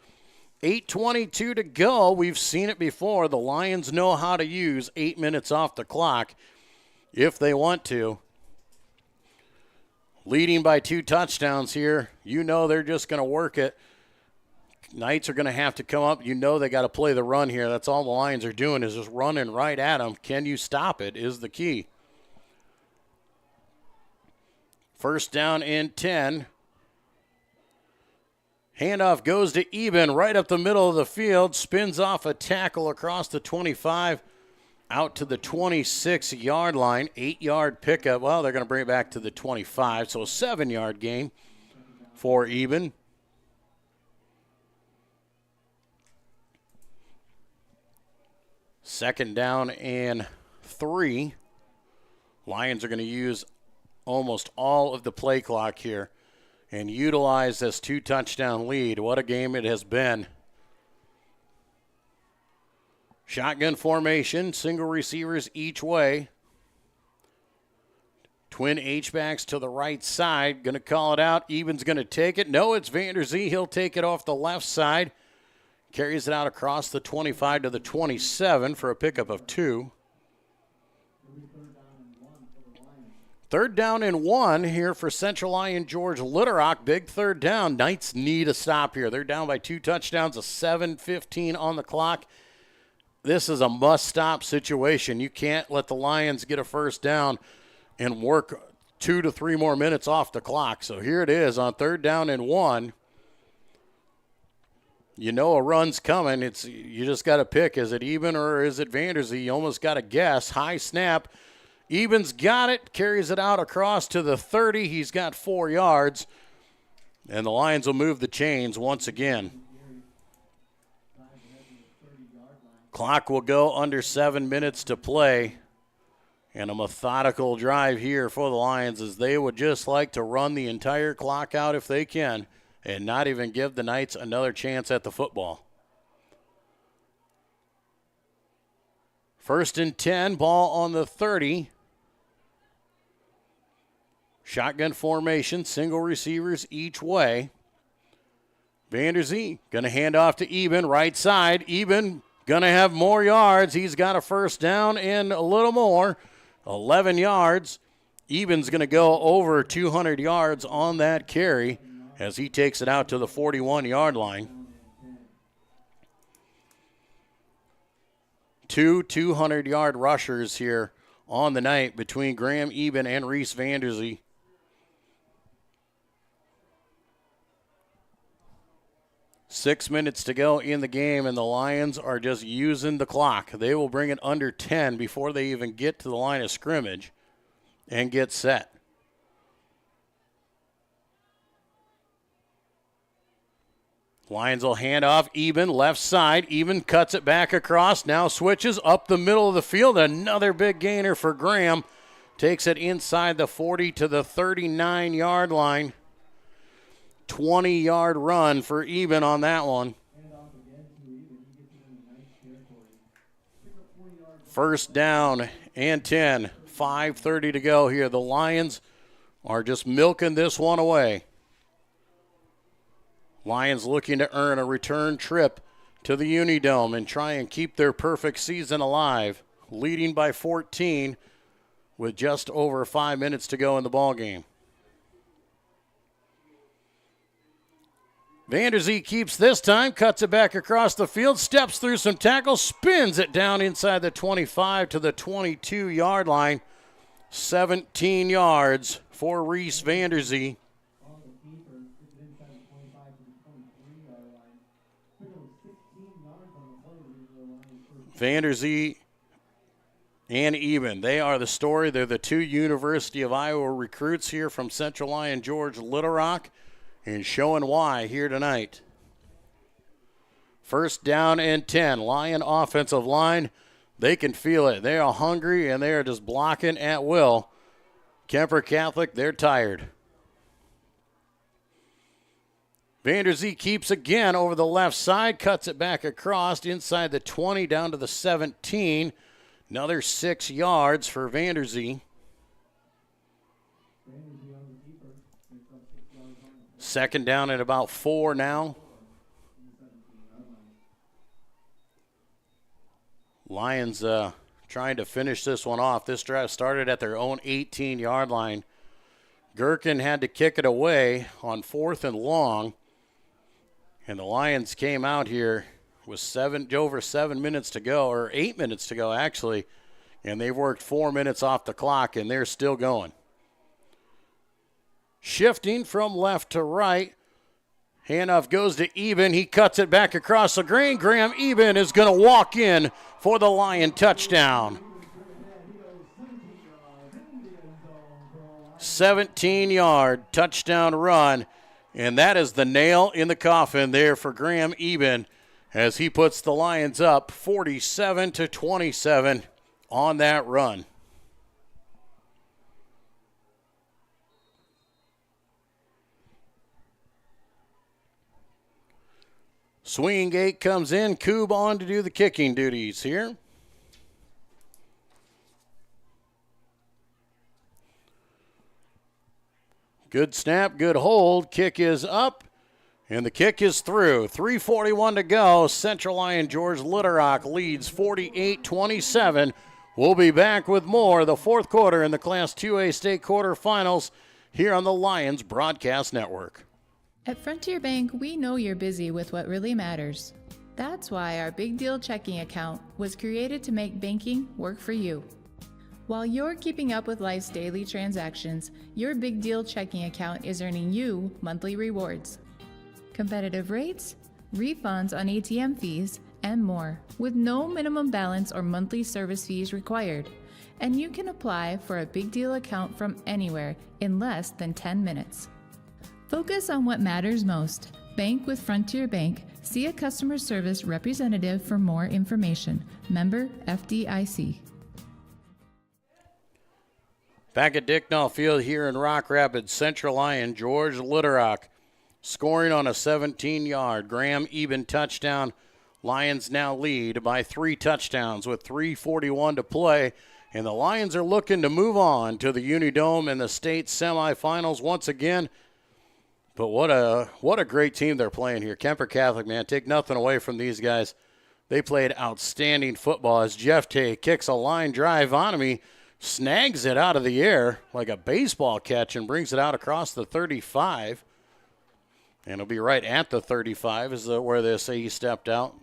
8:22 to go. We've seen it before. The Lions know how to use 8 minutes off the clock if they want to. Leading by 2 touchdowns here. You know they're just going to work it. Knights are going to have to come up. You know they got to play the run here. That's all the Lions are doing is just running right at them. Can you stop it is the key. 1st down and 10. Handoff goes to Eben right up the middle of the field. Spins off a tackle across the 25 out to the 26-yard line. 8-yard pickup. Well, they're going to bring it back to the 25, so a 7-yard gain for Eben. Second down and 3. Lions are going to use almost all of the play clock here and utilize this 2-touchdown lead. What a game it has been. Shotgun formation, single receivers each way. Twin H-backs to the right side. Going to call it out. Eben's going to take it. No, it's Vanderzee. He'll take it off the left side. Carries it out across the 25 to the 27 for a pickup of 2. 3rd down and 1 here for Central Lyon George Litterock. Big 3rd down. Knights need a stop here. They're down by 2 touchdowns, a 7:15 on the clock. This is a must-stop situation. You can't let the Lions get a 1st down and work 2 to 3 more minutes off the clock. So here it is on 3rd down and 1. You know a run's coming. You just got to pick. Is it Eben or is it Vanderzee? You almost got to guess. High snap. Eben's got it. Carries it out across to the 30. He's got 4 yards. And the Lions will move the chains once again. Clock will go under 7 minutes to play. And a methodical drive here for the Lions as they would just like to run the entire clock out if they can and not even give the Knights another chance at the football. 1st and 10, ball on the 30. Shotgun formation, single receivers each way. Vanderzee going to hand off to Eben, right side. Eben going to have more yards. He's got a 1st down and a little more, 11 yards. Eben's going to go over 200 yards on that carry as he takes it out to the 41-yard line. 2 200-yard rushers here on the night between Graham Eben and Reese Vanderzee. Six minutes to go in the game, and the Lions are just using the clock. They will bring it under 10 before they even get to the line of scrimmage and get set. Lions will hand off Eben, left side. Eben cuts it back across, now switches up the middle of the field. Another big gainer for Graham. takes it inside the 40 to the 39-yard line. 20-yard run for Eben on that one. First down and 10. 5:30 to go here. The Lions are just milking this one away. Lions looking to earn a return trip to the Unidome and try and keep their perfect season alive, leading by 14 with just over 5 minutes to go in the ballgame. Vanderzee keeps this time, cuts it back across the field, steps through some tackles, spins it down inside the 25 to the 22-yard line. 17 yards for Reese Vanderzee. Vanderzee and Eben, they are the story. They're the two University of Iowa recruits here from Central Lyon George Little Rock, and showing why here tonight. First down and 10. Lyon offensive line, they can feel it. They are hungry, and they are just blocking at will. Kuemper Catholic, they're tired. Vanderzee keeps again over the left side, cuts it back across inside the 20 down to the 17. Another 6 yards for Vanderzee. Second down at about 4 now. Lions trying to finish this one off. This drive started at their own 18-yard line. Gherkin had to kick it away on 4th and long. And the Lions came out here with over 7 minutes to go, or 8 minutes to go actually. And they've worked 4 minutes off the clock, and they're still going. Shifting from left to right. Handoff goes to Eben. He cuts it back across the green. Graham Eben is going to walk in for the Lion touchdown. 17-yard touchdown run. And that is the nail in the coffin there for Graham Eben as he puts the Lions up 47-27 on that run. Swinging gate comes in. Coob on to do the kicking duties here. Good snap, good hold. Kick is up, and the kick is through. 3:41 to go. Central Lyon George Little Rock leads 48-27. We'll be back with more the fourth quarter in the Class 2A state quarterfinals here on the Lions Broadcast Network. At Frontier Bank, we know you're busy with what really matters. That's why our Big Deal checking account was created to make banking work for you. While you're keeping up with life's daily transactions, your Big Deal checking account is earning you monthly rewards. Competitive rates, refunds on ATM fees, and more, with no minimum balance or monthly service fees required. And you can apply for a Big Deal account from anywhere in less than 10 minutes. Focus on what matters most. Bank with Frontier Bank. See a customer service representative for more information. Member FDIC. Back at Dicknall Field here in Rock Rapids, Central Lyon George Little Rock scoring on a 17-yard Graham Eben touchdown. Lions now lead by 3 touchdowns with 3:41 to play. And the Lions are looking to move on to the Unidome in the state semifinals once again. But what a great team they're playing here. Kuemper Catholic, man, take nothing away from these guys. They played outstanding football as Jeff Tay kicks a line drive on him. He snags it out of the air like a baseball catch and brings it out across the 35. And it'll be right at the 35 is where they say he stepped out.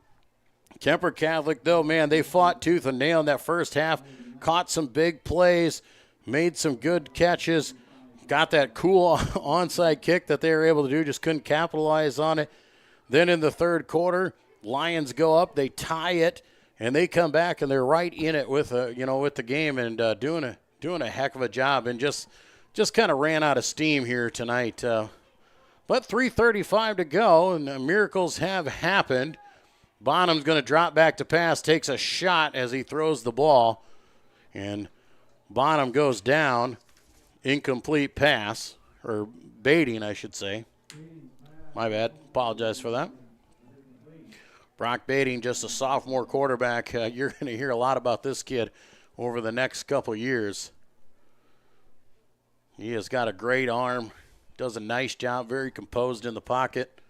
Kuemper Catholic, though, man, they fought tooth and nail in that first half. Caught some big plays, made some good catches. Got that cool onside kick that they were able to do, just couldn't capitalize on it. Then in the third quarter, Lions go up, they tie it, and they come back and they're right in it with the game and doing a heck of a job and just kind of ran out of steam here tonight. But 3:35 to go, and miracles have happened. Bonham's going to drop back to pass, takes a shot as he throws the ball, and Bonham goes down. Incomplete pass, or baiting, I should say. My bad. Apologize for that. Brock Baiting, just a sophomore quarterback. You're going to hear a lot about this kid over the next couple years. He has got a great arm, does a nice job, very composed in the pocket.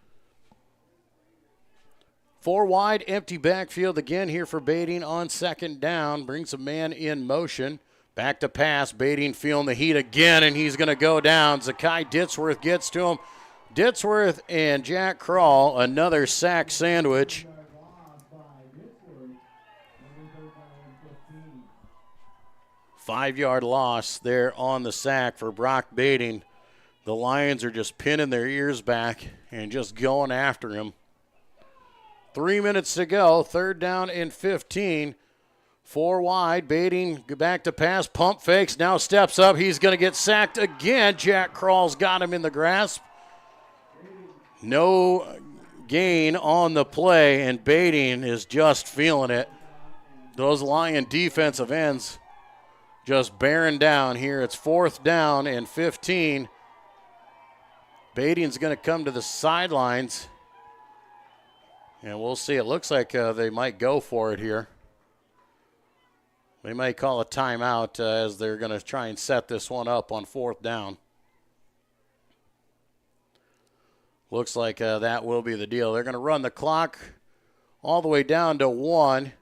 4 wide, empty backfield again here for Baiting on second down. Brings a man in motion. Back to pass. Baiting feeling the heat again, and he's going to go down. Zakai Ditzworth gets to him. Ditzworth and Jack Krall, another sack sandwich. Five-yard loss there on the sack for Brock Baiting. The Lions are just pinning their ears back and just going after him. 3 minutes to go, 3rd down and 15. 4 wide, Baiting back to pass, pump fakes, now steps up. He's going to get sacked again. Jack Krall's got him in the grasp. No gain on the play, and Baiting is just feeling it. Those Lion defensive ends just bearing down here. It's 4th down and 15. Baiting's going to come to the sidelines. And we'll see. It looks like they might go for it here. They might call a timeout as they're going to try and set this one up on 4th down. Looks like that will be the deal. They're going to run the clock all the way down to 1.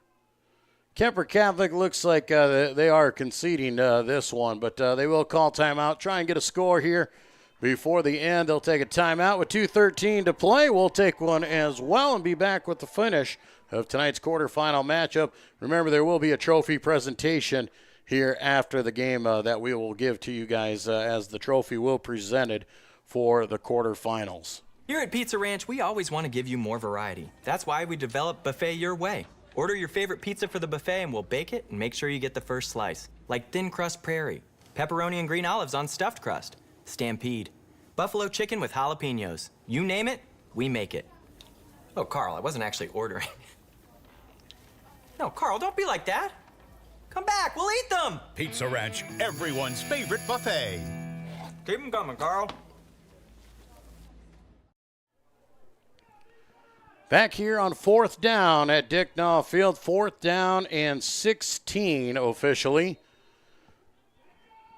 Kuemper Catholic looks like they are conceding this one, but they will call timeout. Try and get a score here before the end. They'll take a timeout with 2:13 to play. We'll take one as well and be back with the finish of tonight's quarterfinal matchup. Remember, there will be a trophy presentation here after the game that we will give to you guys as the trophy will presented for the quarterfinals. Here at Pizza Ranch, we always want to give you more variety. That's why we developed Buffet Your Way. Order your favorite pizza for the buffet and we'll bake it and make sure you get the first slice. Like thin crust prairie, pepperoni and green olives on stuffed crust, stampede, buffalo chicken with jalapenos. You name it, we make it. Oh, Carl, I wasn't actually ordering. No, Carl, don't be like that. Come back, we'll eat them. Pizza Ranch, everyone's favorite buffet. Keep them coming, Carl. Back here on 4th down at Dicknall Field, 4th down and 16 officially.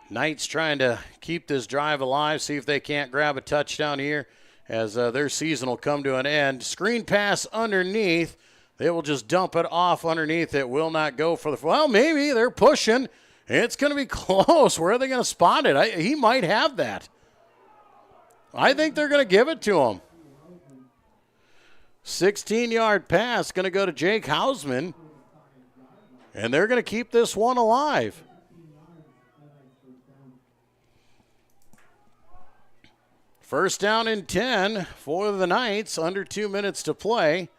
Knights trying to keep this drive alive, see if they can't grab a touchdown here as their season will come to an end. Screen pass underneath. They will just dump it off underneath. It will not go for the, well, maybe they're pushing. It's going to be close. Where are they going to spot it? He might have that. I think they're going to give it to him. 16-yard pass going to go to Jake Hausman. And they're going to keep this one alive. First down and 10 for the Knights. Under 2 minutes to play.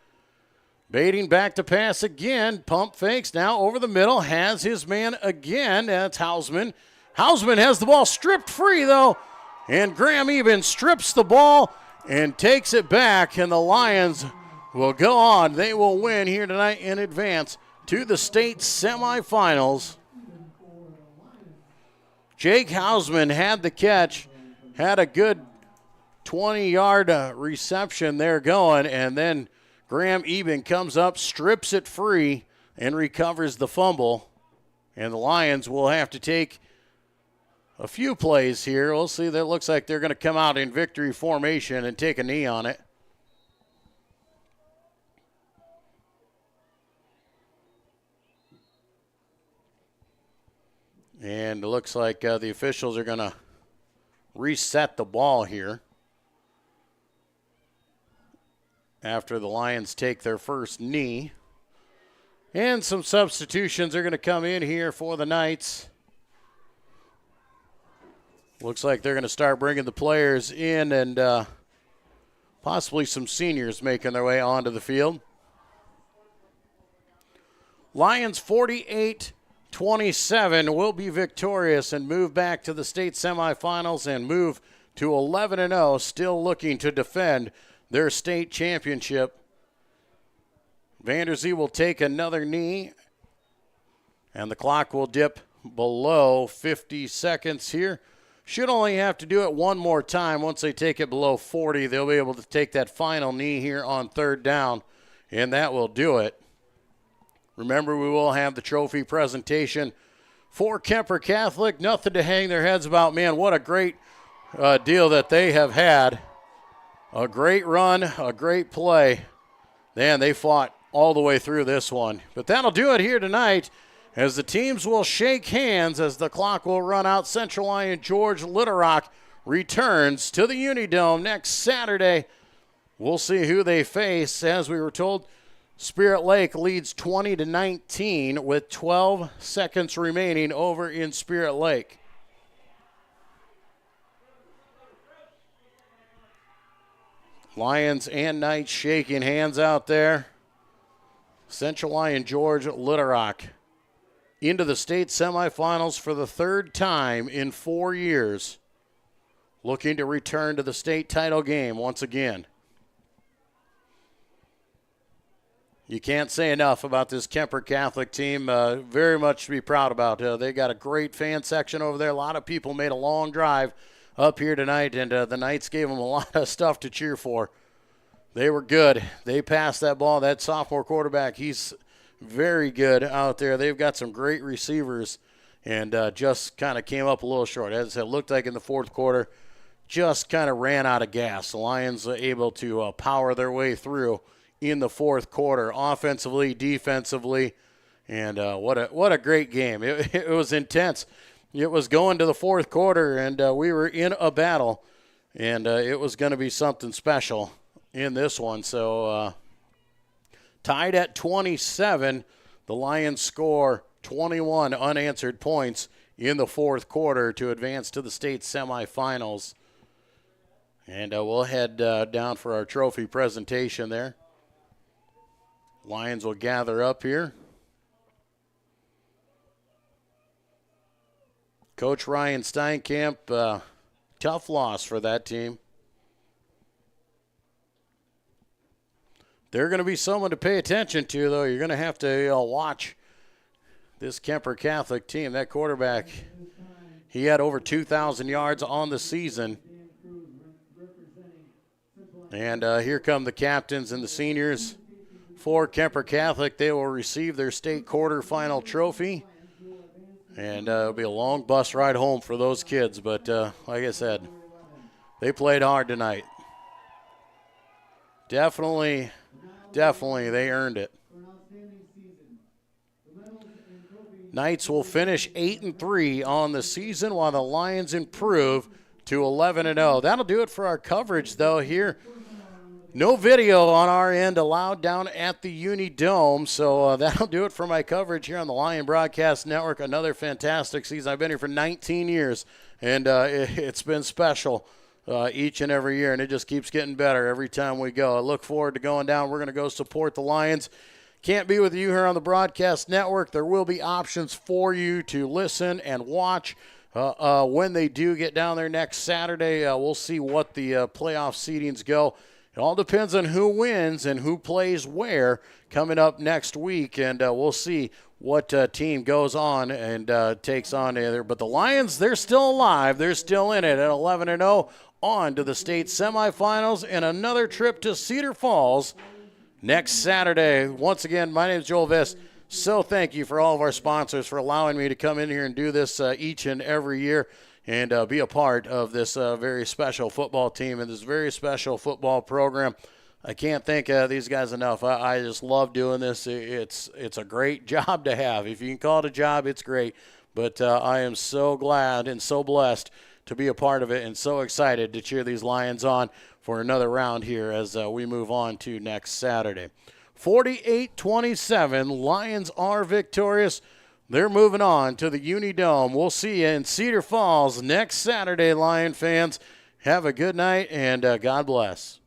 Baiting back to pass again. Pump fakes now over the middle. Has his man again. That's Hausman. Hausman has the ball stripped free, though. And Graham Eben strips the ball and takes it back. And the Lions will go on. They will win here tonight in advance to the state semifinals. Jake Hausman had the catch. Had a good 20-yard reception there going. And then Graham Eben comes up, strips it free, and recovers the fumble. And the Lions will have to take a few plays here. We'll see. That looks like they're going to come out in victory formation and take a knee on it. And it looks like the officials are going to reset the ball here after the Lions take their first knee. And some substitutions are going to come in here for the Knights. Looks like they're going to start bringing the players in and possibly some seniors making their way onto the field. Lions 48-27 will be victorious and move back to the state semifinals and move to 11-0, still looking to defend their state championship. Vanderzee will take another knee, and the clock will dip below 50 seconds here. Should only have to do it one more time. Once they take it below 40, they'll be able to take that final knee here on third down, and that will do it. Remember, we will have the trophy presentation for Kuemper Catholic. Nothing to hang their heads about. Man, what a great deal that they have had. A great run, a great play. Man, they fought all the way through this one. But that'll do it here tonight as the teams will shake hands as the clock will run out. Central Lyon George Little Rock returns to the Unidome next Saturday. We'll see who they face. As we were told, Spirit Lake leads 20-19 with 12 seconds remaining over in Spirit Lake. Lions and Knights shaking hands out there. Central Lyon George Little Rock into the state semifinals for the third time in 4 years, looking to return to the state title game once again. You can't say enough about this Kuemper Catholic team. Very much to be proud about. They got a great fan section over there. A lot of people made a long drive up here tonight, and the Knights gave them a lot of stuff to cheer for. They were good. They passed that ball. That sophomore quarterback, he's very good out there. They've got some great receivers, and just kind of came up a little short. As it looked like in the fourth quarter, just kind of ran out of gas. The Lions are able to power their way through in the fourth quarter, offensively, defensively, and what a great game. It was intense. It was going to the fourth quarter, and we were in a battle, and it was going to be something special in this one. So tied at 27, the Lions score 21 unanswered points in the fourth quarter to advance to the state semifinals. And we'll head down for our trophy presentation there. Lions will gather up here. Coach Ryan Steinkamp, tough loss for that team. They're going to be someone to pay attention to, though. You're going to have to watch this Kuemper Catholic team. That quarterback, he had over 2,000 yards on the season. And here come the captains and the seniors for Kuemper Catholic. They will receive their state quarterfinal trophy. And it'll be a long bus ride home for those kids. But like I said, they played hard tonight. Definitely, they earned it. Knights will finish 8-3 on the season while the Lions improve to 11-0. That'll do it for our coverage, though, here. No video on our end allowed down at the Unidome, so that'll do it for my coverage here on the Lion Broadcast Network. Another fantastic season. I've been here for 19 years, and it's been special each and every year, and it just keeps getting better every time we go. I look forward to going down. We're going to go support the Lions. Can't be with you here on the Broadcast Network. There will be options for you to listen and watch when they do get down there next Saturday. We'll see what the playoff seedings go. It all depends on who wins and who plays where coming up next week, and we'll see what team goes on and takes on there. But the Lions, they're still alive. They're still in it at 11-0, on to the state semifinals and another trip to Cedar Falls next Saturday. Once again, my name is Joel Viss. So thank you for all of our sponsors for allowing me to come in here and do this each and every year. And be a part of this very special football team and this very special football program. I can't thank these guys enough. I just love doing this. It's a great job to have. If you can call it a job, it's great. But I am so glad and so blessed to be a part of it and so excited to cheer these Lions on for another round here as we move on to next Saturday. 48-27, Lions are victorious. They're moving on to the Unidome. We'll see you in Cedar Falls next Saturday, Lion fans. Have a good night, and God bless.